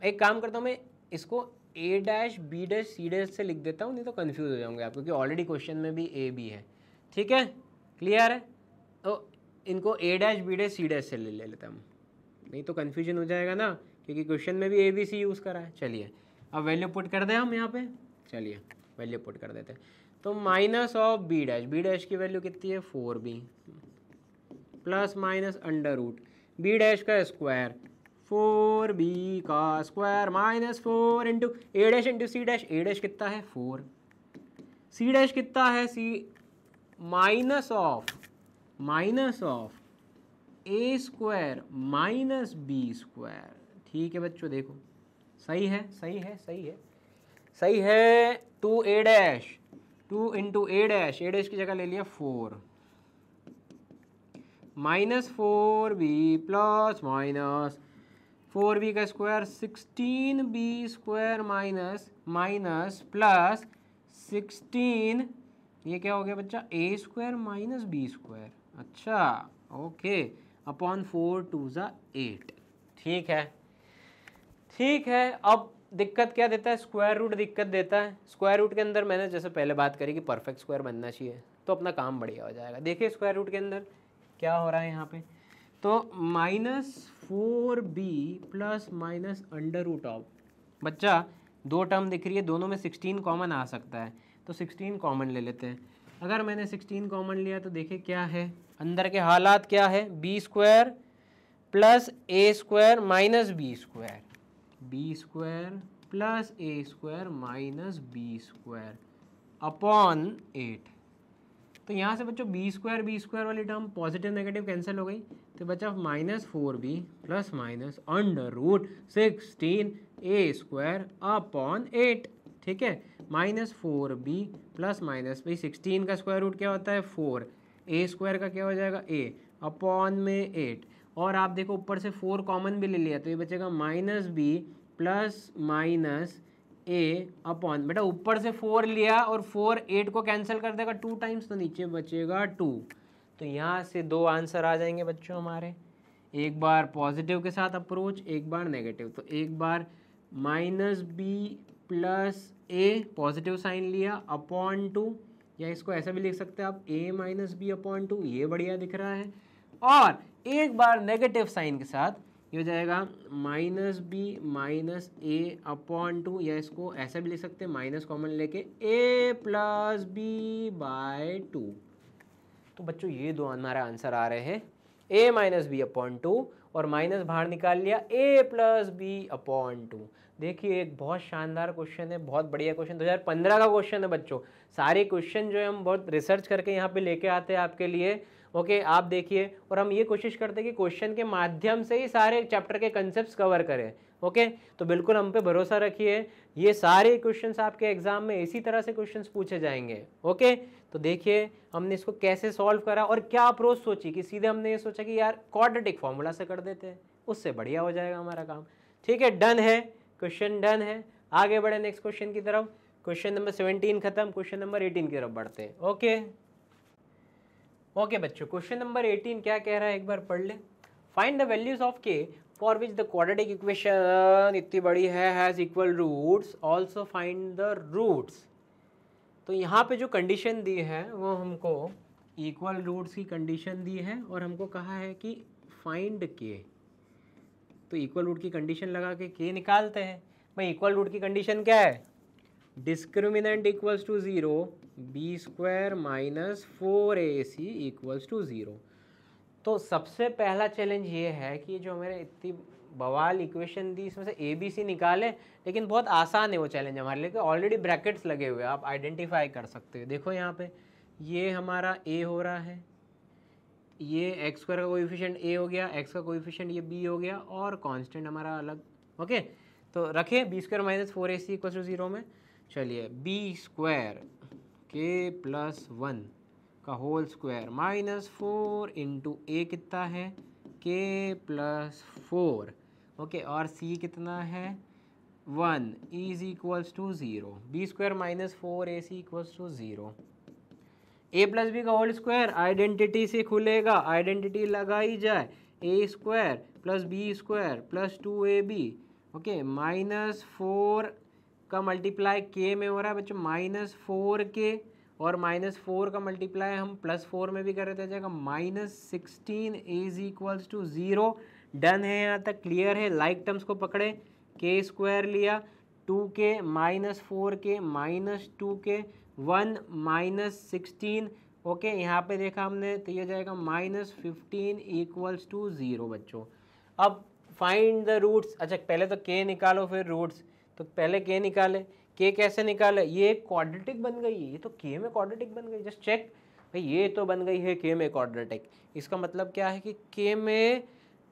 एक काम करता हूँ मैं, इसको a dash b dash c dash से लिख देता हूँ, नहीं तो कंफ्यूज हो जाऊंगे आप, क्योंकि ऑलरेडी क्वेश्चन में भी a b है। ठीक है, क्लियर है। तो इनको a dash b dash c dash से ले लेता हूँ, नहीं तो कन्फ्यूजन हो जाएगा ना, क्योंकि क्वेश्चन में भी a b c यूज़ करा है। चलिए अब वैल्यू पुट कर दें हम यहाँ पे। चलिए वैल्यू पुट कर देते हैं। तो माइनस ऑफ b डैश की वैल्यू कितनी है 4b, plus minus under root b dash का स्क्वायर 4b का square minus 4 into a dash into c dash. a dash कितना है 4, c डैश कितना है c minus of a square minus b square. ठीक है बच्चों, देखो सही है, सही है, सही है, सही है। 2a dash 2 into a dash की जगह ले लिया 4, minus 4b plus minus 4b का square 16b square minus minus plus 16, ये क्या हो गया बच्चा a square minus b square. अच्छा ओके, अपॉन 4 2 ज़ा 8। ठीक है, ठीक है। अब दिक्कत क्या देता है, स्क्वायर रूट दिक्कत देता है। स्क्वायर रूट के अंदर मैंने जैसे पहले बात करी कि परफेक्ट स्क्वायर बनना चाहिए, तो अपना काम बढ़िया हो जाएगा। देखिए स्क्वायर रूट के अंदर क्या हो रहा है यहाँ पे, तो -4b plus minus under root of, बच्चा दो टर्म दिख रही है, दोनों में 16 कॉमन आ सकता है, तो 16 कॉमन ले लेते हैं। अगर मैंने 16 कॉमन लिया तो देखिए क्या है, अंदर के हालात क्या है, b square plus a square minus b square, b square plus a square minus b square upon 8। तो यहाँ से बच्चों बी स्क्वायर वाली टर्म पॉजिटिव नेगेटिव कैंसिल हो गई, तो बचा -4b plus minus under root 16 a square upon 8। ठीक है, -4b प्लस माइनस, भाई 16 का स्क्वायर रूट क्या होता है 4, ए स्क्वायर का क्या हो जाएगा a अपॉन में 8, और आप देखो ऊपर से 4 कॉमन भी ले लिया, तो ये बचेगा -b प्लस माइनस ए अपॉन, बेटा ऊपर से 4 लिया और 4 8 को कैंसिल कर देगा 2 टाइम्स, तो नीचे बचेगा 2। तो यहाँ से 2 आंसर आ जाएंगे बच्चों हमारे, एक बार पॉजिटिव के साथ अप्रोच, एक बार नेगेटिव। तो एक बार -b प्लस ए पॉजिटिव साइन लिया अपॉन 2, या इसको ऐसा भी लिख सकते हैं आप a - b अपॉन 2, ये बढ़िया दिख रहा है। और एक बार नेगेटिव साइन के साथ ये हो जाएगा -b माइनस ए अपॉन 2, या इसको ऐसा भी लिख सकते हैं माइनस कॉमन लेके a प्लस बी बाय 2। तो बच्चों ये दो हमारा आंसर आ रहे हैं, a माइनस बी अपॉन 2 और माइनस बाहर निकाल लिया a प्लस बी अपॉन 2। देखिए एक बहुत शानदार क्वेश्चन है, बहुत बढ़िया क्वेश्चन, 2015 का क्वेश्चन है बच्चों। सारे क्वेश्चन जो है हम बहुत रिसर्च करके यहाँ पे लेके आते हैं आपके लिए। ओके, आप देखिए, और हम ये कोशिश करते हैं कि क्वेश्चन के माध्यम से ही सारे चैप्टर के कंसेप्ट कवर करें। ओके, तो बिल्कुल हम पे भरोसा रखिए, ये सारे क्वेश्चंस आपके एग्जाम में इसी तरह से क्वेश्चंस पूछे जाएंगे। ओके, तो देखिए हमने इसको कैसे सॉल्व करा और क्या अप्रोच सोची, कि सीधे हमने ये सोचा कि यार क्वाड्रेटिक फॉर्मूला से कर देते हैं, उससे बढ़िया हो जाएगा हमारा काम। ठीक है, डन है, क्वेश्चन डन है। आगे बढ़े नेक्स्ट क्वेश्चन की तरफ, क्वेश्चन नंबर 17 खत्म, क्वेश्चन नंबर 18 की तरफ बढ़ते हैं। ओके बच्चों, क्वेश्चन नंबर 18 क्या कह रहा है एक बार पढ़ ले। Find the values of k for which the quadratic equation इतनी बड़ी है has equal roots, also find the roots. तो यहाँ पे जो कंडीशन दी है वो हमको इक्वल रूट्स की कंडीशन दी है, और हमको कहा है कि फाइंड के। तो इक्वल रूट की कंडीशन लगा के निकालते हैं। भाई इक्वल रूट की कंडीशन क्या है, discriminant equals to 0, b square minus 4ac equals to 0। तो सबसे पहला चैलेंज ये है कि जो हमारे इतनी बवाल इक्वेशन दी इसमें से ए बी सी निकाले, लेकिन बहुत आसान है वो चैलेंज हमारे लिए, ऑलरेडी ब्रैकेट्स लगे हुए हैं, आप आइडेंटिफाई कर सकते हो। देखो यहाँ पे ये हमारा a हो रहा है, ये एक्स स्क्वायर का कोएफिशिएंट a हो गया, x का कोएफिशिएंट ये b हो गया, और कांस्टेंट हमारा अलग। ओके, तो रखे b square minus 4ac equal to 0 में। चलिए बी स्क्वायर के प्लस 1 का whole square minus 4 into a कितना है के प्लस 4। ओके, और सी कितना है 1 is equals to 0। B square minus 4ac equals to 0। A plus b का होल स्क्वायर आइडेंटिटी से खुलेगा, आइडेंटिटी लगाई जाए, a square plus B square plus 2ab। Okay, -4 का मल्टीप्लाई के में हो रहा है बच्चों, -4 के, और -4 का मल्टीप्लाई हम +4 में भी कर रहे थे, जाएगा -16 इज इक्वल्स टू 0। डन है, यहाँ तक क्लियर है। लाइक टर्म्स को पकड़े, के स्क्वायर लिया, 2k -4 के -2k 1 -16। ओके, यहाँ पे देखा हमने, तो ये जाएगा -15 इक्वल्स टू 0 बच्चों। अब फाइंड द रूट्स। अच्छा पहले तो के निकालो फिर रूट्स, तो पहले के निकाले। के कैसे निकाले, ये क्वाड्रेटिक बन गई है, ये तो के में क्वाड्रेटिक बन गई, जस्ट चेक भाई, ये तो बन गई है के में क्वाड्रेटिक। इसका मतलब क्या है कि के में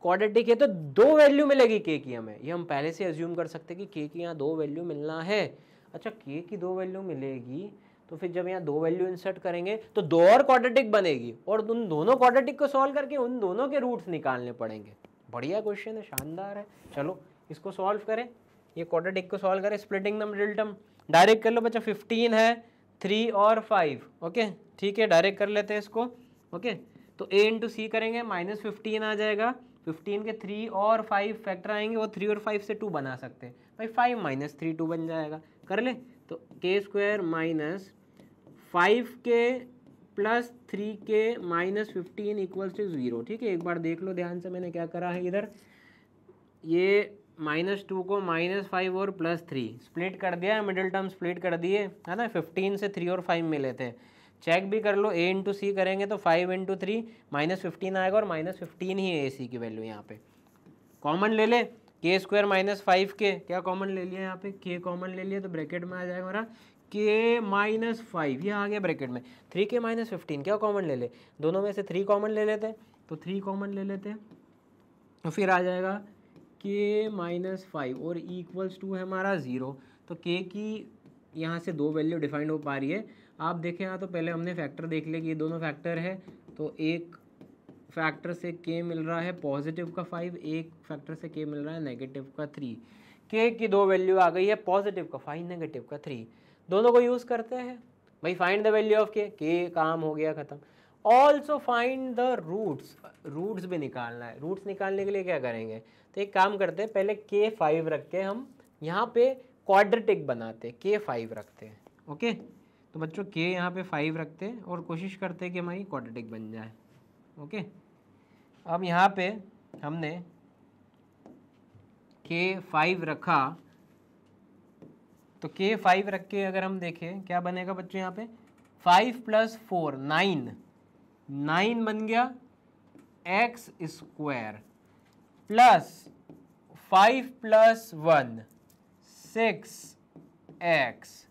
क्वाड्रेटिक है तो 2 वैल्यू मिलेगी के की हमें, ये हम पहले से अज्यूम कर सकते हैं कि के की यहाँ 2 वैल्यू मिलना है। अच्छा के की 2 वैल्यू मिलेगी, तो फिर जब यहाँ 2 वैल्यू इंसर्ट करेंगे तो 2 और क्वाड्रेटिक बनेगी, और उन दोनों क्वाड्रेटिक को सॉल्व करके उन दोनों के रूट्स निकालने पड़ेंगे। बढ़िया क्वेश्चन है, शानदार है। चलो इसको सॉल्व करें, ये क्वाड्रेटिक को सॉल्व करें, splitting the middle term direct कर लो बच्चा। 15 है, 3 और 5। ओके ठीक है, डायरेक्ट कर लेते हैं इसको। ओके, तो a इंटू सी करेंगे, -15 आ जाएगा, 15 के 3 और 5 फैक्टर आएंगे, वो 3 और 5 से 2 बना सकते हैं भाई, 5 माइनस 3 2 बन जाएगा, कर ले। तो k square minus 5k plus 3k minus 15 equals to 0। ठीक है, एक बार देख लो ध्यान से मैंने क्या करा है इधर, ये -2 को -5 और +3 स्प्लिट कर दिया है, मिडिल टर्म स्प्लिट कर दिए है ना, 15 से 3 और 5 मिले थे। चेक भी कर लो, a इंटू सी करेंगे तो 5 इंटू 3 -15 आएगा, और -15 ही है AC की वैल्यू। यहाँ पे कॉमन ले ले, के स्क्वायर माइनस 5k, क्या कॉमन ले लिया यहाँ पे, k कॉमन ले लिया तो ब्रैकेट में आ जाएगा हमारा k माइनस 5, ये आ गया ब्रैकेट में। 3k माइनस 15 क्या कॉमन ले ले, दोनों में से 3 कॉमन ले लेते, तो 3 कॉमन ले लेते, तो फिर आ जाएगा k माइनस 5 और इक्वल्स टू है हमारा 0। तो k की यहाँ से 2 वैल्यू डिफाइंड हो पा रही है। आप देखें यहाँ तो पहले हमने फैक्टर देख लिया कि ये दोनों फैक्टर है, तो एक फैक्टर से k मिल रहा है पॉजिटिव का 5, एक फैक्टर से k मिल रहा है नेगेटिव का 3। k की 2 वैल्यू आ गई है, पॉजिटिव का 5 नेगेटिव का 3, दोनों को यूज़ करते हैं भाई। Find the value of k काम हो गया ख़त्म। Also find the roots, roots भी निकालना है। रूट्स निकालने के लिए क्या करेंगे, तो एक काम करते हैं, पहले k 5 रख के हम यहाँ पे क्वाड्रेटिक बनाते, k 5 रखते हैं। ओके, तो बच्चों k यहाँ पे 5 रखते हैं और कोशिश करते हैं कि हमारी क्वाड्रेटिक बन जाए। ओके, अब यहाँ पे हमने k 5 रखा, तो k 5 रख के अगर हम देखें क्या बनेगा बच्चों, यहाँ पे 5 + 4 9 बन गया x square, plus 5 + 1 6x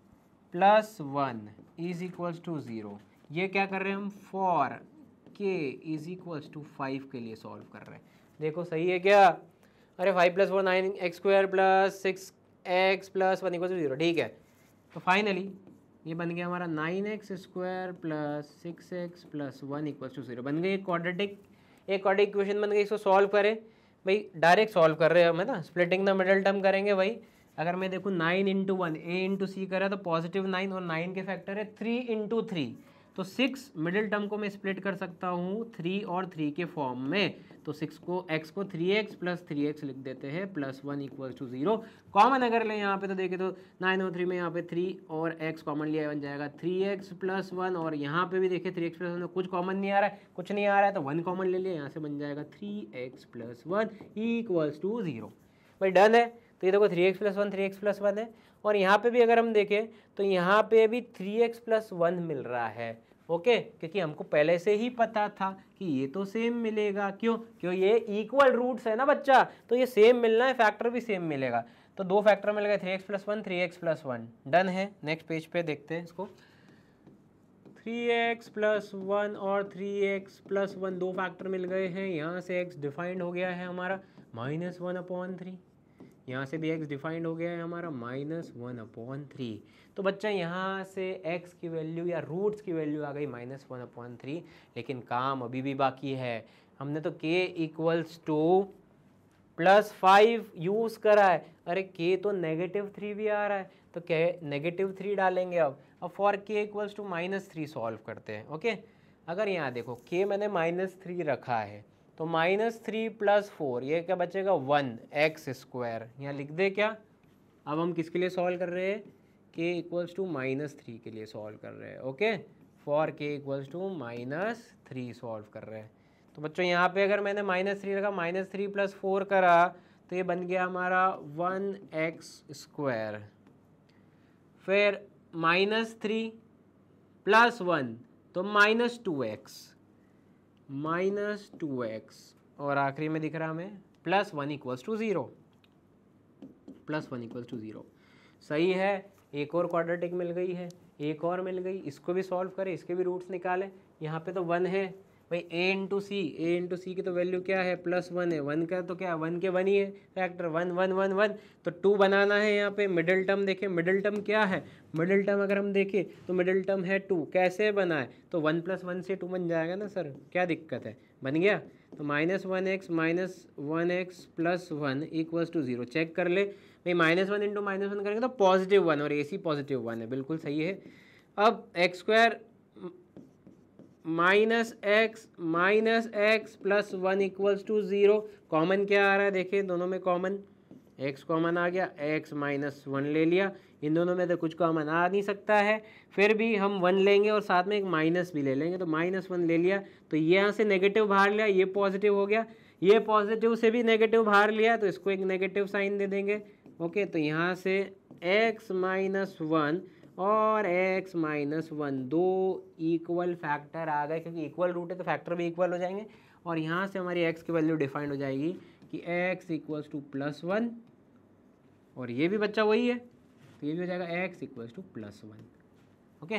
plus 1 is equals to 0। ये क्या कर रहे हैं हम, for k is equals to 5 के लिए सॉल्व कर रहे हैं। देखो सही है क्या, अरे 5 + 4 9x square plus 6x plus 1 equals to 0। ठीक है, तो फाइनली ये बन गया हमारा 9x square plus 6x plus 1 equals to 0, बन गई एक क्वाड्रेटिक इक्वेशन बन गई। इसको सॉल्व करें भाई, डायरेक्ट सॉल्व कर रहे हैं हम है ना, स्प्लिटिंग द मिडल टर्म करेंगे भाई। अगर मैं देखूँ 9 इंटू 1 a इंटू सी करा तो पॉजिटिव 9, और 9 के फैक्टर है 3 इंटू 3, तो 6 मिडिल टर्म को मैं स्प्लिट कर सकता हूँ 3 और 3 के फॉर्म में। तो 6 को x को 3x प्लस 3x लिख देते हैं, प्लस 1 इक्वल्स टू 0। कॉमन अगर ले यहाँ पे तो देखे तो 9 और 3 में यहाँ पे 3 और x कॉमन लिया बन जाएगा 3x प्लस 1, और यहाँ पे भी देखे 3x प्लस 1 में कुछ कॉमन नहीं आ रहा है, कुछ नहीं आ रहा है तो 1 कॉमन ले लिया, यहाँ से बन जाएगा 3x प्लस 1 इक्वल्स टू 0। भाई डन है, तो ये देखो 3x प्लस 1 3x प्लस 1 है, और यहाँ पे भी अगर हम देखें तो यहाँ पे भी 3x प्लस 1 मिल रहा है। ओके, क्योंकि हमको पहले से ही पता था कि ये तो सेम मिलेगा, क्यों ये इक्वल रूट्स है ना बच्चा, तो ये सेम मिलना है, फैक्टर भी सेम मिलेगा। तो 2 फैक्टर मिल गए 3x plus 1 3x plus 1, done है। नेक्स्ट पेज पे देखते हैं इसको, 3x प्लस 1 और 3x प्लस 1 2 फैक्टर मिल गए हैं, यहाँ से x डिफाइंड हो गया है हमारा -1/3, यहाँ से भी x डिफाइंड हो गया है हमारा -1/3। तो बच्चा यहाँ से x की वैल्यू या रूट्स की वैल्यू आ गई -1/3, लेकिन काम अभी भी बाकी है। हमने तो k इक्वल्स टू +5 यूज़ करा है, अरे k तो -3 भी आ रहा है, तो क्या -3 डालेंगे। अब for k equals to -3 solve करते हैं। ओके, अगर यहाँ देखो k मैंने -3 रखा है, तो -3 + 4 ये क्या बचेगा 1x स्क्वायर, यहाँ लिख दे क्या। अब हम किसके लिए सॉल्व कर रहे हैं, k इक्वल्स टू -3 के लिए सॉल्व कर रहे हैं। Okay, for k equals to -3 solve कर रहे हैं। तो बच्चों यहाँ पे अगर मैंने -3 रखा, -3 + 4 करा, तो ये बन गया हमारा 1x स्क्वायर, फिर -3 + 1 तो -2x, और आखिरी में दिख रहा हमें +1 इक्वल्स टू 0, +1 इक्वल्स टू 0। सही है, एक और क्वाड्रेटिक मिल गई है, एक और मिल गई, इसको भी सॉल्व करें, इसके भी रूट्स निकालें। यहाँ पे तो 1 है भाई, a इंटू सी की तो वैल्यू क्या है +1 है, 1 का तो क्या 1 के 1 ही है फैक्टर, 1 1 1 1, तो 2 बनाना है। यहाँ पे मिडिल टर्म देखें, मिडिल टर्म क्या है, मिडिल टर्म अगर हम देखें तो मिडिल टर्म है 2, कैसे बनाए, तो 1 + 1 से 2 बन जाएगा ना सर, क्या दिक्कत है, बन गया। तो -1x -1x plus 1 equals to 0, check कर ले भाई, -1 इंटू -1 करेंगे तो +1, और AC +1 है, बिल्कुल सही है। अब x square -x plus 1 equals to 0। Common क्या आ रहा है, देखिए दोनों में कॉमन x कॉमन आ गया, x -1 ले लिया। इन दोनों में तो कुछ कॉमन आ नहीं सकता है, फिर भी हम 1 लेंगे और साथ में एक माइनस भी ले लेंगे, तो -1 ले लिया। तो ये यहाँ से नेगेटिव बाहर लिया, ये पॉजिटिव हो गया, ये पॉजिटिव से भी नेगेटिव बाहर लिया, तो इसको एक नेगेटिव साइन दे देंगे। ओके, तो यहाँ से x -1 और x -1 दो इक्वल फैक्टर आ गए, क्योंकि इक्वल रूट है तो फैक्टर भी इक्वल हो जाएंगे। और यहाँ से हमारी x की वैल्यू डिफाइंड हो जाएगी कि x इक्वल्स टू +1, और ये भी बच्चा वही है, तो ये भी हो जाएगा x इक्वल्स टू +1। ओके,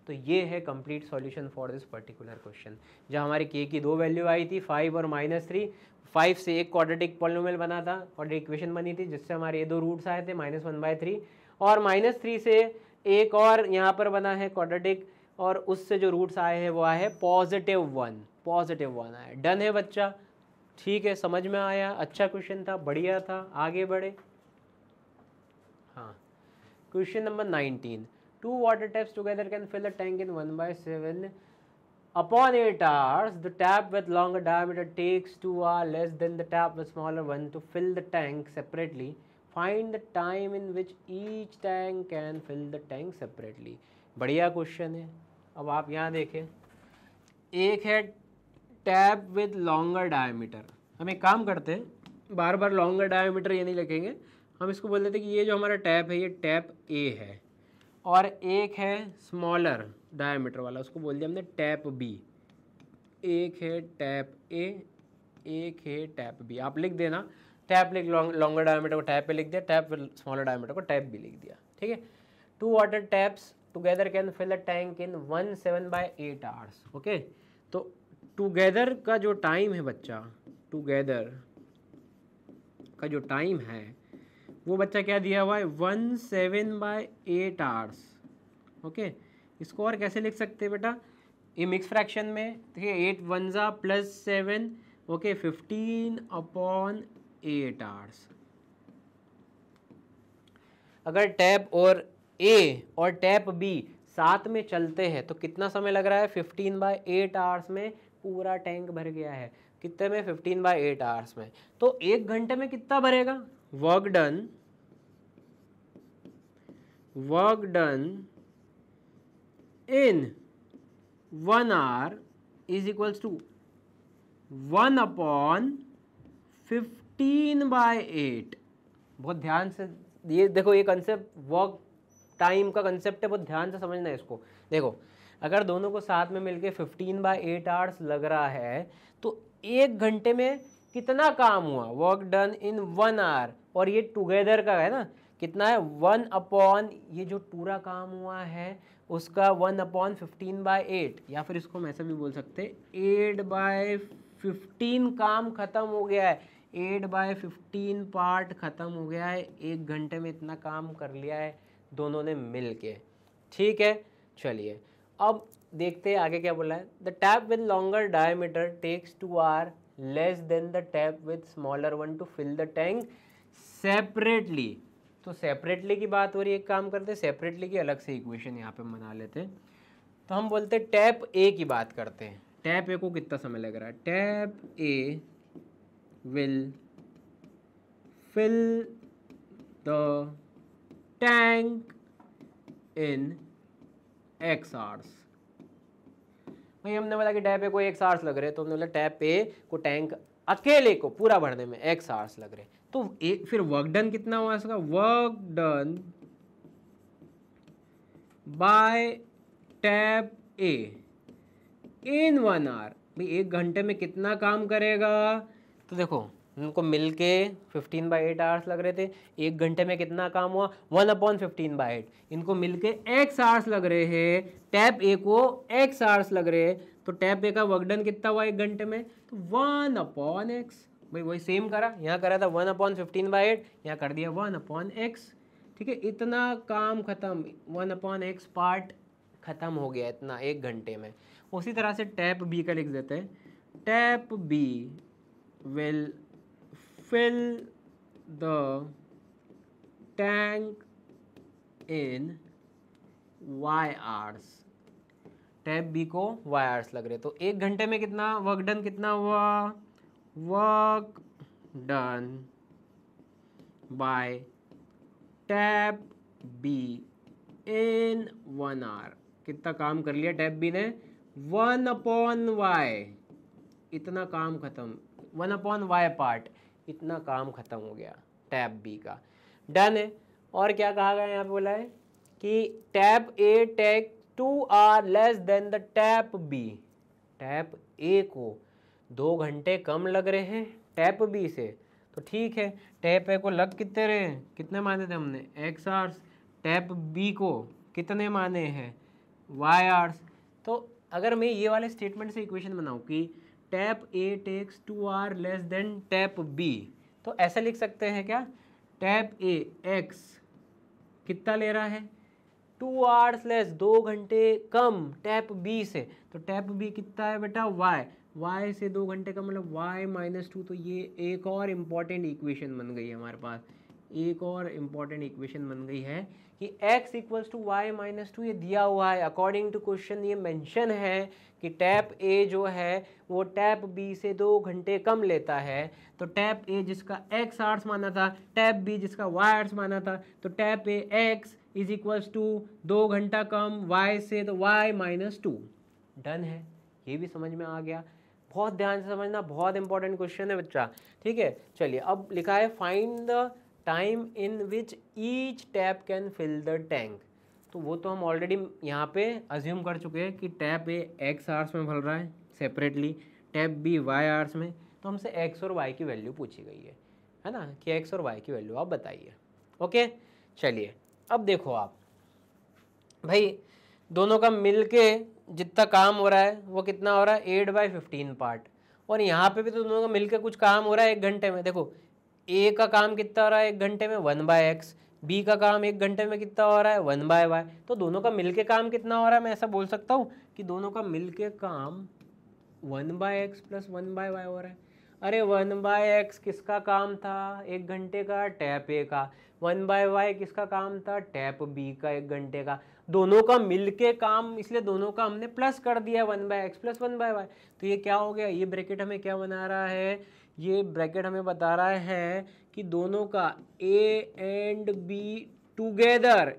तो ये है complete solution for this particular question. जहाँ हमारे k की दो वैल्यू आई थी 5 और -3, 5 से एक क्वाड्रेटिक पॉलिनोमियल बना था, क्वाड्रेटिक इक्वेशन बनी थी, जिससे हमारे ये दो रूट्स आए थे -1/3, और -3 से एक और यहाँ पर बना है क्वाड्रेटिक, और उससे जो रूट्स आए हैं वो आए हैं +1 आया। डन है बच्चा, ठीक है, समझ में आया, अच्छा क्वेश्चन था, बढ़िया था, आगे बढ़े। हाँ, question number 19, 2 water taps together can fill the tank in 1/7 upon 8 hours. The tap with longer diameter takes 2 hours less than the tap with smaller one to fill the tank separately. Find the time in which each tank can fill the tank separately. बढ़िया question है। अब आप यहाँ देखें, एक है tap with longer diameter. हम एक काम करते हैं, बार बार लॉन्गर डायमीटर ये नहीं लिखेंगे, हम इसको बोल देते हैं कि ये जो हमारा टैप है ये टैप ए है, और एक है स्मॉलर डायमीटर वाला, उसको बोल दिया हमने टैप बी। एक है टैप ए, एक है टैप बी। आप लिख देना, टैप लिख, लॉन्गर डायमीटर को टैप पे लिख दिया, टैप स्मॉलर डायमीटर को टैप बी लिख दिया, ठीक है। 2 water taps together can fill a tank in 1/7/8 hours. Okay, तो टुगेदर का जो टाइम है बच्चा, टुगेदर का जो टाइम है वो बच्चा क्या दिया हुआ है, 1/7/8 आवर्स। ओके, इसको और कैसे लिख सकते हैं बेटा, ये मिक्स फ्रैक्शन में, देखिए 8 1 + 7, ओके, 15/8 आवर्स। अगर टैप और ए और टैप बी साथ में चलते हैं तो कितना समय लग रहा है, 15/8 आवर्स में पूरा टैंक भर गया है। कितने में, 15/8 आवर्स में। तो 1 घंटे में कितना भरेगा, work done in 1 hour is equals to 1/15/8। बहुत ध्यान से ये देखो, ये कंसेप्ट वर्क टाइम का कंसेप्ट है, बहुत ध्यान से समझना है इसको। देखो, अगर दोनों को साथ में मिलके 15/8 आवर्स लग रहा है तो 1 घंटे में कितना काम हुआ, वर्क डन इन 1 hour, और ये टुगेदर का है ना, कितना है, 1 ये जो पूरा काम हुआ है उसका 1/15/8, या फिर इसको हम ऐसा भी बोल सकते हैं 8/15 काम खत्म हो गया है, 8/15 पार्ट खत्म हो गया है, 1 घंटे में इतना काम कर लिया है दोनों ने मिल के। ठीक है, चलिए अब देखते हैं आगे क्या बोला है। The tap with longer diameter takes 2 hours less than the tap with smaller one to fill the tank separately. तो सेपरेटली की बात हो रही है, एक काम करते हैं, सेपरेटली की अलग से इक्वेशन यहाँ पे बना लेते हैं। तो हम बोलते हैं टैप ए की बात करते हैं। टैप ए को कितना समय लग रहा है, tap A will fill the tank in x hours. भाई हमने बोला कि टैप ए को x आवर्स लग रहे हैं, तो हमने बोला टैप ए को टैंक अकेले को पूरा भरने में x आवर्स लग रहे हैं। तो फिर वर्क डन कितना हुआ इसका, work done by tap A in 1 hour। भाई 1 घंटे में कितना काम करेगा, तो देखो उनको मिलके 15/8 आवर्स लग रहे थे, 1 घंटे में कितना काम हुआ, 1/15/8। इनको मिलके x आवर्स लग रहे हैं, टैप ए को x आवर्स लग रहे हैं, तो टैप ए का वर्क डन कितना हुआ 1 घंटे में, तो 1/x। भाई वही सेम करा, यहाँ करा था 1/15/8, यहाँ कर दिया 1/x। ठीक है, इतना काम खत्म, 1/x पार्ट खत्म हो गया इतना 1 घंटे में। उसी तरह से टैप बी का लिख देते हैं, tap B will fill the tank in y hours। Tap B को वाई आवर्स लग रहे, तो 1 घंटे में कितना वर्क डन कितना हुआ, work done by tap B in 1 hour, कितना काम कर लिया टैप बी ने, 1/y, इतना काम खत्म, 1/y पार्ट, इतना काम खत्म हो गया टैप बी का, डन है। और क्या कहा गया यहाँ पे बोला है कि tap A take 2 hour less than the tap B, tap A को 2 घंटे कम लग रहे हैं टैप बी से, तो ठीक है, टैप ए को लग कितने रहे हैं, कितने माने थे हमने x आवर्स, टैप बी को कितने माने हैं y आवर्स। तो अगर मैं ये वाले स्टेटमेंट से इक्वेशन बनाऊं कि tap A takes 2 hour less than tap B, तो ऐसा लिख सकते हैं क्या, टैप ए x कितना ले रहा है 2 आवर्स लेस, 2 घंटे कम टैप बी से, तो टैप बी कितना है बेटा y, y से 2 घंटे का मतलब y-2, तो ये एक और इम्पॉर्टेंट इक्वेशन बन गई है हमारे पास, एक और इम्पॉर्टेंट इक्वेशन बन गई है कि x इक्वल्स टू y-2, ये दिया हुआ है अकॉर्डिंग टू क्वेश्चन, ये मेंशन है कि टैप ए जो है वो टैप बी से 2 घंटे कम लेता है, तो टैप ए जिसका x आवर्स माना था, टैप बी जिसका y आवर्स माना था, तो tap A x is equals to 2 घंटा कम y से, तो y-2, डन है। ये भी समझ में आ गया, बहुत ध्यान से समझना, बहुत इंपॉर्टेंट क्वेश्चन है बच्चा, ठीक है। चलिए अब लिखा है find the time in which each tap can fill the tank, तो वो तो हम ऑलरेडी यहाँ पे अज्यूम कर चुके हैं कि टैप ए x आवर्स में भर रहा है separately, tap B y hours में, तो हमसे x और y की वैल्यू पूछी गई है ना, कि x और y की वैल्यू आप बताइए। ओके चलिए अब देखो आप भाई, दोनों का मिलके जितना काम हो रहा है वो कितना हो रहा है 8/15 पार्ट, और यहाँ पे भी तो दोनों का मिलके कुछ काम हो रहा है 1 घंटे में। देखो ए का काम कितना हो रहा है 1 घंटे में 1/x, बी का काम 1 घंटे में कितना हो रहा है 1/y, तो दोनों का मिलके काम कितना हो रहा है, मैं ऐसा बोल सकता हूँ कि दोनों का मिलके काम 1/x प्लस 1/y हो रहा है। अरे 1/x किसका काम था 1 घंटे का, टैप ए का, 1/y किसका काम था, टैप बी का 1 घंटे का, दोनों का मिलके काम, इसलिए दोनों का हमने प्लस कर दिया 1/x प्लस 1/y, तो ये क्या हो गया, ये ब्रैकेट हमें क्या बना रहा है, ये ब्रैकेट हमें बता रहा है कि दोनों का ए एंड बी टुगेदर,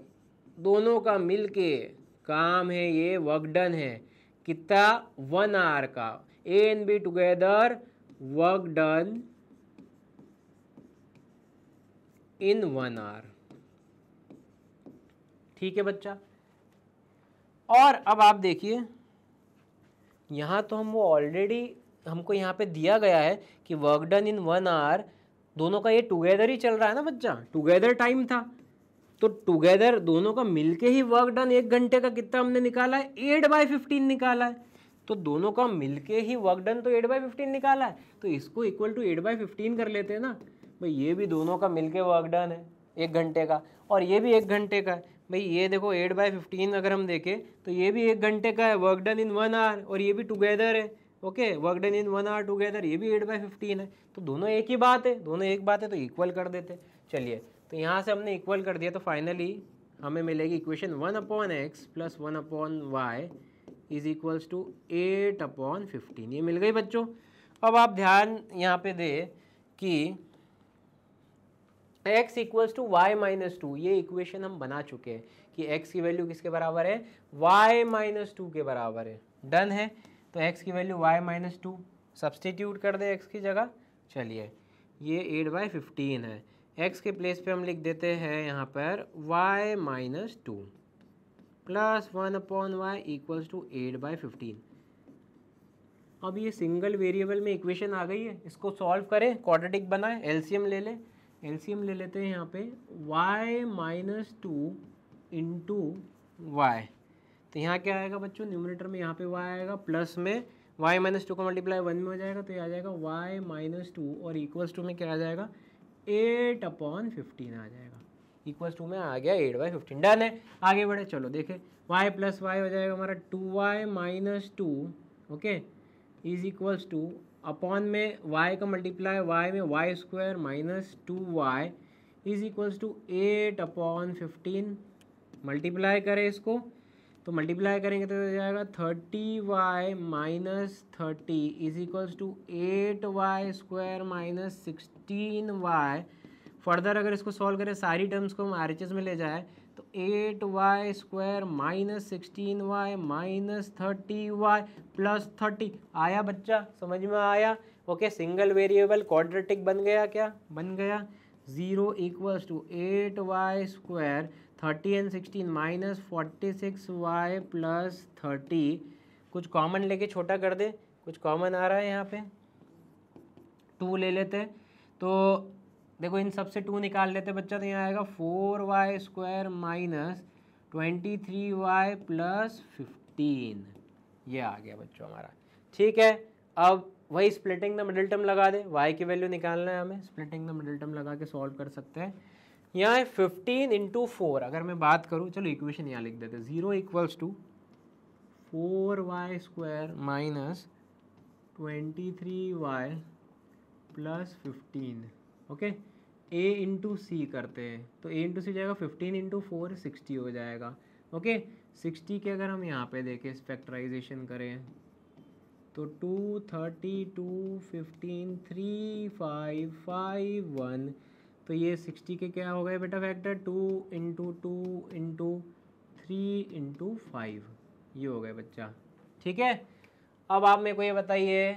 दोनों का मिलके काम है, ये वर्क डन है कितना 1 आवर का, A and B together work done in 1 hour, ठीक है बच्चा। और अब आप देखिए यहाँ तो हम वो ऑलरेडी हमको यहाँ पे दिया गया है कि वर्क डन इन 1 आवर, दोनों का ये टुगेदर ही चल रहा है ना बच्चा, टुगेदर टाइम था, तो टुगेदर दोनों का मिलके ही वर्क डन 1 घंटे का कितना हमने निकाला है 8/15 निकाला है, तो दोनों का मिलके ही वर्क डन तो 8/15 निकाला है, तो इसको इक्वल टू 8/15 कर लेते हैं ना भाई, ये भी दोनों का मिलके वर्क डन है 1 घंटे का, और ये भी 1 घंटे का है भाई, ये देखो 8/15 अगर हम देखें तो ये भी 1 घंटे का है, वर्क डन इन 1 आवर, और ये भी टुगेदर है, okay work done in 1 hour together, ये भी 8/15 है, तो दोनों एक ही बात है, दोनों एक बात है, तो इक्वल कर देते। चलिए तो यहाँ से हमने इक्वल कर दिया, तो फाइनली हमें मिलेगी equation 1/x plus 1/y is equals to 8/15, ये मिल गई बच्चों। अब आप ध्यान यहाँ पे दे कि x इक्वल्स टू y-2, ये इक्वेशन हम बना चुके हैं कि x की वैल्यू किसके बराबर है y-2 के बराबर है, डन है। तो x की वैल्यू y-2 सब्सटीट्यूट कर दे x की जगह, चलिए ये 8/15 है, x के प्लेस पे हम लिख देते हैं यहाँ पर y-2 plus 1/y equals to 8/15। अब ये सिंगल वेरिएबल में इक्वेशन आ गई है, इसको सॉल्व करें, क्वाड्रेटिक बनाए, एलसीएम ले लें, एलसीएम ले लेते हैं यहाँ पे y-2 इंटू वाई, तो यहाँ क्या आएगा बच्चों, न्यूमरेटर में यहाँ पे y आएगा, प्लस में y-2 का मल्टीप्लाई 1 में हो जाएगा, तो ये आ जाएगा y-2 और इक्वल्स टू में क्या आ जाएगा 8/15 आ जाएगा, इक्वल्स टू में आ गया 8/15, डन है। आगे बढ़े, चलो देखें y प्लस वाई हो जाएगा हमारा 2y-2, okay is equals to upon में y का मल्टीप्लाई y में y² minus 2y is equals to 8/15, multiply करें इसको, तो मल्टीप्लाई करेंगे तो हो जाएगा 30y minus 30 is equals to 8y square minus 16y। Further अगर इसको सॉल्व करें सारी टर्म्स को हम RHS में ले जाए तो 8y square minus 16y minus 30y plus 30 आया बच्चा, समझ में आया? ओके, सिंगल वेरिएबल क्वाड्रेटिक बन गया, क्या बन गया? 0 equals to 8y square 30 and 16 minus 46y plus 30। कुछ कॉमन लेके छोटा कर दे, कुछ कॉमन आ रहा है यहाँ पे, 2 ले लेते। तो देखो इन सब से 2 निकाल लेते बच्चा, तो यहाँ आएगा 4y square minus 23y plus 15। ये आ गया बच्चों हमारा, ठीक है। अब वही स्प्लिटिंग द मिडिल टर्म लगा दे, y की वैल्यू निकालना है हमें, स्प्लिटिंग द मिडिल टर्म लगा के सॉल्व कर सकते हैं। यहाँ है 15 इंटू 4, अगर मैं बात करूँ, चलो इक्वेशन यहाँ लिख देते, 0 equals to 4y square minus 23y plus 15। Okay, a into c करते हैं, तो a इंटू सी जाएगा 15 इंटू 4 60 हो जाएगा। ओके, 60 के अगर हम यहाँ पे देखें फैक्टराइजेशन करें तो 2 30 2 15 3 5 5 1, तो ये 60 के क्या हो गए बेटा फैक्टर, 2 इंटू 2 इंटू 3 इंटू 5, ये हो गए बच्चा, ठीक है। अब आप मेरे को ये बताइए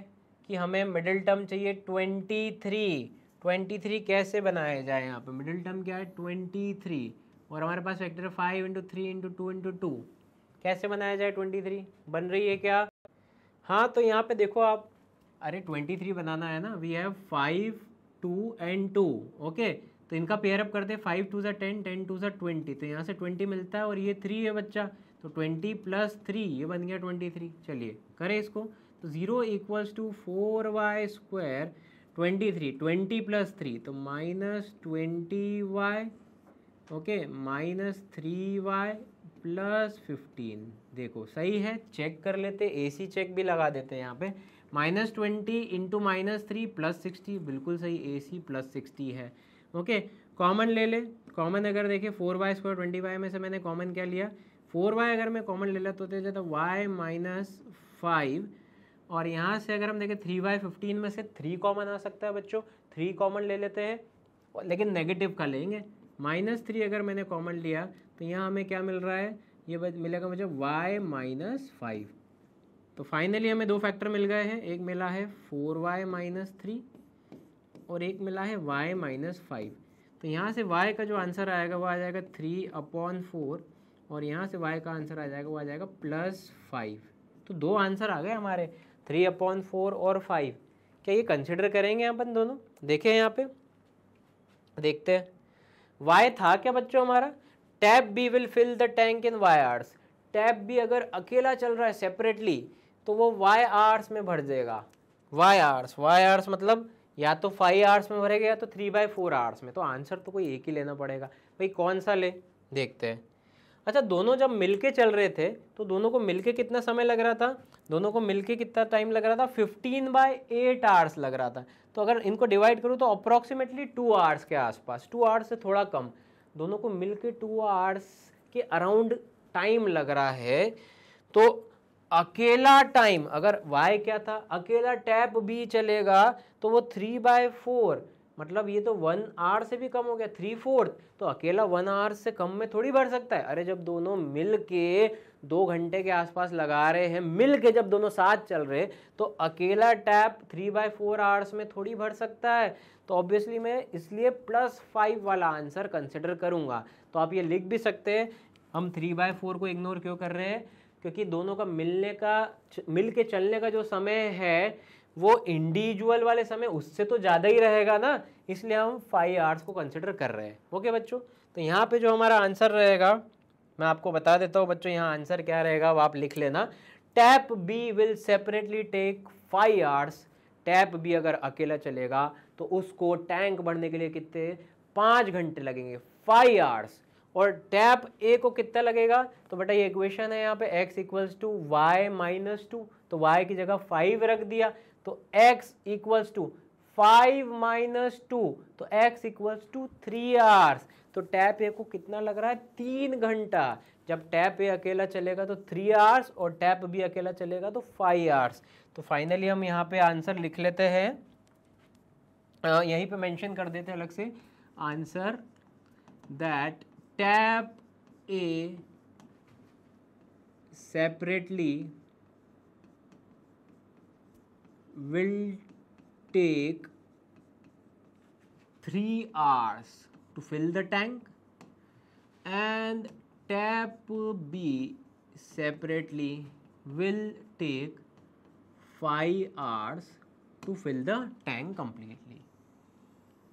कि हमें मिडिल टर्म चाहिए 23 कैसे बनाया जाए? यहाँ पे मिडिल टर्म क्या है 23, और हमारे पास वेक्टर है 5 इंटू 3 इंटू 2 इंटू 2, कैसे बनाया जाए? 23 बन रही है क्या? हाँ, तो यहाँ पे देखो आप, अरे 23 बनाना है ना, वी हैव 5 2 एंड 2। ओके, तो इनका पेयर अप करते हैं, 5 2 10 10 2 20, तो यहाँ से 20 मिलता है और ये 3 है बच्चा, तो 20 प्लस 3 ये बन गया 23। चलिए करें इसको, तो 0 equals to 4y square 23, 20 plus 3 तो minus 20y, okay, minus 3y plus 15। देखो सही है, चेक कर लेते, AC चेक भी लगा देते हैं यहाँ पे, माइनस 20 इंटू माइनस 3 प्लस 60, बिल्कुल सही, AC प्लस 60 है। ओके, कॉमन ले ले, कॉमन अगर देखें 4y स्क्वायर 20y में से मैंने कॉमन क्या लिया, 4y अगर मैं कॉमन ले लेता तो जाता y माइनस 5, और यहाँ से अगर हम देखें 3y 15 में से 3 कॉमन आ सकता है बच्चों, 3 कॉमन ले लेते हैं, लेकिन नेगेटिव का लेंगे। माइनस 3 अगर मैंने कॉमन लिया तो यहाँ हमें क्या मिल रहा है, ये मिलेगा मुझे y माइनस 5। तो फाइनली हमें 2 फैक्टर मिल गए हैं, एक मिला है 4y माइनस 3 और एक मिला है y माइनस 5। तो यहाँ से y का जो आंसर आएगा वो आ जाएगा 3/4, और यहाँ से y का आंसर आ जाएगा वो आ जाएगा प्लस 5। तो 2 आंसर आ गए हमारे, 3/4 और 5। क्या ये कंसिडर करेंगे अपन दोनों? देखें यहाँ पे, देखते हैं y था क्या बच्चों हमारा, tap B will fill the tank in y hours. Tap B अगर अकेला चल रहा है सेपरेटली तो वो y आवर्स में भर देगा, y आवर्स मतलब या तो 5 आवर्स में भरेगा या तो 3/4 आवर्स में। तो आंसर तो कोई एक ही लेना पड़ेगा भाई, कौन सा ले, देखते हैं। अच्छा, दोनों जब मिलके चल रहे थे तो दोनों को मिलके कितना समय लग रहा था, दोनों को मिलके कितना टाइम लग रहा था, 15/8 आवर्स लग रहा था। तो अगर इनको डिवाइड करूँ तो अप्रॉक्सीमेटली 2 आवर्स के आसपास, 2 आवर्स से थोड़ा कम, दोनों को मिलके 2 आवर्स के अराउंड टाइम लग रहा है। तो अकेला टाइम, अगर y क्या था, अकेला टैप भी चलेगा तो वो 3/4, मतलब ये तो 1 आवर से भी कम हो गया, 3/4। तो अकेला 1 आवर से कम में थोड़ी भर सकता है। अरे जब दोनों मिल के 2 घंटे के आसपास लगा रहे हैं, मिल के जब दोनों साथ चल रहे, तो अकेला टैप 3/4 आवर्स में थोड़ी भर सकता है। तो ऑब्वियसली मैं इसलिए +5 वाला आंसर कंसिडर करूंगा। तो आप ये लिख भी सकते हैं, हम 3/4 को इग्नोर क्यों कर रहे हैं, क्योंकि दोनों का मिल के चलने का जो समय है वो इंडिविजुअल वाले समय उससे तो ज़्यादा ही रहेगा ना, इसलिए हम 5 आवर्स को कंसिडर कर रहे हैं। ओके बच्चों, तो यहाँ पे जो हमारा आंसर रहेगा मैं आपको बता देता हूँ बच्चों, यहाँ आंसर क्या रहेगा वो आप लिख लेना। Tap B will separately take 5 hours. Tap B अगर अकेला चलेगा तो उसको टैंक भरने के लिए कितने 5 घंटे लगेंगे, 5 आवर्स। और टैप ए को कितना लगेगा, तो बेटा ये इक्वेशन है यहाँ पे x equals to Y minus 2, तो y की जगह 5 रख दिया, तो x इक्वल्स टू 5 माइनस 2, तो x इक्वल्स टू 3 आवर्स। तो टैप ए को कितना लग रहा है 3 घंटा, जब टैप ए अकेला चलेगा तो 3 आवर्स और टैप बी अकेला चलेगा तो 5 आवर्स। तो फाइनली हम यहाँ पे आंसर लिख लेते हैं, यहीं पे मेंशन कर देते हैं अलग से answer, that tap A separately will take 3 hours to fill the tank and tap B separately will take 5 hours to fill the tank completely।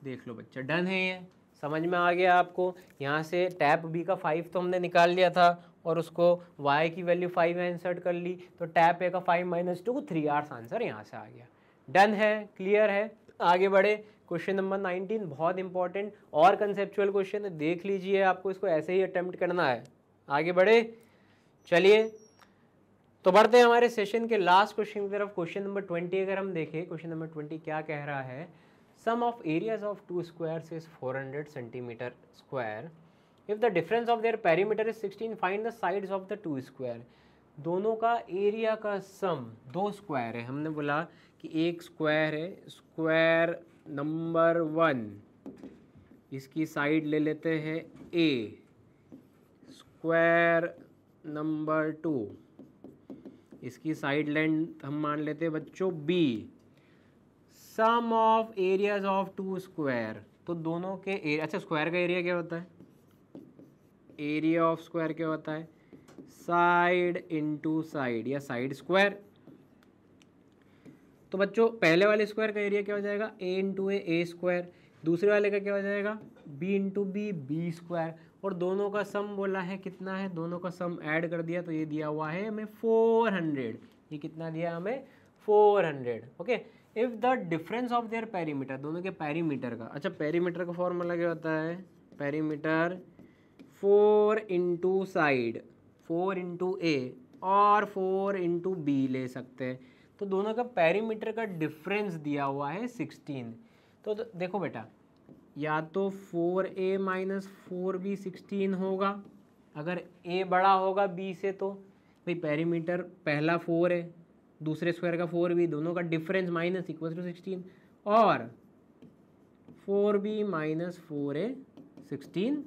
देख लो बच्चा, डन है, ये समझ में आ गया आपको। यहाँ से टैप बी का 5 तो हमने निकाल लिया था और उसको y की वैल्यू 5 में इंसर्ट कर ली, तो टैप ए का 5 - 2 3 आवर्स आंसर यहाँ से आ गया। डन है, क्लियर है। आगे बढ़े, क्वेश्चन नंबर 19 बहुत इंपॉर्टेंट और कंसेप्चुअल क्वेश्चन है, देख लीजिए, आपको इसको ऐसे ही अटेम्प्ट करना है। आगे बढ़े, चलिए तो बढ़ते हैं हमारे सेशन के लास्ट क्वेश्चन की तरफ। क्वेश्चन नंबर 20 अगर हम देखें, क्वेश्चन नंबर 20 क्या कह रहा है, sum of areas of 2 squares is 400 centimetre square, if the difference of their perimeter is 16, find the sides of the 2 square. दोनों का एरिया का सम, 2 स्क्वायर है, हमने बोला कि एक स्क्वायर है, स्क्वायर नंबर 1, इसकी साइड ले लेते हैं ए, स्क्वायर नंबर 2 इसकी साइड लेंथ हम मान लेते हैं बच्चों B. Sum of areas of 2 square, तो दोनों के एरिया, अच्छा स्क्वायर का एरिया क्या होता है, एरिया ऑफ स्क्वायर क्या होता है, साइड इनटू साइड या साइड स्क्वायर। तो बच्चों पहले वाले स्क्वायर का एरिया क्या हो जाएगा, ए इंटू ए स्क्वायर, दूसरे वाले का क्या हो जाएगा, बी इंटू बी स्क्वायर, और दोनों का सम बोला है कितना है, दोनों का सम ऐड कर दिया तो ये दिया हुआ है हमें 400। ये कितना दिया हमें, 400। Okay, if the difference of their perimeter, दोनों के पेरीमीटर का, अच्छा पेरीमीटर का फॉर्मूला क्या होता है, पेरीमीटर 4 इंटू साइड, 4 इंटू ए और 4 इंटू बी ले सकते हैं। तो दोनों का पेरीमीटर का डिफरेंस दिया हुआ है 16। तो देखो बेटा, या तो 4a - 4b 16 होगा, अगर a बड़ा होगा b से, तो भाई पेरीमीटर पहला 4 है, दूसरे स्क्वायर का 4b, दोनों का डिफरेंस माइनस इक्वल टू 16, और 4b - 4a 16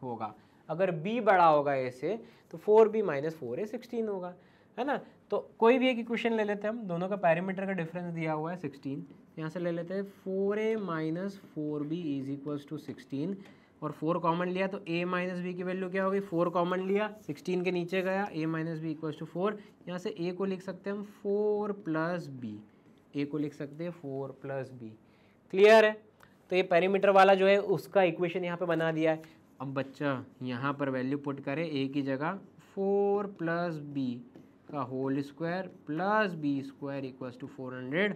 होगा। अगर b बड़ा होगा a से तो 4b - 4a 16 होगा, है ना। तो कोई भी एक इक्वेशन ले लेते हैं हम, दोनों का पैरामीटर का डिफरेंस दिया हुआ है 16, यहाँ से ले लेते हैं 4a - 4b is equals to 16, और 4 कॉमन लिया तो a - b की वैल्यू क्या होगी, 4 कॉमन लिया, 16 के नीचे गया, a - b इक्वल्स टू 4, यहाँ से a को लिख सकते हैं हम 4 + b, a को लिख सकते हैं 4 + b। क्लियर है। तो ये पेरीमीटर वाला जो है उसका इक्वेशन यहाँ पे बना दिया है। अब बच्चा यहाँ पर वैल्यू पुट करें a की जगह, 4 + b का whole square plus B square equals to 400,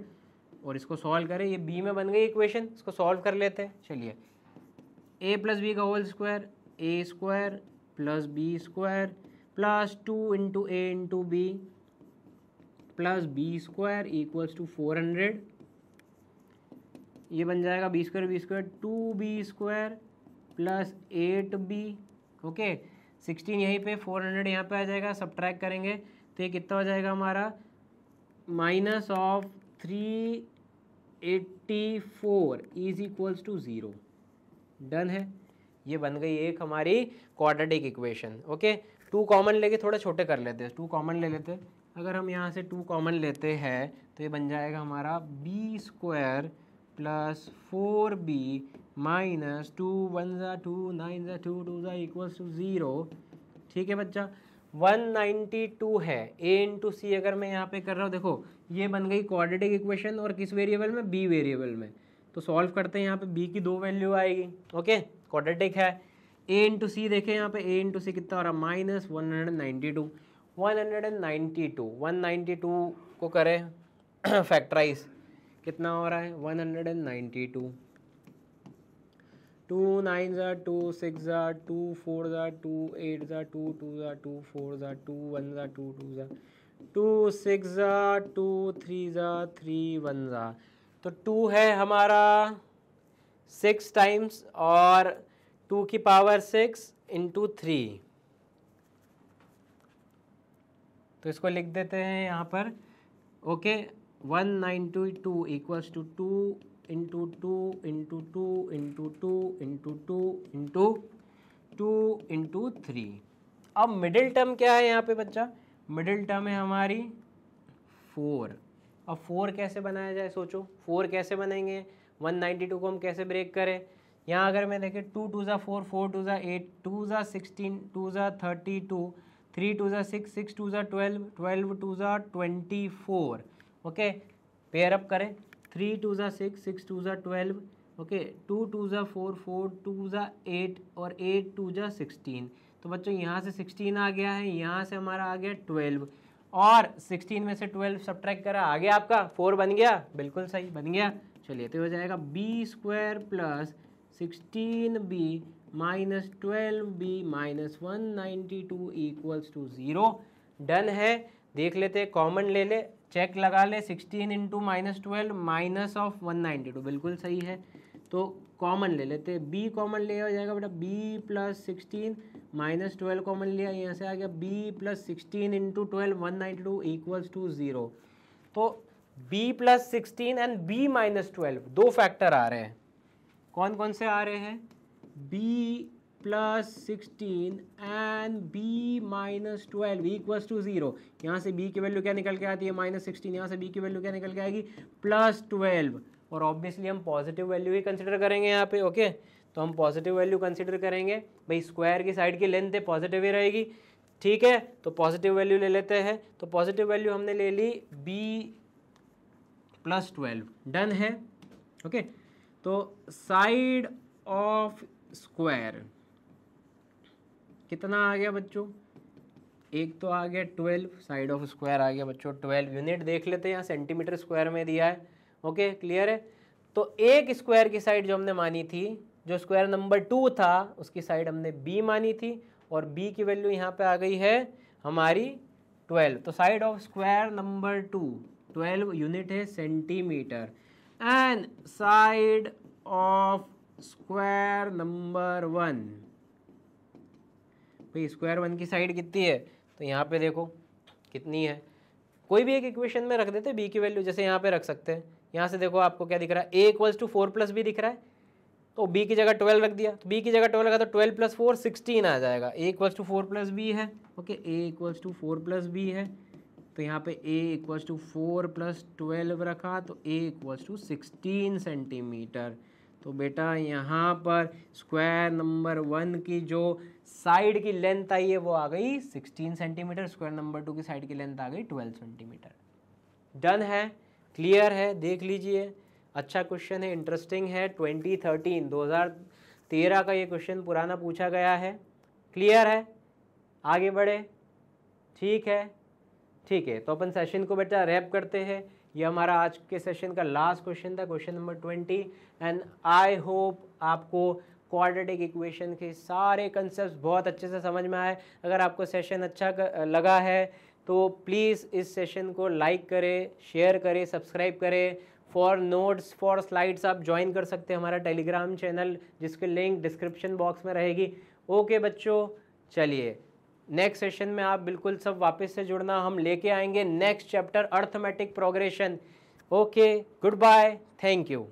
और इसको सॉल्व करें, ये b में बन गई इक्वेशन, इसको सॉल्व कर लेते हैं। चलिए, a + b का whole square, a square plus B square plus 2 into A into B plus B square equals to 400, ये बन जाएगा b square 2b square plus 8b। Okay, 16 यहीं पे, 400 यहाँ पे आ जाएगा, सब्ट्रैक्ट करेंगे तो ये कितना हो जाएगा हमारा, -384 इज इक्वल्स टू 0। डन है, ये बन गई एक हमारी क्वाड्रेटिक इक्वेशन। ओके, 2 कॉमन लेके थोड़े छोटे कर लेते हैं, 2 कॉमन ले लेते हैं। अगर हम यहाँ से 2 कॉमन लेते हैं तो ये बन जाएगा हमारा b square plus 4b minus 2 1 ज़ा 2 9 ज़ा 2 2 ज़ा इक्वल्स टू 0। ठीक है बच्चा, 192 है, a इंटू सी अगर मैं यहाँ पे कर रहा हूँ, देखो ये बन गई क्वाड्रेटिक इक्वेशन, और किस वेरिएबल में, b वेरिएबल में। तो सॉल्व करते हैं, यहाँ पे b की 2 वैल्यू आएगी। ओके, क्वाड्रेटिक है। a इंटू सी देखें, यहाँ पे a इंटू सी कितना हो रहा है, -192। 192 को करें फैक्टराइज, कितना हो रहा है, 192। 2 9 ज़ा 2 6 ज़ा 2 4 ज़ा 2 8 ज़ा 2 2 ज़ा 2 4 ज़ा 2 1 ज़ा 2 2 ज़ा 2 6 ज़ा 2 3 ज़ा 3 1 ज़ा। तो 2 है हमारा 6 टाइम्स और 2 की पावर 6 इंटू 3, तो इसको लिख देते हैं यहाँ पर, okay 192 equals to 2 into 2 into 2 into 2 into 2 into 2 into 3। अब मिडिल टर्म क्या है यहाँ पे बच्चा, मिडिल टर्म है हमारी 4। अब 4 कैसे बनाया जाए, सोचो 4 कैसे बनेंगे, 192 को हम कैसे ब्रेक करें। यहाँ अगर मैं देखें 2 2 ज़ा 4, 4 2 ज़ा 8, 2 ज़ा 16, 2 ज़ा 32, 3 2 ज़ा 6, 6 2 ज़ा 12, 12 2 ज़ा 24। ओके पेयर अप करें, 3 2 ज़ा 6, 6 2 ज़ा 12, ओके 2 2 ज़ा 4, 4 2 ज़ा 8 और 8 2 ज़ा 16। तो बच्चों यहाँ से 16 आ गया है, यहाँ से हमारा आ गया 12 और 16 में से 12 सब्ट्रैक्ट करा, आ गया आपका 4 बन गया, बिल्कुल सही बन गया। चलिए तो हो जाएगा B square plus 16b minus 12b minus 192 equals to 0। Done है, देख लेते हैं, कॉमन ले ले, चेक लगा ले, 16 इंटू माइनस 12 माइनस ऑफ 192 बिल्कुल सही है, तो कॉमन ले लेते हैं, b कॉमन लिया हो जाएगा बेटा b प्लस 16 माइनस 12 कॉमन लिया, यहाँ से आ गया b plus 16 into 12 192 equals to 0। तो b plus 16 and b minus 12 दो फैक्टर आ रहे हैं, कौन कौन से आ रहे हैं, b plus 16 and b minus 12 equals to 0। यहाँ से b की वैल्यू क्या निकल के आती है, माइनस 16, यहाँ से b की वैल्यू क्या निकल के आएगी, प्लस 12। और ऑब्वियसली हम पॉजिटिव वैल्यू ही कंसिडर करेंगे यहाँ पे, ओके तो हम पॉजिटिव वैल्यू कंसिडर करेंगे, भाई स्क्वायर की साइड की लेंथ है पॉजिटिव ही रहेगी, ठीक है, तो पॉजिटिव वैल्यू ले लेते हैं। तो पॉजिटिव वैल्यू हमने ले ली b प्लस 12, डन है, ओके तो साइड ऑफ स्क्वायर कितना आ गया बच्चों, एक तो आ गया 12, साइड ऑफ स्क्वायर आ गया बच्चों 12। यूनिट देख लेते हैं, यहाँ सेंटीमीटर स्क्वायर में दिया है, ओके क्लियर है। तो एक स्क्वायर की साइड जो हमने मानी थी, जो स्क्वायर नंबर 2 था उसकी साइड हमने b मानी थी, और b की वैल्यू यहाँ पे आ गई है हमारी 12। तो side of square number 2 12 unit है centimetre, and side of square number 1, भाई स्क्वायर 1 की साइड कितनी है, तो यहाँ पे देखो कितनी है, कोई भी एक इक्वेशन में रख देते b की वैल्यू, जैसे यहाँ पे रख सकते हैं, यहाँ से देखो आपको क्या दिख रहा है, a equals to 4 plus b दिख रहा है, तो b की जगह 12 रख दिया, तो b की जगह 12 रखा तो 12 प्लस 4 16 आ जाएगा, a equals to 4 plus b है, okay a equals to 4 plus b है, तो यहाँ पे a इक्वल्स टू 4 प्लस 12 रखा तो a इक्वल्स टू 16 सेंटीमीटर। तो बेटा यहाँ पर स्क्वायर नंबर 1 की जो साइड की लेंथ आई है वो आ गई 16 सेंटीमीटर, स्क्वायर नंबर 2 की साइड की लेंथ आ गई 12 सेंटीमीटर। डन है, क्लियर है, देख लीजिए, अच्छा क्वेश्चन है, इंटरेस्टिंग है, 2013 का ये क्वेश्चन पुराना पूछा गया है, क्लियर है, आगे बढ़े, ठीक है, ठीक है। तो अपन सेशन को बेटा रैप करते हैं, ये हमारा आज के सेशन का लास्ट क्वेश्चन था, question number 20, and I hope आपको क्वाड्रेटिक इक्वेशन के सारे कंसेप्ट बहुत अच्छे से समझ में आए। अगर आपको सेशन अच्छा लगा है तो प्लीज़ इस सेशन को लाइक करें, शेयर करें, सब्सक्राइब करें। फॉर नोट्स, फॉर स्लाइड्स आप ज्वाइन कर सकते हैं हमारा टेलीग्राम चैनल, जिसकी लिंक डिस्क्रिप्शन बॉक्स में रहेगी। ओके बच्चों, चलिए नेक्स्ट सेशन में आप बिल्कुल सब वापस से जुड़ना, हम लेके आएंगे next chapter arithmetic progression. Okay, good bye, thank you.